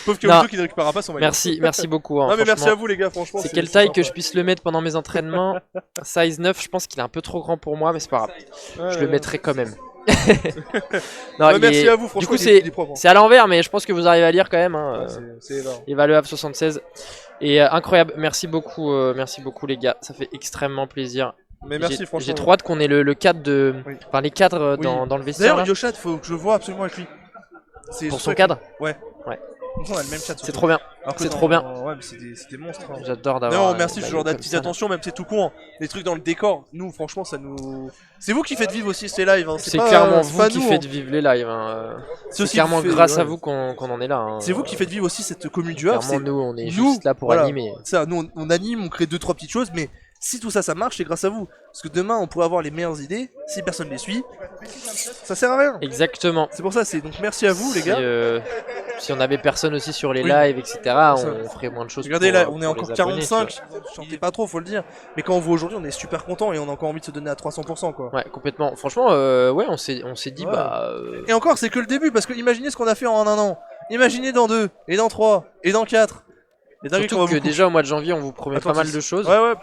Speaker 2: Sauf qu'il y
Speaker 1: Non.
Speaker 2: a qui ne récupérera pas son maillot.
Speaker 1: merci beaucoup. Hein,
Speaker 2: Non mais merci
Speaker 1: franchement.
Speaker 2: à vous les gars, franchement.
Speaker 1: C'est quelle taille que je puisse le mettre pendant mes entraînements? Size 9, je pense qu'il est un peu trop grand pour moi, mais c'est pas grave. Je le mettrai quand même. Non, il
Speaker 2: merci
Speaker 1: est-
Speaker 2: à vous, franchement.
Speaker 1: Du coup,
Speaker 2: il est propre, hein.
Speaker 1: c'est à l'envers, mais je pense que vous arrivez à lire quand même. Hein.
Speaker 2: C'est énorme.
Speaker 1: Eva Le Havre 76. Et incroyable, merci beaucoup les gars, ça fait extrêmement plaisir.
Speaker 2: Mais merci
Speaker 1: J'ai
Speaker 2: franchement.
Speaker 1: trop hâte qu'on ait le cadre de.
Speaker 2: Oui.
Speaker 1: Enfin, les cadres
Speaker 2: Oui.
Speaker 1: dans le vestiaire.
Speaker 2: D'ailleurs,
Speaker 1: là,
Speaker 2: Yoshat, faut que je vois absolument avec lui. C'est
Speaker 1: pour
Speaker 2: ce
Speaker 1: son
Speaker 2: truc-
Speaker 1: cadre,
Speaker 2: On a le même chat.
Speaker 1: c'est trop bien.
Speaker 2: Alors que
Speaker 1: c'est
Speaker 2: dans-
Speaker 1: trop bien.
Speaker 2: Ouais, mais c'est des monstres. hein.
Speaker 1: J'adore d'avoir.
Speaker 2: Non, merci,
Speaker 1: un
Speaker 2: ce genre
Speaker 1: maillot
Speaker 2: petites
Speaker 1: comme ça, là.
Speaker 2: attentions, même c'est tout con. Hein. Les trucs dans le décor, nous, franchement, ça nous. C'est vous qui faites vivre aussi ces lives. Hein.
Speaker 1: C'est
Speaker 2: pas-
Speaker 1: clairement
Speaker 2: c'est
Speaker 1: vous
Speaker 2: pas
Speaker 1: qui
Speaker 2: nous,
Speaker 1: faites
Speaker 2: hein.
Speaker 1: vivre les lives. Hein. C'est
Speaker 2: aussi
Speaker 1: clairement
Speaker 2: vous fait-
Speaker 1: grâce
Speaker 2: ouais.
Speaker 1: à vous qu'on en est là. Hein.
Speaker 2: C'est vous qui faites vivre aussi cette commune du Havre.
Speaker 1: Clairement, nous, on est
Speaker 2: nous,
Speaker 1: juste là pour
Speaker 2: voilà.
Speaker 1: animer.
Speaker 2: Ça, nous, on anime, on crée 2-3 petites choses, mais Si tout ça, ça marche, c'est grâce à vous. Parce que demain, on pourrait avoir les meilleures idées, si personne les suit, ça sert à rien.
Speaker 1: Exactement.
Speaker 2: C'est pour ça, donc merci à vous les gars.
Speaker 1: Si on avait personne aussi sur les
Speaker 2: Oui.
Speaker 1: lives, etc., on ferait moins de choses.
Speaker 2: Regardez
Speaker 1: pour,
Speaker 2: là, on est
Speaker 1: pour
Speaker 2: encore
Speaker 1: les abonnés,
Speaker 2: 45, chantez pas trop, faut le dire. Mais quand on voit aujourd'hui, on est super content et on a encore envie de se donner à 300% quoi.
Speaker 1: Ouais, complètement. Franchement, ouais, on s'est dit,
Speaker 2: Ouais.
Speaker 1: bah.
Speaker 2: Et encore, c'est que le début, parce que imaginez ce qu'on a fait en un an. Imaginez dans 2, et dans 3, et dans 4. Et
Speaker 1: Surtout que déjà au mois de janvier, on vous promet pas mal de choses.
Speaker 2: Ouais.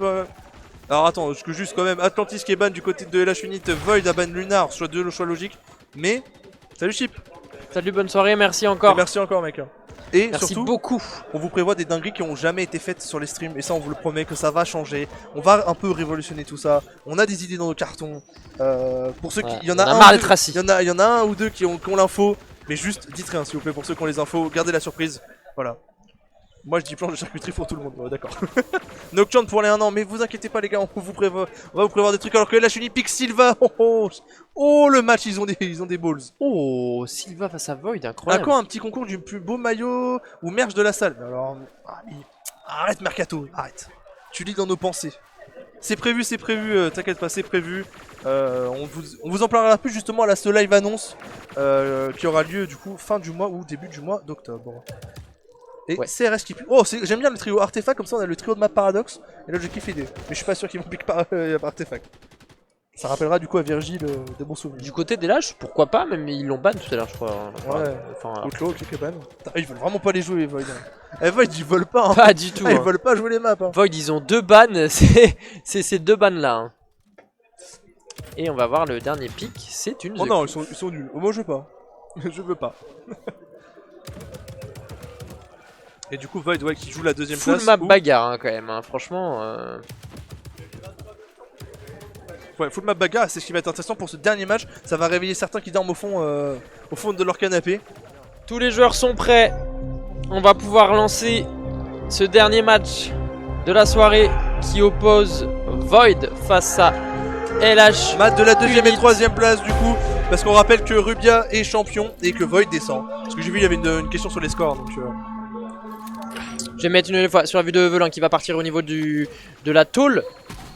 Speaker 2: Alors attends, parce que juste quand même, Atlantis qui est ban du côté de LH Unit, Void à ban Lunar, soit deux choix logiques. Mais, salut Chip.
Speaker 1: Salut, bonne soirée, merci
Speaker 2: Et
Speaker 1: encore.
Speaker 2: merci encore mec. Et
Speaker 1: Merci
Speaker 2: surtout,
Speaker 1: beaucoup.
Speaker 2: on vous prévoit des dingueries qui ont jamais été faites sur les streams. Et ça, on vous le promet que ça va changer. On va un peu révolutionner tout ça. On a des idées dans nos cartons. Pour ceux qui.
Speaker 1: Ouais,
Speaker 2: Il y en a
Speaker 1: on a
Speaker 2: un.
Speaker 1: marre
Speaker 2: ou deux-
Speaker 1: d'être assis.
Speaker 2: Il y en a un ou deux qui ont l'info. Mais juste, dites rien s'il vous plaît pour ceux qui ont les infos. Gardez la surprise. Voilà. Moi je dis planche de charcuterie pour tout le monde, ouais, d'accord. Nocturne pour les 1 an, mais vous inquiétez pas les gars, on va vous prévoir des trucs alors que la chenille pique Silva. Oh, le match, ils ont des balls.
Speaker 1: Oh, Silva face à Void,
Speaker 2: À
Speaker 1: incroyable.
Speaker 2: quand un petit concours du plus beau maillot ou merge de la salle. Mais alors, arrête Mercato, arrête. Tu lis dans nos pensées. C'est prévu, t'inquiète pas, c'est prévu. On vous en parlera plus justement à ce live annonce qui aura lieu du coup fin du mois ou début du mois d'octobre. Et
Speaker 1: Ouais.
Speaker 2: CRS qui pue. Oh, j'aime bien le trio Artefact, comme ça on a le trio de map Paradox. Et là je kiffe l'idée. Mais je suis pas sûr qu'ils vont pick par Artefact. Ça rappellera du coup à Virgile des bons souvenirs.
Speaker 1: Du côté des lâches, pourquoi pas, même ils l'ont ban tout à l'heure, je crois.
Speaker 2: Ouais.
Speaker 1: Enfin,
Speaker 2: Outlaw, click ban. Ils veulent vraiment pas les jouer, les Void. Eh, Void, ils veulent pas. Hein.
Speaker 1: pas du tout.
Speaker 2: Ah, ils
Speaker 1: hein.
Speaker 2: veulent pas jouer les maps. Hein.
Speaker 1: Void, ils ont 2 bans, c'est ces 2 bans là. hein. Et on va voir le dernier pick, c'est une
Speaker 2: Oh
Speaker 1: The
Speaker 2: non,
Speaker 1: King.
Speaker 2: ils sont nuls. Oh, moi je veux pas. Je veux pas. Et du coup, Void, ouais, qui joue la deuxième
Speaker 1: Full
Speaker 2: place.
Speaker 1: map
Speaker 2: où-
Speaker 1: bagarre hein, quand même, hein. Franchement.
Speaker 2: Ouais, full map bagarre, c'est ce qui va être intéressant pour ce dernier match. Ça va réveiller certains qui dorment au fond de leur canapé.
Speaker 1: Tous les joueurs sont prêts. On va pouvoir lancer ce dernier match de la soirée qui oppose Void face à LH.
Speaker 2: Match de la deuxième et
Speaker 1: Unit.
Speaker 2: troisième place du coup. Parce qu'on rappelle que Rubia est champion et que Void descend. Parce que j'ai vu il y avait une question sur les scores. Donc,
Speaker 1: Je vais mettre une fois sur la vue de Velin qui va partir au niveau de la tôle,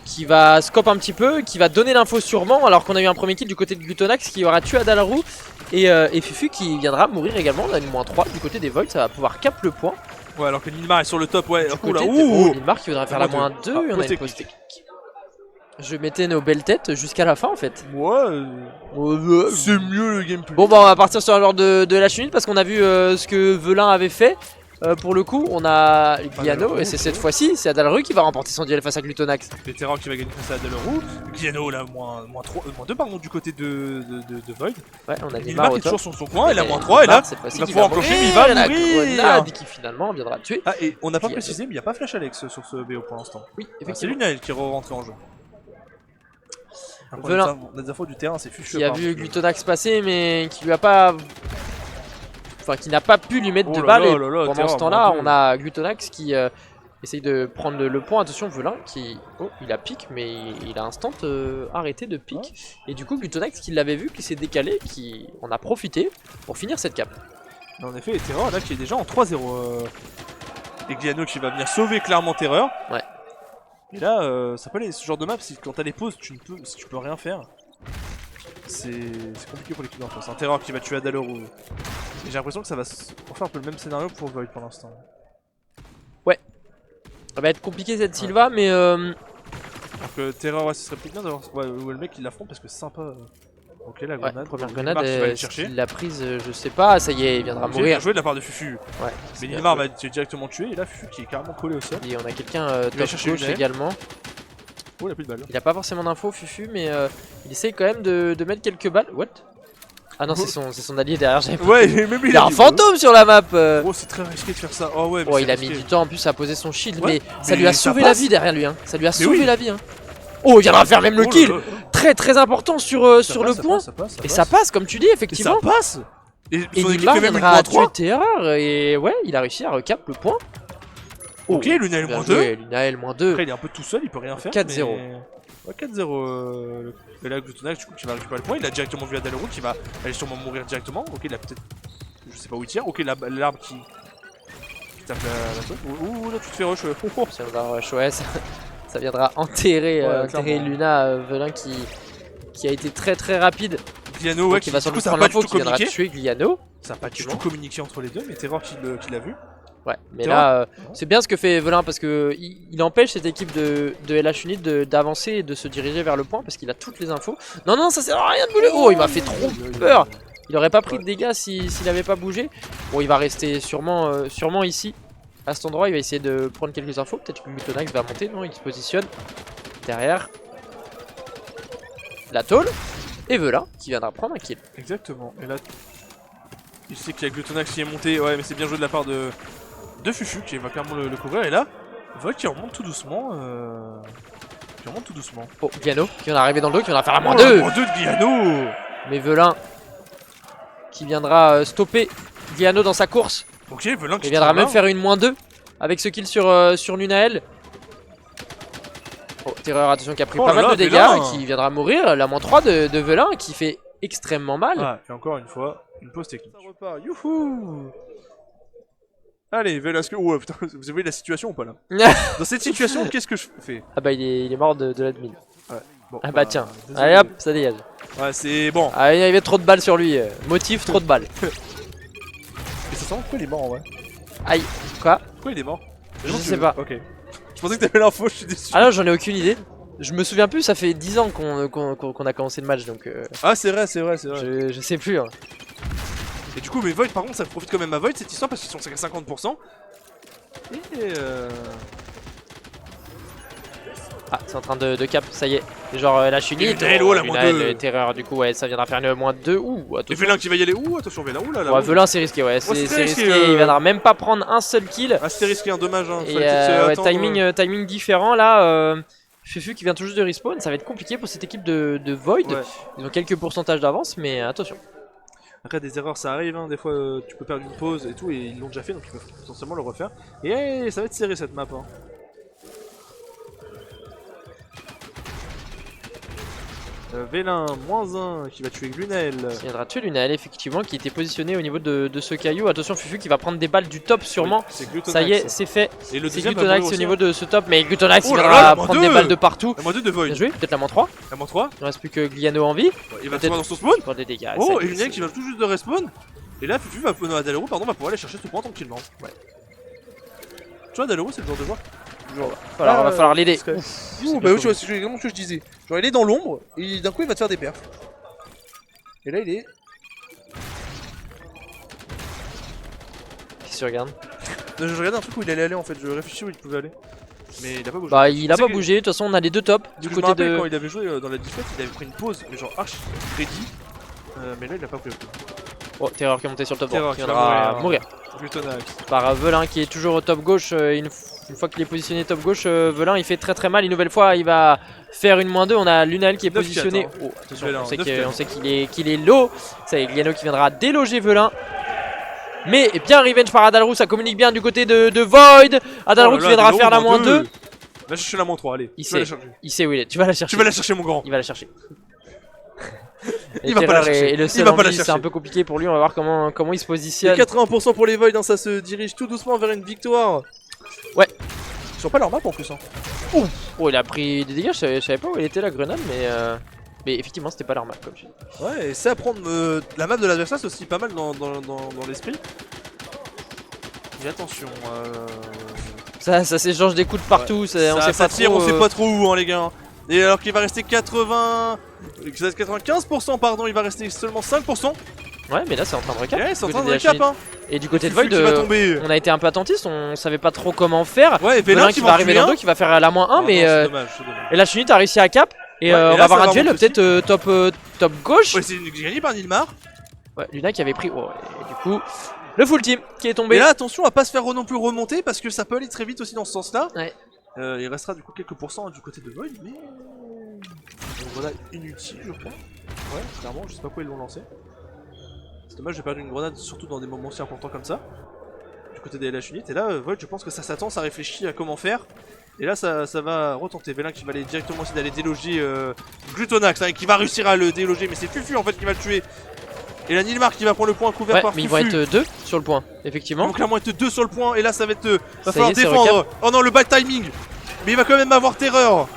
Speaker 1: qui va scope un petit peu, qui va donner l'info sûrement, alors qu'on a eu un premier kill du côté de Glutonax qui aura tué Adalaru et Fufu qui viendra mourir également. On a une -3 du côté des Void, ça va pouvoir cap le point.
Speaker 2: ouais, alors que Nilmar est sur le top. Ouais,
Speaker 1: Du
Speaker 2: oula,
Speaker 1: côté de
Speaker 2: ouh.
Speaker 1: Nilmar qui voudra faire la
Speaker 2: -2.
Speaker 1: -2,
Speaker 2: Ah,
Speaker 1: et on a
Speaker 2: pause
Speaker 1: une pause
Speaker 2: technique.
Speaker 1: technique. Je mettais nos belles têtes jusqu'à la fin en fait.
Speaker 2: Ouais, c'est mieux le gameplay.
Speaker 1: Bon bah on va partir sur un genre de la chute parce qu'on a vu ce que Velin avait fait. Pour le coup on a Guiano et c'est cette fois-ci c'est Adalaru qui va remporter son duel face à Glutonax.
Speaker 2: Vétéran qui va gagner face à Adalaru. Guiano là, -2 pardon du côté de Void.
Speaker 1: Ouais on a
Speaker 2: Nilmar
Speaker 1: Nilmar
Speaker 2: qui
Speaker 1: au
Speaker 2: est toujours
Speaker 1: top.
Speaker 2: sur son coin, il a -3 et là
Speaker 1: cette fois-ci
Speaker 2: il va
Speaker 1: qui
Speaker 2: pouvoir
Speaker 1: mourir,
Speaker 2: enclencher mais il va
Speaker 1: la
Speaker 2: mourir.
Speaker 1: grenade qui finalement viendra le tuer.
Speaker 2: Ah et on n'a pas
Speaker 1: Qui a
Speaker 2: précisé mais il n'y a pas Flash Alex sur ce BO pour l'instant.
Speaker 1: Oui
Speaker 2: C'est
Speaker 1: effectivement.
Speaker 2: Lunael qui est rentré en jeu. Après,
Speaker 1: Velin.
Speaker 2: on a des infos du terrain, c'est Fufu.
Speaker 1: Qui a vu Glutonax passer mais qui lui a pas... Enfin qui n'a pas pu lui mettre
Speaker 2: Oh
Speaker 1: de
Speaker 2: là
Speaker 1: balle
Speaker 2: là
Speaker 1: et
Speaker 2: là là,
Speaker 1: pendant
Speaker 2: terreur,
Speaker 1: ce temps là
Speaker 2: mon Dieu.
Speaker 1: on a Glutonax qui essaye de prendre le point. Attention Velin qui... Oh il a pique mais il a instant arrêté de pique. Et du coup Glutonax qui l'avait vu qui s'est décalé, qui en a profité pour finir cette cape.
Speaker 2: Mais en effet, et Terreur là qui est déjà en 3-0. Et Guiano qui va venir sauver clairement Terreur.
Speaker 1: Ouais.
Speaker 2: Et là, ça peut aller, ce genre de map, quand t'as les pauses, tu peux rien faire. C'est compliqué pour l'équipe d'en face. Un Terreur qui va tuer Adalaru. Et j'ai l'impression que ça va refaire un peu le même scénario pour Void pour l'instant.
Speaker 1: Ça va être compliqué cette Silva mais
Speaker 2: Alors que Terreur, ouais, ce serait peut-être bien d'avoir le mec qui l'affronte parce que c'est sympa. Ok, la
Speaker 1: ouais,
Speaker 2: grenade.
Speaker 1: première
Speaker 2: Nilmar
Speaker 1: grenade
Speaker 2: qui va aller chercher.
Speaker 1: il l'a prise je sais pas, ça y est il viendra
Speaker 2: Ok, bien
Speaker 1: mourir.
Speaker 2: joué de la part de Fufu.
Speaker 1: Ouais,
Speaker 2: Mais Nilmar va être directement tué et là Fufu qui est carrément collé au sol.
Speaker 1: et on a quelqu'un
Speaker 2: va
Speaker 1: top
Speaker 2: chercher
Speaker 1: gauche
Speaker 2: Lunael.
Speaker 1: également.
Speaker 2: Oh, il a plus de balles.
Speaker 1: Il a pas forcément d'infos Fufu mais il essaye quand même de mettre quelques balles. What? Ah non c'est son allié derrière, j'avais pas
Speaker 2: Ouais,
Speaker 1: vu.
Speaker 2: même
Speaker 1: Il y a un fantôme sur la map
Speaker 2: Oh, c'est très risqué de faire ça. Oh, ouais, mais
Speaker 1: Oh
Speaker 2: c'est
Speaker 1: il a mis
Speaker 2: risqué.
Speaker 1: du temps en plus à poser son shield
Speaker 2: Ouais,
Speaker 1: mais ça
Speaker 2: mais
Speaker 1: lui a
Speaker 2: ça
Speaker 1: sauvé la
Speaker 2: passe.
Speaker 1: vie derrière lui hein. Ça lui a
Speaker 2: Mais
Speaker 1: sauvé
Speaker 2: oui.
Speaker 1: la vie hein. Oh il viendra faire même le
Speaker 2: Oh là
Speaker 1: kill.
Speaker 2: là.
Speaker 1: Très important sur le point. Et ça passe comme tu dis
Speaker 2: Et ça
Speaker 1: effectivement.
Speaker 2: passe. Et
Speaker 1: Et
Speaker 2: son équipe
Speaker 1: Nilmar
Speaker 2: fait même une
Speaker 1: viendra tuer
Speaker 2: 3-3.
Speaker 1: Terreur et ouais il a réussi à recap le point.
Speaker 2: Ok, Lunael
Speaker 1: Bien
Speaker 2: -2.
Speaker 1: joué, Lunael -2.
Speaker 2: Après, il est un peu tout seul, il peut rien faire.
Speaker 1: 4-0.
Speaker 2: mais- Ouais, 4-0. Et là, Glutonax, du coup, qui va récupérer le point. Il a directement vu Adalaru qui va aller sûrement mourir directement. Ok, il a peut-être. Je sais pas où il tire. Ok, l'arbre qui tape la toile. Ouh, là, tu te fais rush. Oh, oh.
Speaker 1: Ça va rush, ouais, Ça viendra enterrer, enterrer
Speaker 2: clairement.
Speaker 1: Luna. Velin qui a été très rapide.
Speaker 2: Gliano, ouais,
Speaker 1: Qui va sans
Speaker 2: du
Speaker 1: doute
Speaker 2: coup, ça a
Speaker 1: prendre
Speaker 2: pas du
Speaker 1: l'info,
Speaker 2: tout
Speaker 1: qui viendra
Speaker 2: communiqué.
Speaker 1: tuer Gliano.
Speaker 2: Ça a pas du tout communiqué entre les deux, mais Terror qui l'a vu.
Speaker 1: Ouais, mais
Speaker 2: Terror.
Speaker 1: là, c'est bien ce que fait Velin parce que il empêche cette équipe de LH Unit d'avancer et de se diriger vers le point parce qu'il a toutes les infos. Non, non, ça sert à rien de bouger. Oh, il m'a fait trop peur. Il aurait pas pris de dégâts s'il avait pas bougé. Bon, il va rester sûrement ici. À cet endroit, il va essayer de prendre quelques infos. Peut-être que Glutonax va monter. Non, il se positionne derrière la tôle. Et Velin qui viendra prendre un kill.
Speaker 2: Exactement. Et là, il sait qu'il y a Glutonax qui est monté. Ouais, mais c'est bien joué de la part de Fufu qui va clairement le couvrir. Et là, Void qui remonte tout doucement.
Speaker 1: Oh, Gliano qui vient d'arriver dans le dos, qui viendra faire la moins
Speaker 2: Oh,
Speaker 1: 2.
Speaker 2: moins 2 de Gliano.
Speaker 1: Mais Velin qui viendra stopper Gliano dans sa course.
Speaker 2: Ok, Velin qui
Speaker 1: Il viendra même
Speaker 2: là.
Speaker 1: faire une moins 2 avec ce kill sur Lunael. Oh, Terreur, attention, qui a pris
Speaker 2: Oh
Speaker 1: pas
Speaker 2: là
Speaker 1: mal
Speaker 2: là,
Speaker 1: de dégâts
Speaker 2: Velin.
Speaker 1: et qui viendra mourir. La moins 3 de Velin qui fait extrêmement mal.
Speaker 2: Ah, et encore une fois, une pause technique. Ça repart, youhou. Allez, Velasquez. Oh putain, vous avez la situation ou pas là? Dans cette situation, qu'est-ce que je fais?
Speaker 1: Ah bah il est mort de l'admin.
Speaker 2: Bon,
Speaker 1: Ah bah tiens,
Speaker 2: désolé.
Speaker 1: allez hop, ça dégage.
Speaker 2: Ouais, c'est bon.
Speaker 1: Ah, il y avait trop de balles sur lui. Motif, trop de balles.
Speaker 2: Et ça sent pourquoi il est mort en vrai?
Speaker 1: Aïe, quoi?
Speaker 2: Pourquoi il est mort?
Speaker 1: Je sais pas.
Speaker 2: Ok. Je pensais que t'avais l'info, je suis déçu.
Speaker 1: Ah non, j'en ai aucune idée. Je me souviens plus, ça fait 10 ans qu'on a commencé le match donc
Speaker 2: Ah, c'est vrai.
Speaker 1: je sais plus. Hein.
Speaker 2: Et du coup, mais Void, par contre, ça profite quand même à Void cette histoire parce qu'ils sont à 50%. Et
Speaker 1: Ah, c'est en train de cap, ça y est. Genre la chunite.
Speaker 2: Et Lunael, oh, la moins 2.
Speaker 1: Terreur, du coup, ouais, ça viendra faire une moins 2. Ouh,
Speaker 2: Et
Speaker 1: attention.
Speaker 2: Velin qui va y aller. Ouh, attention, Velin. Ouh là là.
Speaker 1: Ouais, Velin, c'est risqué, ouais. C'est
Speaker 2: c'est
Speaker 1: risqué.
Speaker 2: risqué,
Speaker 1: Il viendra même pas prendre un seul kill.
Speaker 2: Ah, c'était risqué, un dommage. Hein.
Speaker 1: Et
Speaker 2: Fallait peut-être
Speaker 1: ouais,
Speaker 2: attendre.
Speaker 1: timing différent là. Fufu qui vient tout juste de respawn, ça va être compliqué pour cette équipe de Void.
Speaker 2: Ouais.
Speaker 1: Ils ont quelques pourcentages d'avance, mais attention.
Speaker 2: Après, des erreurs ça arrive, hein. Des fois tu peux perdre une pause et tout, et ils l'ont déjà fait donc ils peuvent potentiellement le refaire. Et ça va être serré cette map. Hein. Velin, -1 qui va tuer Lunael.
Speaker 1: Il viendra tuer Lunael, effectivement, qui était positionné au niveau de ce caillou. Attention, Fufu qui va prendre des balles du top, sûrement.
Speaker 2: Oui, c'est Glutonax.
Speaker 1: Ça y est, c'est fait.
Speaker 2: Et le
Speaker 1: C'est
Speaker 2: deuxième va
Speaker 1: Glutonax
Speaker 2: mourir
Speaker 1: au
Speaker 2: aussi,
Speaker 1: niveau
Speaker 2: hein.
Speaker 1: de ce top, mais Glutonax
Speaker 2: Oh là
Speaker 1: viendra
Speaker 2: là, la
Speaker 1: prendre
Speaker 2: moins
Speaker 1: des balles de partout.
Speaker 2: La moins 2 de Void.
Speaker 1: Bien joué, peut-être la moins 3.
Speaker 2: La moins 3.
Speaker 1: Il ne reste plus que Gliano en vie.
Speaker 2: Il va
Speaker 1: Peut-être.
Speaker 2: tomber dans son spawn.
Speaker 1: Pour des dégâts.
Speaker 2: Oh,
Speaker 1: ça y
Speaker 2: et
Speaker 1: est,
Speaker 2: Lunael qui va tout juste de respawn. Et là, Fufu va, Adalero, pardon, va pouvoir aller chercher ce point tranquillement. Ouais. Tu vois, Adalero, c'est le genre de joueur.
Speaker 1: va falloir l'aider.
Speaker 2: Bah oui, tu vois, c'est exactement ce que je disais. Genre, il est dans l'ombre, et d'un coup, il va te faire des perfs. Et là, il est.
Speaker 1: Qu'est-ce que tu regardes?
Speaker 2: Je regardais un truc où il allait aller en fait, je réfléchis où il pouvait aller. Mais il a pas bougé.
Speaker 1: Bah, il a
Speaker 2: C'est
Speaker 1: pas
Speaker 2: que-
Speaker 1: bougé. De toute façon, on a les deux tops du
Speaker 2: Je me
Speaker 1: côté
Speaker 2: rappelle
Speaker 1: de.
Speaker 2: quand il avait joué dans la défaite, il avait pris une pause, mais genre archi ready. Mais là, il a pas pris le coup.
Speaker 1: Oh, Terreur qui est monté sur le top
Speaker 2: Terreur
Speaker 1: droit, qui
Speaker 2: qui va
Speaker 1: viendra
Speaker 2: mourir.
Speaker 1: mourir.
Speaker 2: Glutonax.
Speaker 1: Par Velin qui est toujours au top gauche. Une fois qu'il est positionné top gauche, Velin il fait très mal. Une nouvelle fois, il va faire une moins 2. On a Lunael qui est
Speaker 2: 9-4,
Speaker 1: positionné.
Speaker 2: hein.
Speaker 1: Oh, attention,
Speaker 2: Velin,
Speaker 1: on sait
Speaker 2: 9-4.
Speaker 1: qu'il est low. Ça y est, Gliano qui viendra déloger Velin. Mais bien revenge par Adalro, ça communique bien du côté de Void. Adalro
Speaker 2: Oh là
Speaker 1: qui
Speaker 2: là,
Speaker 1: viendra
Speaker 2: Adalero,
Speaker 1: faire la moins 2.
Speaker 2: Va chercher la moins 3, allez.
Speaker 1: Il
Speaker 2: Tu vas la
Speaker 1: sait.
Speaker 2: chercher.
Speaker 1: Il sait où il est. Tu vas la chercher.
Speaker 2: Tu vas la chercher, mon grand.
Speaker 1: Il va la chercher.
Speaker 2: Il va pas la chercher.
Speaker 1: Et le
Speaker 2: Il
Speaker 1: seul
Speaker 2: va pas la
Speaker 1: c'est
Speaker 2: chercher.
Speaker 1: un peu compliqué pour lui. On va voir comment il se
Speaker 2: Et
Speaker 1: positionne.
Speaker 2: 81% pour les Void, hein, ça se dirige tout doucement vers une victoire.
Speaker 1: Ouais.
Speaker 2: Ils sont pas leur map en plus. Hein.
Speaker 1: Oh, il a pris des dégâts. Je savais pas où il était la grenade, mais effectivement, c'était pas leur map comme je dis.
Speaker 2: Ouais, et c'est à prendre. La map de l'adversaire, c'est aussi pas mal dans l'esprit. Mais attention.
Speaker 1: Ça s'échange des coups de partout. On sait
Speaker 2: ça
Speaker 1: pas
Speaker 2: tire,
Speaker 1: trop.
Speaker 2: on sait pas trop où, hein, les gars. Et alors qu'il va rester 95%, pardon, il va rester seulement 5%.
Speaker 1: Ouais, mais là, c'est en train de recap.
Speaker 2: Ouais, c'est en
Speaker 1: du
Speaker 2: train
Speaker 1: côté
Speaker 2: de
Speaker 1: des
Speaker 2: récap, hein.
Speaker 1: Et du côté de
Speaker 2: Fufu
Speaker 1: Void,
Speaker 2: qui va tomber.
Speaker 1: on a été un peu attentiste. On savait pas trop comment faire.
Speaker 2: Ouais, et
Speaker 1: Velin
Speaker 2: Velin
Speaker 1: qui va arriver dans le dos, qui va faire la moins 1, mais.
Speaker 2: c'est dommage, c'est dommage.
Speaker 1: Et la Chunite a réussi à cap. Et
Speaker 2: Ouais, et
Speaker 1: on
Speaker 2: là,
Speaker 1: va avoir
Speaker 2: ça
Speaker 1: un
Speaker 2: va
Speaker 1: duel
Speaker 2: remonter
Speaker 1: peut-être top gauche.
Speaker 2: Ouais, c'est gagné par Nilmar.
Speaker 1: Ouais, Luna qui avait pris. Oh, et du coup, le full team qui est tombé.
Speaker 2: Mais là, attention à pas se faire non plus remonter parce que ça peut aller très vite aussi dans ce sens-là.
Speaker 1: Ouais.
Speaker 2: Il restera du coup quelques pourcents du côté de Void, mais. Voilà, inutile, je crois. Ouais, clairement, je sais pas pourquoi ils l'ont lancé. C'est dommage, j'ai perdu une grenade, surtout dans des moments aussi importants comme ça. Du côté des LH Unit. Et là, Void, je pense que ça s'attend, ça réfléchit à comment faire. Et là, ça va retenter. Velin qui va aller directement essayer d'aller déloger Glutonax, hein, qui va réussir à le déloger, mais c'est Fufu en fait qui va le tuer. Et là, Nilmar qui va prendre le point couvert
Speaker 1: Ouais,
Speaker 2: par
Speaker 1: mais
Speaker 2: Fufu.
Speaker 1: ils vont être 2 sur le point, effectivement.
Speaker 2: Ils vont clairement être 2 sur le point, et là, ça va être. Va
Speaker 1: Ça y
Speaker 2: falloir
Speaker 1: est, c'est
Speaker 2: défendre. Oh non, le bad timing. Mais il va quand même avoir terreur.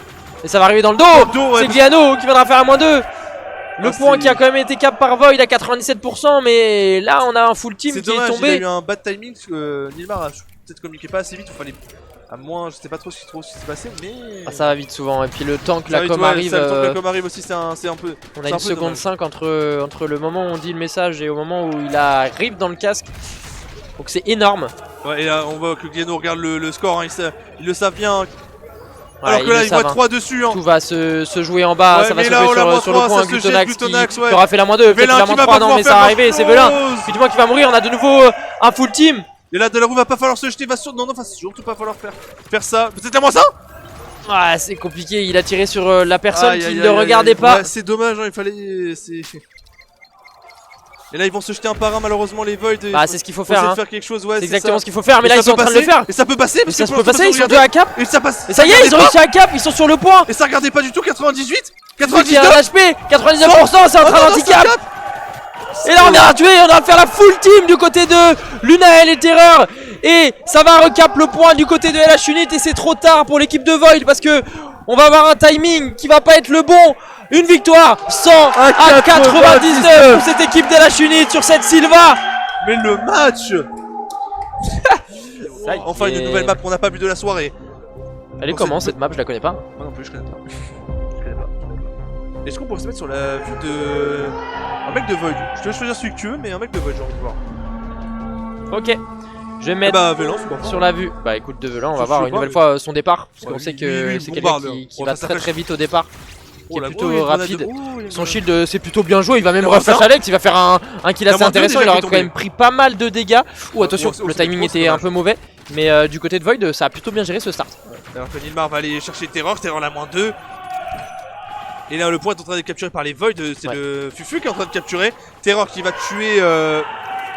Speaker 1: Et ça va arriver dans le dos.
Speaker 2: dos, ouais,
Speaker 1: C'est Gliano qui viendra faire un -2. Le
Speaker 2: Ah,
Speaker 1: point
Speaker 2: c'est-
Speaker 1: qui a quand même été cap par Void à 97%, mais là on a un full team
Speaker 2: C'est
Speaker 1: qui est
Speaker 2: dommage, il a
Speaker 1: tombé.
Speaker 2: eu un bad timing parce que Nilmar a peut-être communiqué pas assez vite, il fallait à moins, je sais pas trop ce qui s'est passé, mais
Speaker 1: Ah, ça va vite souvent, et puis le temps que
Speaker 2: Ça
Speaker 1: la
Speaker 2: va
Speaker 1: com
Speaker 2: vite, ouais,
Speaker 1: arrive,
Speaker 2: ça, le temps que la com arrive aussi, c'est un peu.
Speaker 1: on a
Speaker 2: c'est
Speaker 1: une
Speaker 2: un peu
Speaker 1: seconde
Speaker 2: dommage.
Speaker 1: 5 entre le moment où on dit le message et au moment où il arrive dans le casque. Donc c'est énorme.
Speaker 2: Ouais, et là on voit que Gliano regarde le score, hein, ils le savent bien.
Speaker 1: Voilà,
Speaker 2: Alors que là
Speaker 1: le
Speaker 2: il voit
Speaker 1: savent, hein.
Speaker 2: 3 dessus. Hein.
Speaker 1: Tout va se jouer en bas,
Speaker 2: Ouais,
Speaker 1: ça va
Speaker 2: mais
Speaker 1: se
Speaker 2: là,
Speaker 1: jouer
Speaker 2: on la
Speaker 1: sur le
Speaker 2: moins
Speaker 1: point.
Speaker 2: 3, ça se jette,
Speaker 1: Glutonax qui
Speaker 2: ouais.
Speaker 1: aura fait la -2, peut-être
Speaker 2: Vélin
Speaker 1: la
Speaker 2: qui va
Speaker 1: -3,
Speaker 2: pas
Speaker 1: non
Speaker 2: pouvoir
Speaker 1: mais
Speaker 2: faire
Speaker 1: ça va arriver, c'est Vélin.
Speaker 2: grand-chose.
Speaker 1: Effectivement qui va mourir, on a de nouveau un full team.
Speaker 2: Et là Delarue va pas falloir se jeter, va sur. Non, va surtout pas falloir faire ça. Peut-être à moins ça.
Speaker 1: Ah, c'est compliqué, il a tiré sur la personne
Speaker 2: Aïe,
Speaker 1: qui
Speaker 2: aïe,
Speaker 1: ne
Speaker 2: aïe,
Speaker 1: le
Speaker 2: aïe,
Speaker 1: regardait
Speaker 2: aïe.
Speaker 1: pas.
Speaker 2: Ouais, c'est dommage, hein, il fallait. Et là ils vont se jeter un par un malheureusement les Void.
Speaker 1: Bah c'est ce qu'il faut
Speaker 2: Essayer
Speaker 1: faire,
Speaker 2: de
Speaker 1: hein.
Speaker 2: faire quelque chose, ouais.
Speaker 1: C'est exactement ce qu'il faut faire, mais
Speaker 2: Et
Speaker 1: là
Speaker 2: ça
Speaker 1: ils sont en
Speaker 2: peut
Speaker 1: train de le
Speaker 2: passer,
Speaker 1: faire.
Speaker 2: Et ça peut passer
Speaker 1: Mais
Speaker 2: parce
Speaker 1: ça
Speaker 2: que
Speaker 1: peut
Speaker 2: pour
Speaker 1: passer,
Speaker 2: l'instant,
Speaker 1: ils sont
Speaker 2: regardez.
Speaker 1: 2 à cap.
Speaker 2: Et ça passe.
Speaker 1: Et ça y est, ils ont réussi à cap, ils sont sur le point.
Speaker 2: Et ça regardait pas du tout 98
Speaker 1: Il y a
Speaker 2: 99
Speaker 1: un HP, 99%, c'est en train d'handicap. Et là on vient de tuer, on va faire la full team du côté de Lunael et Terreur. Et ça va recap le point du côté de LH Unit. Et c'est trop tard pour l'équipe de Void parce que on va avoir un timing qui va pas être le bon. Une victoire 100 à 99 pour cette équipe d'LH Unit sur cette Silva.
Speaker 2: Mais le match
Speaker 1: Ça y
Speaker 2: Enfin
Speaker 1: est.
Speaker 2: une nouvelle map qu'on n'a pas vu de la soirée.
Speaker 1: Elle est
Speaker 2: Bon,
Speaker 1: comment
Speaker 2: c'est-
Speaker 1: cette map? Je la connais pas.
Speaker 2: Moi non plus, je connais pas. Je connais pas. Est-ce qu'on pourrait se mettre sur la vue de. Un mec de Void. Je te laisse choisir celui que tu veux, mais un mec de Void, j'ai envie de voir.
Speaker 1: Ok. Je vais
Speaker 2: Eh
Speaker 1: mettre
Speaker 2: bah, Vélan, c'est pas
Speaker 1: sur la vue. Bah écoute de Velan, on va
Speaker 2: Je
Speaker 1: voir
Speaker 2: sais
Speaker 1: une
Speaker 2: pas,
Speaker 1: nouvelle
Speaker 2: mais-
Speaker 1: fois son départ. Parce
Speaker 2: Ouais,
Speaker 1: qu'on sait
Speaker 2: lui,
Speaker 1: que
Speaker 2: lui,
Speaker 1: c'est
Speaker 2: le
Speaker 1: quelqu'un
Speaker 2: bombardeur.
Speaker 1: qui
Speaker 2: Bon,
Speaker 1: va
Speaker 2: ça
Speaker 1: très
Speaker 2: s'appelle-
Speaker 1: très vite au départ.
Speaker 2: Oh, la
Speaker 1: plutôt
Speaker 2: grenade
Speaker 1: rapide.
Speaker 2: de- oh, il y a
Speaker 1: Son
Speaker 2: une-
Speaker 1: shield c'est plutôt bien joué, il va même
Speaker 2: Il a
Speaker 1: refaire
Speaker 2: moins
Speaker 1: Alex, il va faire un kill
Speaker 2: Il a
Speaker 1: assez
Speaker 2: moins deux
Speaker 1: intéressant,
Speaker 2: déjà
Speaker 1: il aurait
Speaker 2: qui est
Speaker 1: quand même
Speaker 2: tombé.
Speaker 1: pris pas mal de dégâts. Ouh attention,
Speaker 2: oh,
Speaker 1: le
Speaker 2: c'est
Speaker 1: timing
Speaker 2: trop, c'est
Speaker 1: était un
Speaker 2: dommage.
Speaker 1: peu mauvais. Mais du côté de Void, ça a plutôt bien géré ce start.
Speaker 2: Alors que Nilmar va aller chercher Terror la -2. Et là le point est en train d'être capturé par les Void, c'est
Speaker 1: Ouais.
Speaker 2: le Fufu qui est en train de capturer. Terror qui va tuer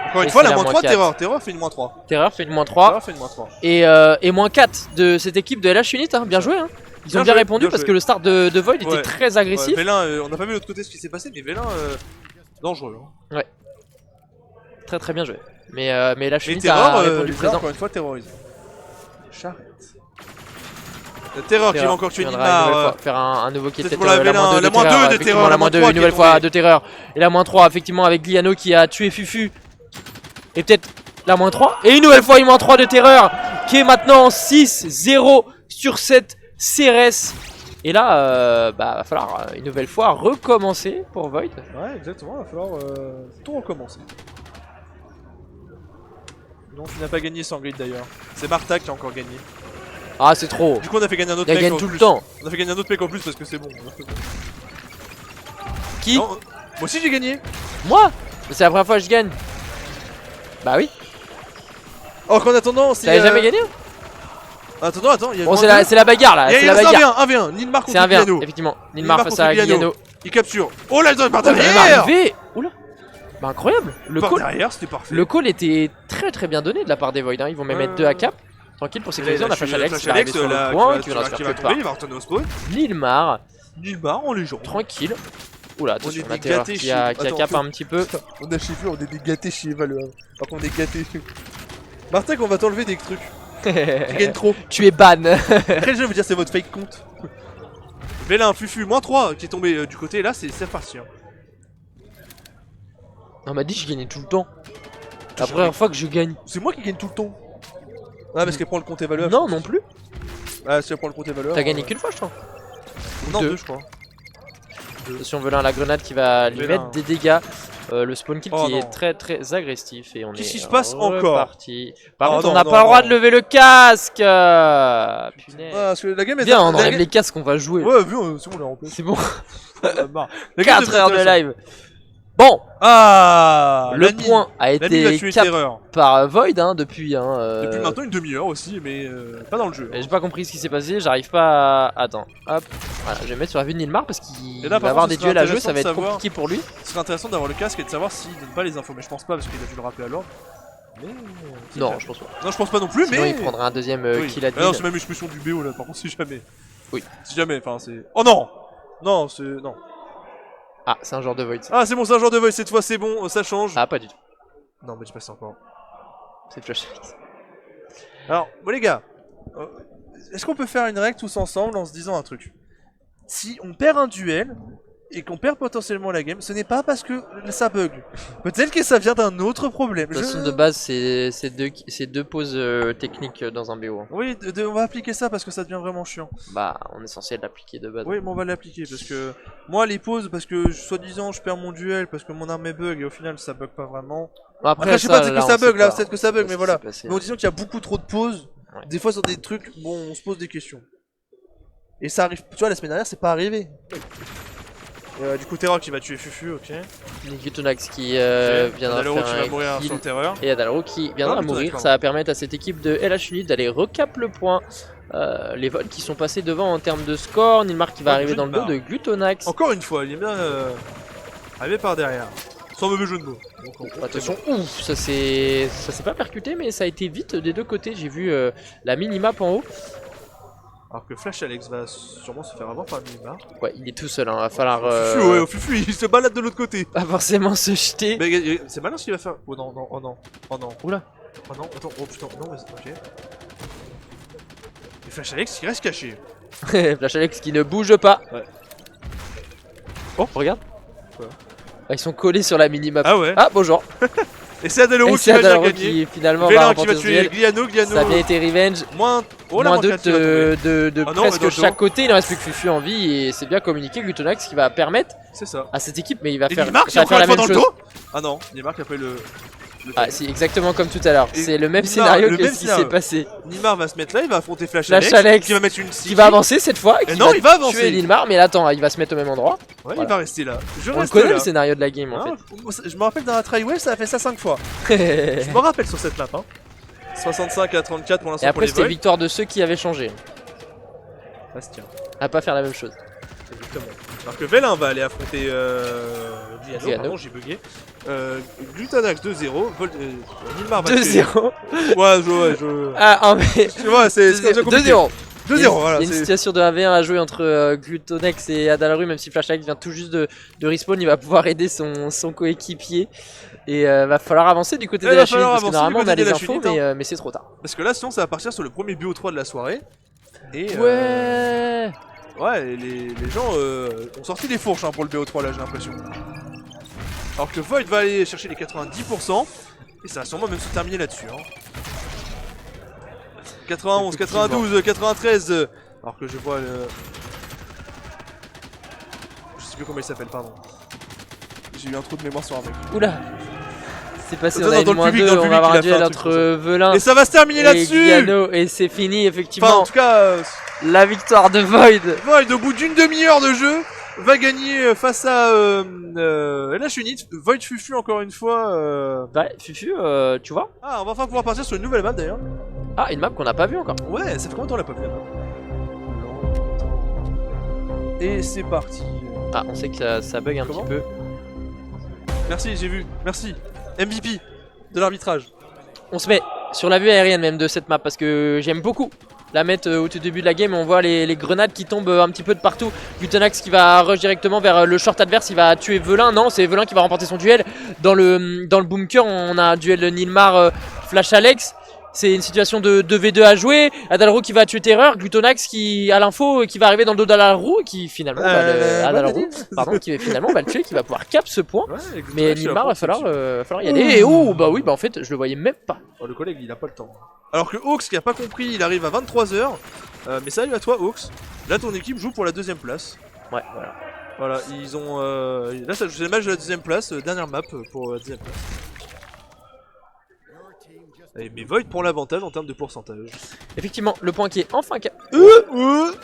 Speaker 2: encore
Speaker 1: Et
Speaker 2: une fois
Speaker 1: c'est
Speaker 2: la
Speaker 1: la
Speaker 2: -3
Speaker 1: -4.
Speaker 2: Terror. Terror fait une -3.
Speaker 1: Terreur fait une -3
Speaker 2: Terror fait une -3.
Speaker 1: et -4 de cette équipe de LH Unit, hein. Bien joué hein. Ils
Speaker 2: Bien
Speaker 1: ont bien
Speaker 2: joué,
Speaker 1: répondu
Speaker 2: bien
Speaker 1: parce
Speaker 2: joué.
Speaker 1: que le start de Void était
Speaker 2: Ouais.
Speaker 1: très agressif.
Speaker 2: Ouais, Vélin, on n'a pas vu de l'autre côté ce qui s'est passé, mais Vélin dangereux. Hein.
Speaker 1: Très très bien joué. Mais LH
Speaker 2: Et
Speaker 1: Unit
Speaker 2: Terror,
Speaker 1: a répondu
Speaker 2: Vélin,
Speaker 1: présent.
Speaker 2: encore une fois terrorise. Charrette. Terror qui va encore tuer
Speaker 1: viendra une nouvelle
Speaker 2: Nilmar.
Speaker 1: fois faire un nouveau kill,
Speaker 2: peut-être
Speaker 1: peut-être
Speaker 2: pour la Vélin,
Speaker 1: -2
Speaker 2: la
Speaker 1: de
Speaker 2: -2
Speaker 1: Terreur,
Speaker 2: de
Speaker 1: effectivement,
Speaker 2: Terreur,
Speaker 1: la
Speaker 2: la
Speaker 1: -2
Speaker 2: -3
Speaker 1: une
Speaker 2: qui est
Speaker 1: nouvelle fois
Speaker 2: tombée.
Speaker 1: de Terreur. Et la -3 effectivement avec Gliano qui a tué Fufu. Et peut-être la -3. Et une nouvelle fois une -3 de Terreur qui est maintenant 6-0 sur cette CRS. Et là, va falloir une nouvelle fois recommencer pour Void.
Speaker 2: Ouais, exactement, il va falloir tout recommencer. Non, tu n'as pas gagné sans grid d'ailleurs. C'est Marta qui a encore gagné.
Speaker 1: Ah, c'est trop.
Speaker 2: Du coup, on a fait gagner un autre
Speaker 1: Il
Speaker 2: mec
Speaker 1: gagne
Speaker 2: en
Speaker 1: tout
Speaker 2: plus.
Speaker 1: le temps.
Speaker 2: On a fait gagner un autre mec en plus parce que c'est bon.
Speaker 1: Qui?
Speaker 2: Non, moi aussi j'ai gagné.
Speaker 1: Moi? C'est la première fois que je gagne. Bah oui.
Speaker 2: Oh, qu'en attendant, c'est.
Speaker 1: T'avais jamais gagné?
Speaker 2: Attends, il y a.
Speaker 1: Bon,
Speaker 2: moins
Speaker 1: c'est
Speaker 2: deux.
Speaker 1: la bagarre là.
Speaker 2: Il y a
Speaker 1: C'est la
Speaker 2: un
Speaker 1: bagarre.
Speaker 2: 1v1, Nilmar
Speaker 1: C'est
Speaker 2: contre
Speaker 1: un 1
Speaker 2: Gliano.
Speaker 1: effectivement. Nilmar face
Speaker 2: contre
Speaker 1: à
Speaker 2: Gliano.
Speaker 1: Gliano.
Speaker 2: Il capture. Oh là, il doit
Speaker 1: Oh,
Speaker 2: partir
Speaker 1: il est
Speaker 2: derrière.
Speaker 1: arrivé. Oula. Bah incroyable. Le
Speaker 2: Par
Speaker 1: call,
Speaker 2: derrière, c'était parfait.
Speaker 1: le call était très très bien donné de la part des Void. Hein. Ils vont même mettre 2 à cap. Tranquille pour sécuriser. On a Flash Alex qui va arriver sur le point, qui viendra se
Speaker 2: qui
Speaker 1: faire
Speaker 2: va
Speaker 1: tuer
Speaker 2: tomber,
Speaker 1: par
Speaker 2: il va retourner au spawn.
Speaker 1: Nilmar.
Speaker 2: Nilmar en légende.
Speaker 1: Tranquille. Oula, attention,
Speaker 2: est
Speaker 1: la
Speaker 2: des
Speaker 1: terreur
Speaker 2: gâtés
Speaker 1: qui a
Speaker 2: chez- Attends,
Speaker 1: cap
Speaker 2: fais-
Speaker 1: un petit peu.
Speaker 2: On a chez vous, on est des gâtés chez Eva le Havre. Par contre, on est gâtés. Martin, on va t'enlever des trucs. Tu gagnes trop.
Speaker 1: Tu es ban.
Speaker 2: Après, je vais vous dire, c'est votre fake compte. Vélin, Fufu, -3 qui est tombé du côté. Et là, c'est reparti. Hein.
Speaker 1: On m'a dit que je gagnais tout le temps. La première fois que je gagne.
Speaker 2: C'est moi qui gagne tout le temps. Ah, parce qu'elle prend le compte évaluable.
Speaker 1: Non, non plus.
Speaker 2: Ah, si elle prend le compte évaluable.
Speaker 1: T'as gagné qu'une fois, je crois.
Speaker 2: Non,
Speaker 1: deux.
Speaker 2: 2, je crois.
Speaker 1: Attention, Velin, la grenade qui va lui
Speaker 2: Velin.
Speaker 1: mettre des dégâts. Le spawn kill
Speaker 2: Oh
Speaker 1: qui
Speaker 2: non.
Speaker 1: est très très agressif. Et on est
Speaker 2: Qu'est-ce qui se passe encore
Speaker 1: reparti. Par
Speaker 2: Oh
Speaker 1: contre,
Speaker 2: non,
Speaker 1: on n'a
Speaker 2: non,
Speaker 1: pas le droit
Speaker 2: non.
Speaker 1: de lever le casque. Punaise.
Speaker 2: Ah, parce que la game est.
Speaker 1: Viens, on
Speaker 2: la
Speaker 1: enlève
Speaker 2: game-
Speaker 1: les casques, on va jouer.
Speaker 2: Ouais, vu, c'est bon, on l'a remplacé.
Speaker 1: C'est bon.
Speaker 2: La game
Speaker 1: 4 heures de
Speaker 2: intéressante.
Speaker 1: live. Bon,
Speaker 2: Ah,
Speaker 1: le
Speaker 2: l'ami.
Speaker 1: point a
Speaker 2: L'ami va
Speaker 1: été
Speaker 2: tuer
Speaker 1: cap
Speaker 2: Terreur.
Speaker 1: par Void hein, depuis.
Speaker 2: Depuis maintenant une demi-heure aussi, mais pas dans le jeu.
Speaker 1: Et J'ai pas compris ce qui s'est passé, j'arrive pas à... Attends, hop. Voilà, je vais mettre sur la vue de Nilmar parce qu'il
Speaker 2: Et là,
Speaker 1: va
Speaker 2: par
Speaker 1: avoir
Speaker 2: contre,
Speaker 1: des
Speaker 2: ce serait
Speaker 1: duels à jouer,
Speaker 2: intéressant
Speaker 1: ça va
Speaker 2: de
Speaker 1: être
Speaker 2: savoir-
Speaker 1: compliqué pour lui.
Speaker 2: Ce serait intéressant d'avoir le casque et de savoir s'il donne pas les infos, mais je pense pas parce qu'il a dû le rappeler à l'ordre. Mais.
Speaker 1: Non, je pense pas.
Speaker 2: Non, je pense pas non plus,
Speaker 1: Sinon
Speaker 2: mais.
Speaker 1: il prendra un deuxième
Speaker 2: Oui.
Speaker 1: kill à
Speaker 2: Ah non,
Speaker 1: deal.
Speaker 2: c'est même une expulsion du BO là, par contre, si jamais.
Speaker 1: Oui.
Speaker 2: Si jamais, enfin, c'est. Oh non. Non, c'est. Non.
Speaker 1: Ah, c'est un genre de Void.
Speaker 2: Ah, c'est bon, c'est un genre de voice, cette fois c'est bon, ça change.
Speaker 1: Ah, pas du tout.
Speaker 2: Non, mais je passe encore.
Speaker 1: C'est Flash.
Speaker 2: Alors, bon, les gars, est-ce qu'on peut faire une règle tous ensemble en se disant un truc? Si on perd un duel et qu'on perd potentiellement la game, ce n'est pas parce que ça bug. Peut-être que ça vient d'un autre problème.
Speaker 1: De toute façon, de base, c'est deux pauses techniques dans un BO. Hein.
Speaker 2: Oui, on va appliquer ça parce que ça devient vraiment chiant.
Speaker 1: Bah, on est censé l'appliquer de base.
Speaker 2: Oui, mais on va l'appliquer parce que moi, les pauses, parce que soi-disant je perds mon duel parce que mon arme est bug et au final ça bug pas vraiment.
Speaker 1: Bon,
Speaker 2: Après, je sais pas, peut-être que ça bug là, peut-être que ça bug, mais voilà. Mais en disant qu'il y a beaucoup trop de pauses, des fois sur des trucs, bon, on se pose des questions. Et ça arrive, tu vois, la semaine dernière, c'est pas arrivé. Du coup, Terror qui va tuer Fufu, ok.
Speaker 1: Gutonax qui viendra
Speaker 2: Adalro
Speaker 1: faire
Speaker 2: qui va mourir
Speaker 1: un kill.
Speaker 2: sur Terreur.
Speaker 1: Et Adalro qui viendra mourir. Ça va permettre à cette équipe de LH Unit d'aller recap le point. Les vols qui sont passés devant en termes de score. Nilmar qui va arriver dans le dos de Gutonax.
Speaker 2: Encore une fois, il est bien arrivé par derrière. Sans mauvais jeu de mots.
Speaker 1: Attention, ouf, ça s'est pas percuté, mais ça a été vite des deux côtés. J'ai vu la minimap en haut.
Speaker 2: Alors que Flash Alex va sûrement se faire avoir par Minimar.
Speaker 1: Ouais, il est tout seul, hein. Va falloir.
Speaker 2: Fufu, ouais, Fufu, il se balade de l'autre côté.
Speaker 1: Pas forcément se jeter.
Speaker 2: Mais c'est malin ce qu'il va faire. Oh non, non, oh non, oh non.
Speaker 1: Oula.
Speaker 2: Oh non, attends, oh putain, non, mais ok. Et Flash Alex qui reste caché.
Speaker 1: Flash Alex qui ne bouge pas.
Speaker 2: Ouais.
Speaker 1: Oh, regarde.
Speaker 2: Quoi?
Speaker 1: Ah, ils sont collés sur la minimap.
Speaker 2: Ah ouais.
Speaker 1: Ah, bonjour.
Speaker 2: Et c'est Adalro qui va bien gagner.
Speaker 1: Qui finalement
Speaker 2: Vélan
Speaker 1: va
Speaker 2: qui va
Speaker 1: remporter ce
Speaker 2: tuer
Speaker 1: duel.
Speaker 2: Gliano.
Speaker 1: Ça a bien été revenge.
Speaker 2: Moins
Speaker 1: Moins de
Speaker 2: Ah non,
Speaker 1: presque
Speaker 2: Dodo.
Speaker 1: chaque côté. Il ne reste plus que Fufu en vie et c'est bien communiqué. Gutonax qui va permettre
Speaker 2: C'est ça.
Speaker 1: à cette équipe, mais il va
Speaker 2: Et
Speaker 1: faire,
Speaker 2: Nilmar qui
Speaker 1: ça
Speaker 2: est
Speaker 1: va faire
Speaker 2: encore
Speaker 1: la
Speaker 2: une fois
Speaker 1: même
Speaker 2: dans le
Speaker 1: chose.
Speaker 2: dos. Ah non, Nilmar qui a fait le
Speaker 1: Ah, c'est exactement comme tout à l'heure.
Speaker 2: Et
Speaker 1: C'est le même
Speaker 2: Nilmar,
Speaker 1: scénario
Speaker 2: le
Speaker 1: que
Speaker 2: même
Speaker 1: ce qui
Speaker 2: scénario.
Speaker 1: s'est passé.
Speaker 2: Nilmar va se mettre là, il va affronter Flash
Speaker 1: Flash
Speaker 2: Alex
Speaker 1: Alex
Speaker 2: qui va mettre une scie.
Speaker 1: Qui va avancer cette fois.
Speaker 2: Et
Speaker 1: Qui
Speaker 2: non, il va avancer.
Speaker 1: tuer Nilmar, mais là, attends, il va se mettre au même endroit.
Speaker 2: Ouais,
Speaker 1: Voilà.
Speaker 2: il va rester là. Je
Speaker 1: On le
Speaker 2: reste
Speaker 1: connaît
Speaker 2: là.
Speaker 1: le scénario de la game en
Speaker 2: Hein, je me rappelle dans la Triway, ça a fait ça 5 fois.
Speaker 1: fait.
Speaker 2: Je me rappelle sur cette map. Hein. 65 à 34 pour
Speaker 1: Et
Speaker 2: l'instant pour
Speaker 1: après,
Speaker 2: les
Speaker 1: c'était
Speaker 2: vols.
Speaker 1: victoire de ceux qui avaient changé.
Speaker 2: Bastien.
Speaker 1: À pas faire la même chose.
Speaker 2: Exactement. Alors que Vélin va aller affronter
Speaker 1: Gliano.
Speaker 2: pardon, j'ai bugué. Glutonax 2-0. Nilmar va tuer.
Speaker 1: 2-0.
Speaker 2: Ouais, je.
Speaker 1: Ah, mais.
Speaker 2: Tu vois, c'est comme ça compliqué.
Speaker 1: 2-0.
Speaker 2: 2-0, voilà.
Speaker 1: Il y a une
Speaker 2: c'est-
Speaker 1: situation de 1v1 à jouer entre Glutonex et Adalru, même si Flash Alex vient tout juste de respawn, il va pouvoir aider son coéquipier. Et va falloir avancer du côté
Speaker 2: Il
Speaker 1: de
Speaker 2: va
Speaker 1: la Chine,
Speaker 2: falloir
Speaker 1: parce que
Speaker 2: avancer du
Speaker 1: normalement on a
Speaker 2: côté de
Speaker 1: les
Speaker 2: la
Speaker 1: infos,
Speaker 2: Chine,
Speaker 1: mais c'est trop tard.
Speaker 2: Parce que là, sinon, ça va partir sur le premier BO3 de la soirée. Et,
Speaker 1: Ouais.
Speaker 2: Ouais, et les gens ont sorti les fourches hein, pour le BO3 là, j'ai l'impression. Alors que Void va aller chercher les 90%. Et ça va sûrement même se terminer là-dessus. Hein. 91, 92, 93. Alors que je vois le. Je sais plus comment il s'appelle, pardon. J'ai eu un trou de mémoire sur un mec.
Speaker 1: Oula. C'est passé,
Speaker 2: Attends,
Speaker 1: on a
Speaker 2: dans
Speaker 1: une
Speaker 2: le public,
Speaker 1: -2,
Speaker 2: dans le
Speaker 1: on va avoir un
Speaker 2: public, il a fait
Speaker 1: duel
Speaker 2: un truc
Speaker 1: entre
Speaker 2: comme
Speaker 1: Velin
Speaker 2: Et ça va se terminer
Speaker 1: et
Speaker 2: là-dessus.
Speaker 1: Gliano, et c'est fini
Speaker 2: Enfin,
Speaker 1: effectivement.
Speaker 2: en tout cas,
Speaker 1: La victoire de Void.
Speaker 2: Void, au bout d'une demi-heure de jeu, va gagner face à LH Unit. Void Fufu encore une fois.
Speaker 1: Ouais, Fufu, tu vois.
Speaker 2: Ah, on va enfin pouvoir partir sur une nouvelle map d'ailleurs.
Speaker 1: Ah, une map qu'on n'a pas vue encore.
Speaker 2: Ouais, ça fait combien de temps on l'a pas vu la map? Et c'est parti.
Speaker 1: Ah, on sait que ça bug un
Speaker 2: Comment
Speaker 1: petit peu.
Speaker 2: Merci, j'ai vu. Merci. MVP de l'arbitrage.
Speaker 1: On se met sur la vue aérienne même de cette map parce que j'aime beaucoup la mettre au tout début de la game. On voit les grenades qui tombent un petit peu de partout. Gutonax qui va rush directement vers le short adverse. Il va tuer Velin. Non, c'est Velin qui va remporter son duel. Dans le bunker, on a un duel Nilmar Flash Alex. C'est une situation de 2v2 à jouer. Adalro qui va tuer Terreur. Glutonax qui a l'info qui va arriver dans le dos d'Adalro. Qui finalement qui finalement va le tuer. Qui va pouvoir cap ce point.
Speaker 2: Ouais,
Speaker 1: Mais Nilmar va falloir y aller. Et oh bah oui, bah en fait je le voyais même pas.
Speaker 2: Oh, le collègue il a pas le temps. Alors que Hawks qui a pas compris, il arrive à 23h. Mais salut à toi Hawks. Là ton équipe joue pour la deuxième place.
Speaker 1: Ouais, voilà.
Speaker 2: Voilà, ils ont. Là c'est le match de la deuxième place, dernière map pour la deuxième place. Mais Void prend l'avantage en termes de pourcentage.
Speaker 1: Effectivement, le point qui est enfin cap.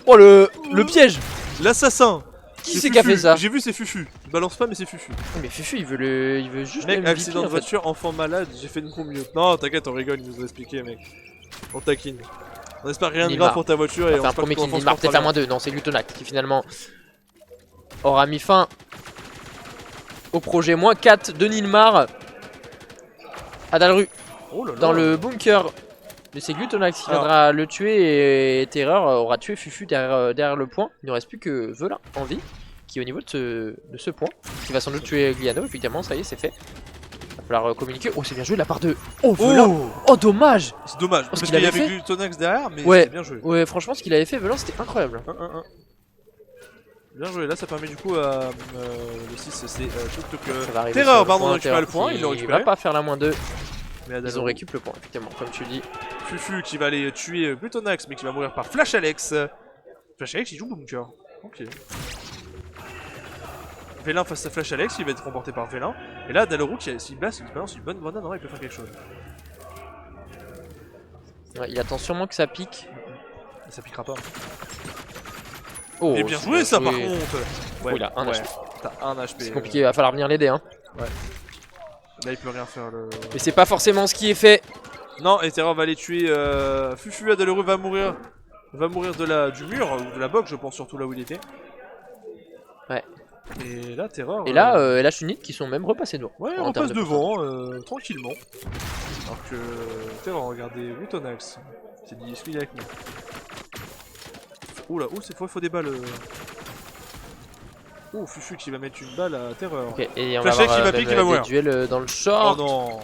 Speaker 1: Oh le piège.
Speaker 2: L'assassin.
Speaker 1: Qui c'est qui a fait ça?
Speaker 2: J'ai vu c'est Fufu. Je balance pas mais c'est Fufu.
Speaker 1: Mais Fufu il veut juste
Speaker 2: Mec,
Speaker 1: le MVP,
Speaker 2: accident de
Speaker 1: en fait.
Speaker 2: voiture, enfant malade, j'ai fait de mon mieux. Non, t'inquiète, on rigole, il nous a expliqué, mec. On taquine. On espère rien de
Speaker 1: Nilmar.
Speaker 2: grave pour ta voiture et
Speaker 1: Enfin,
Speaker 2: on
Speaker 1: un premier
Speaker 2: espère
Speaker 1: kill
Speaker 2: que ton
Speaker 1: Nilmar
Speaker 2: enfant se
Speaker 1: peut-être
Speaker 2: portera
Speaker 1: à -2. Non, c'est Glutonax qui finalement aura mis fin au projet -4 de Nilmar. Adalru
Speaker 2: bien. Oh là là.
Speaker 1: dans le bunker. Mais c'est Glutonax qui viendra le tuer et Terreur aura tué Fufu derrière le point. Il ne reste plus que Velin en vie qui est au niveau de ce point. Qui va sans doute tuer Gliano, effectivement, ça y est, c'est fait. va falloir communiquer. Oh, c'est bien joué de la part de... Oh, Velin. Oh, dommage.
Speaker 2: C'est dommage, parce
Speaker 1: qu'il
Speaker 2: qu'il y
Speaker 1: avait
Speaker 2: avait
Speaker 1: fait.
Speaker 2: Glutonax derrière, mais
Speaker 1: Ouais.
Speaker 2: c'était bien joué.
Speaker 1: Ouais, franchement, ce qu'il avait fait, Velin, c'était incroyable.
Speaker 2: 1-1-1. Bien joué, là ça permet du coup à le 6, c'est
Speaker 1: Ça va arriver
Speaker 2: Terreur,
Speaker 1: sur le
Speaker 2: pardon,
Speaker 1: point,
Speaker 2: récupère le point,
Speaker 1: qui
Speaker 2: ils l'ont
Speaker 1: va
Speaker 2: récupéré.
Speaker 1: pas faire la moins 2.
Speaker 2: Mais
Speaker 1: Ils ont
Speaker 2: Adalo,
Speaker 1: récupéré le point, effectivement, comme tu dis.
Speaker 2: Fufu qui va aller tuer Glutonax, mais qui va mourir par Flash Alex. Flash Alex il joue Bunker. Ok. Vélin face à Flash Alex, il va être remporté par Vélin. Et là, Adalo qui s'il balance une bonne grenade, il peut faire quelque chose.
Speaker 1: Ouais, il attend sûrement que ça pique.
Speaker 2: Ça piquera pas.
Speaker 1: Oh,
Speaker 2: Et bien
Speaker 1: c'est
Speaker 2: joué ça par
Speaker 1: joué.
Speaker 2: contre.
Speaker 1: Oh, il a un HP.
Speaker 2: T'as un HP.
Speaker 1: C'est compliqué, il va falloir venir l'aider. Hein.
Speaker 2: Là il peut rien faire le...
Speaker 1: Mais c'est pas forcément ce qui est fait.
Speaker 2: Non, et Terror va aller tuer Fufu. Adalo va mourir. Va mourir du mur, ou de la box je pense, surtout là où il était.
Speaker 1: Ouais.
Speaker 2: Et là Terror...
Speaker 1: Et là, LH Unit qui sont même repassés devant.
Speaker 2: Ouais,
Speaker 1: en
Speaker 2: on
Speaker 1: termes
Speaker 2: passe
Speaker 1: de
Speaker 2: devant, tranquillement. Alors que Terror, regardez Glutonax. C'est dit, est-ce qu'il est avec nous? Oula, cette fois il faut des balles. Oh, Fufu qui va mettre une balle à Terror.
Speaker 1: Ok, et on
Speaker 2: Flash
Speaker 1: va
Speaker 2: Alex, il
Speaker 1: avoir
Speaker 2: va piquer, il va
Speaker 1: des
Speaker 2: mourir.
Speaker 1: duels dans le
Speaker 2: Oh
Speaker 1: short.
Speaker 2: non,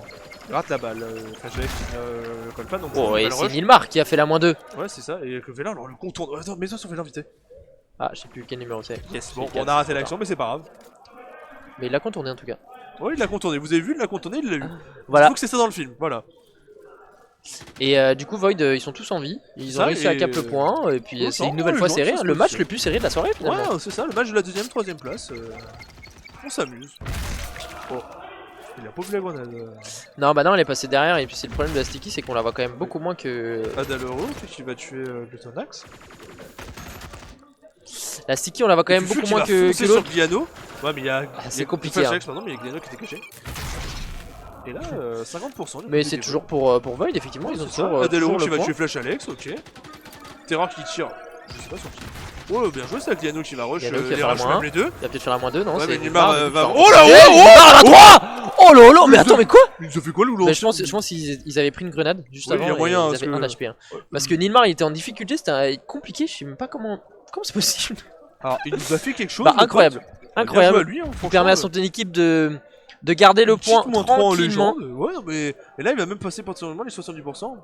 Speaker 2: il rate la balle. Flash Alex qui ne colle pas, donc
Speaker 1: Oh, et
Speaker 2: balle
Speaker 1: c'est
Speaker 2: rush.
Speaker 1: Nilmar qui a fait la moins 2.
Speaker 2: Ouais, c'est ça, et que Vélin, alors le contourne. Attends, mets-toi sur Vélin vite.
Speaker 1: Ah, je sais plus quel numéro c'est.
Speaker 2: Yes, bon,
Speaker 1: C'est
Speaker 2: on a raté
Speaker 1: c'est
Speaker 2: l'action, mais c'est pas grave.
Speaker 1: Mais il l'a contourné en tout cas.
Speaker 2: Ouais, il l'a contourné, vous avez vu, il l'a contourné, il l'a eu.
Speaker 1: Voilà.
Speaker 2: Il faut que c'est ça dans le film, voilà.
Speaker 1: Et du coup, Void, ils sont tous en vie. Ils ont
Speaker 2: Ça,
Speaker 1: réussi à
Speaker 2: et-
Speaker 1: cap le point. Et puis c'est
Speaker 2: Non,
Speaker 1: une nouvelle
Speaker 2: les
Speaker 1: fois
Speaker 2: gens
Speaker 1: serré.
Speaker 2: qui
Speaker 1: Hein,
Speaker 2: se
Speaker 1: le match
Speaker 2: positionnent.
Speaker 1: le plus serré de la soirée finalement.
Speaker 2: Ouais, c'est ça, le match de la deuxième, troisième place. On s'amuse. Oh, il a pas vu la grenade.
Speaker 1: Non, bah non, elle est passée derrière. Et puis c'est le problème de la Sticky, c'est qu'on la voit quand même beaucoup moins que.
Speaker 2: Adaloro, qui va tuer Glutonax.
Speaker 1: La Sticky, on la voit quand même
Speaker 2: Fufu
Speaker 1: beaucoup
Speaker 2: qui
Speaker 1: moins
Speaker 2: va
Speaker 1: que
Speaker 2: foncer sur
Speaker 1: l'autre.
Speaker 2: Gliano. Ouais, mais il y a.
Speaker 1: c'est compliqué,
Speaker 2: Flash
Speaker 1: hein.
Speaker 2: Alex, pardon, mais il y a Gliano qui était caché. Et là, 50%.
Speaker 1: Mais c'est toujours pour Void, effectivement. Ils ont toujours.
Speaker 2: Adaloro
Speaker 1: toujours
Speaker 2: qui
Speaker 1: le
Speaker 2: va
Speaker 1: point.
Speaker 2: tuer Flash Alex, ok. Terror qui tire. Je sais pas sur qui. Oh, bien joué, c'est Gliano qui va rush.
Speaker 1: Gliano qui va
Speaker 2: Les
Speaker 1: faire la
Speaker 2: rush
Speaker 1: moins
Speaker 2: même les deux.
Speaker 1: Il va peut-être faire la moins 2, non?
Speaker 2: Ouais,
Speaker 1: c'est
Speaker 2: mais Nilmar
Speaker 1: Nilmar,
Speaker 2: va.
Speaker 1: mais
Speaker 2: Oh là,
Speaker 1: putain.
Speaker 2: oh,
Speaker 1: Nilmar à 3. Oh lolo, mais attends, mais quoi?
Speaker 2: Il se fait quoi, Loulou?
Speaker 1: Bah, je pense qu'ils avaient pris une grenade juste
Speaker 2: Oui, il y a
Speaker 1: avant. Et
Speaker 2: moyen,
Speaker 1: ils
Speaker 2: parce
Speaker 1: avaient
Speaker 2: que-
Speaker 1: un HP. Hein. Parce que Nilmar il était en difficulté, c'était compliqué. Je sais même pas comment c'est possible.
Speaker 2: Alors, il nous a fait quelque chose.
Speaker 1: Bah,
Speaker 2: le
Speaker 1: incroyable.
Speaker 2: pote. Bien joué à
Speaker 1: Incroyable.
Speaker 2: lui, hein,
Speaker 1: Il
Speaker 2: franchement,
Speaker 1: permet à son équipe de garder le point
Speaker 2: moins 3 en
Speaker 1: tranquillement.
Speaker 2: légende. Ouais, non, mais. Et là, il va même passer potentiellement les 70%.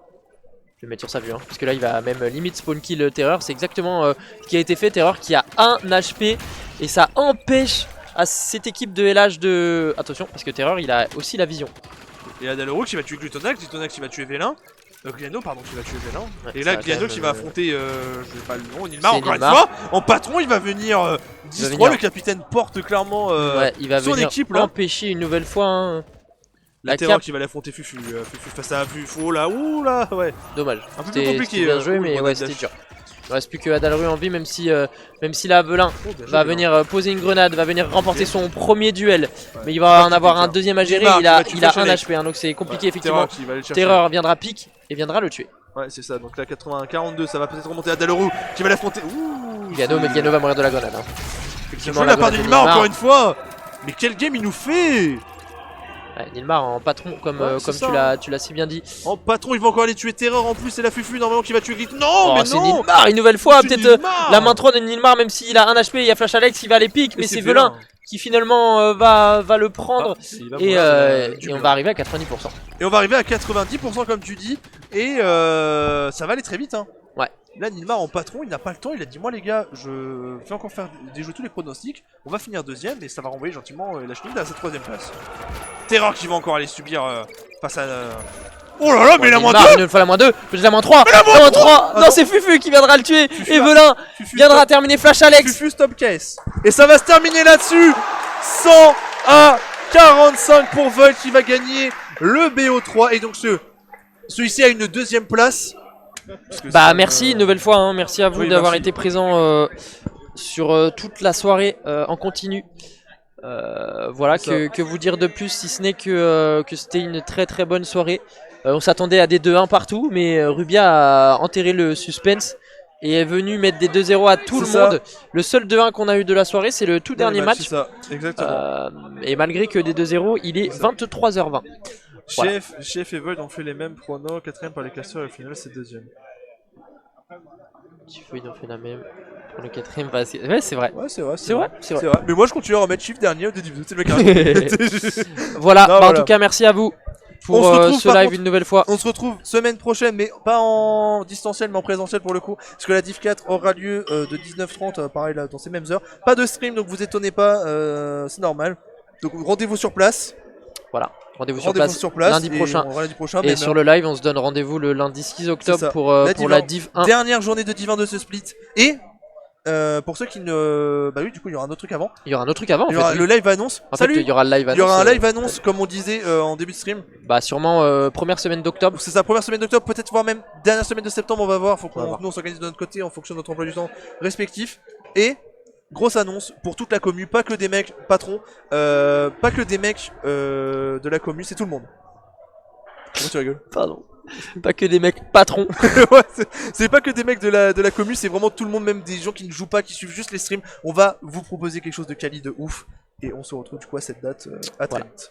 Speaker 1: Je vais mettre sur sa vue, hein, parce que là il va même limite spawn kill Terror. C'est exactement ce qui a été fait. Terror qui a 1 HP et ça empêche à cette équipe de LH de. Attention, parce que Terror il a aussi la vision.
Speaker 2: Et Adaloro qui va tuer Glutonax, Glutonax qui va tuer Vélin. Gliano, pardon, qui va tuer Vélin.
Speaker 1: Ouais,
Speaker 2: Et
Speaker 1: ça
Speaker 2: là,
Speaker 1: va
Speaker 2: Gliano
Speaker 1: quand
Speaker 2: qui
Speaker 1: même,
Speaker 2: va affronter, je sais pas le nom, Nilmar
Speaker 1: c'est
Speaker 2: encore
Speaker 1: Nilmar.
Speaker 2: une fois. En patron, il va venir 10-3.
Speaker 1: venir.
Speaker 2: Le capitaine porte clairement
Speaker 1: Ouais, il va
Speaker 2: son
Speaker 1: venir
Speaker 2: équipe là.
Speaker 1: empêcher une nouvelle fois. Hein.
Speaker 2: La
Speaker 1: La
Speaker 2: Terror
Speaker 1: cap.
Speaker 2: qui va l'affronter Fufu. Fufu face à Fufu. Oh là, ouh là, ouais.
Speaker 1: Dommage.
Speaker 2: Un peu plus
Speaker 1: C'était
Speaker 2: compliqué,
Speaker 1: bien joué,
Speaker 2: pour le
Speaker 1: mais
Speaker 2: Grenade
Speaker 1: ouais, c'était
Speaker 2: Dash.
Speaker 1: dur. Il ne reste plus que Adalru en vie, même si la Velin
Speaker 2: Oh, bien joué,
Speaker 1: va
Speaker 2: Vélin.
Speaker 1: venir poser une grenade, va venir remporter
Speaker 2: Ok.
Speaker 1: son premier duel.
Speaker 2: Ouais.
Speaker 1: Mais il va en
Speaker 2: Pas
Speaker 1: avoir
Speaker 2: typique,
Speaker 1: un
Speaker 2: hein.
Speaker 1: deuxième à gérer.
Speaker 2: Nilmar
Speaker 1: Il a
Speaker 2: qui va tuer
Speaker 1: 1
Speaker 2: Flash
Speaker 1: HP, hein, donc c'est compliqué
Speaker 2: Terror
Speaker 1: effectivement.
Speaker 2: qui va aller le chercher.
Speaker 1: Terror viendra pique et viendra le tuer.
Speaker 2: Ouais, c'est ça. Donc là, 80-42, ça va peut-être remonter à Adaloro qui va l'affronter. Ouh,
Speaker 1: Gliano, mais Gliano va mourir de la grenade. Hein.
Speaker 2: Bien
Speaker 1: Effectivement,
Speaker 2: joué
Speaker 1: la
Speaker 2: la part de
Speaker 1: grenade de
Speaker 2: Nilmar
Speaker 1: Nilmar.
Speaker 2: encore une fois. Mais quel game il nous fait!
Speaker 1: Ouais, Nilmar en patron, comme,
Speaker 2: Ouais, c'est
Speaker 1: comme
Speaker 2: ça.
Speaker 1: tu l'as si bien dit.
Speaker 2: En patron, il va encore aller tuer Terreur en plus. C'est la Fufu normalement qui va tuer Glit. Non,
Speaker 1: Oh,
Speaker 2: mais
Speaker 1: c'est
Speaker 2: non!
Speaker 1: Nilmar une nouvelle fois.
Speaker 2: C'est
Speaker 1: Peut-être
Speaker 2: Nilmar.
Speaker 1: la main 3 de Nilmar, même s'il a 1 HP, il y a Flash Alex qui va les pique, mais
Speaker 2: Et
Speaker 1: c'est Velin qui finalement va le prendre.
Speaker 2: Ah, il va
Speaker 1: Et,
Speaker 2: mourir, du
Speaker 1: et on
Speaker 2: mur.
Speaker 1: va arriver à 90%.
Speaker 2: Et on va arriver à 90% comme tu dis. Et ça va aller très vite. Hein.
Speaker 1: Ouais.
Speaker 2: Là, Nilmar en patron, il n'a pas le temps. Il a dit: moi, les gars, je fais encore faire déjouer tous les pronostics. On va finir deuxième et ça va renvoyer gentiment la chenille à cette troisième place. Terror qui va encore aller subir face à. Oh là là, mais la moins
Speaker 1: Nilmar,
Speaker 2: 2!
Speaker 1: une fois la moins 2, peut-être la moins 3.
Speaker 2: la moins
Speaker 1: 3. Non,
Speaker 2: Attends.
Speaker 1: c'est Fufu qui viendra le tuer.
Speaker 2: Fufu
Speaker 1: Et
Speaker 2: va-
Speaker 1: Velin
Speaker 2: Fufu
Speaker 1: viendra
Speaker 2: stop-
Speaker 1: terminer Flash Alex.
Speaker 2: Fufu stop case. Et ça va se terminer là-dessus. 100 à 45 pour Volt qui va gagner le BO3. Et donc celui-ci a une deuxième place. Parce que
Speaker 1: Bah
Speaker 2: c'est,
Speaker 1: merci une nouvelle fois, hein. Merci à vous
Speaker 2: oui,
Speaker 1: d'avoir
Speaker 2: merci.
Speaker 1: été présent sur toute la soirée en continu. Voilà,
Speaker 2: C'est
Speaker 1: que vous dire de plus si ce n'est que c'était une très très bonne soirée. On s'attendait à des 2-1 partout, mais Rubia a enterré le suspense et est venu mettre des 2-0 à tout le
Speaker 2: C'est ça.
Speaker 1: monde. Le seul 2-1 qu'on a eu de la soirée, c'est le tout dernier match.
Speaker 2: C'est ça, exactement.
Speaker 1: Et malgré que des 2-0, il est 23h20. voilà.
Speaker 2: Chef et Volt ont fait les mêmes pronos. 4ème par les casseurs et au final c'est 2ème.
Speaker 1: Ils ont fait la même. pour le 4ème basket. Ouais, c'est vrai.
Speaker 2: Ouais, c'est vrai.
Speaker 1: C'est vrai, c'est vrai.
Speaker 2: C'est vrai. Mais moi je continue à remettre chiffre dernier de Div 2. C'est le mec.
Speaker 1: Voilà,
Speaker 2: Non,
Speaker 1: bah, en
Speaker 2: voilà.
Speaker 1: tout cas, merci à vous pour
Speaker 2: On se retrouve,
Speaker 1: ce
Speaker 2: par
Speaker 1: live
Speaker 2: contre,
Speaker 1: une nouvelle fois.
Speaker 2: On se retrouve semaine prochaine, mais pas en distanciel, mais en présentiel pour le coup. Parce que la Div 4 aura lieu de 19h30, pareil là, dans ces mêmes heures. Pas de stream, donc vous étonnez pas, c'est normal. Donc rendez-vous sur place.
Speaker 1: Voilà, rendez-vous sur place lundi prochain. Et
Speaker 2: même
Speaker 1: sur
Speaker 2: heure.
Speaker 1: le live, on se donne rendez-vous le lundi 6
Speaker 2: C'est
Speaker 1: octobre
Speaker 2: ça.
Speaker 1: pour
Speaker 2: Div
Speaker 1: la
Speaker 2: 1.
Speaker 1: Div 1.
Speaker 2: Dernière journée de Div 1 de ce split. Et pour ceux qui ne. Bah oui, du coup, il y aura un autre truc avant.
Speaker 1: Il y aura un autre truc avant.
Speaker 2: Il y aura le live annonce.
Speaker 1: En fait,
Speaker 2: Salut.
Speaker 1: il y aura le live annonce.
Speaker 2: Il y aura un live annonce, comme on disait en début de stream.
Speaker 1: Bah, sûrement première semaine d'octobre.
Speaker 2: C'est sa première semaine d'octobre, peut-être voire même dernière semaine de septembre, on va voir. Faut
Speaker 1: On va
Speaker 2: qu'on
Speaker 1: voir.
Speaker 2: nous on s'organise de notre côté en fonction de notre emploi du temps respectif. Et grosse annonce pour toute la commu, pas que des mecs patrons, pas que des mecs de la commu, c'est tout le monde. Pourquoi tu rigoles?
Speaker 1: Pardon. Pas que des mecs patrons.
Speaker 2: Ouais, c'est pas que des mecs de la commu, c'est vraiment tout le monde, même des gens qui ne jouent pas, qui suivent juste les streams. On va vous proposer quelque chose de quali de ouf. Et on se retrouve du coup à cette date à très
Speaker 1: Voilà.
Speaker 2: vite.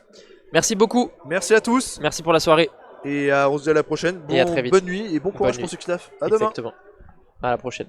Speaker 1: Merci beaucoup.
Speaker 2: Merci à tous.
Speaker 1: Merci pour la soirée.
Speaker 2: Et on se dit à la prochaine.
Speaker 1: Et à très vite.
Speaker 2: Bonne nuit et bon courage
Speaker 1: Bonne
Speaker 2: pour
Speaker 1: nuit.
Speaker 2: ceux qui taffent. À demain.
Speaker 1: Exactement. À la prochaine.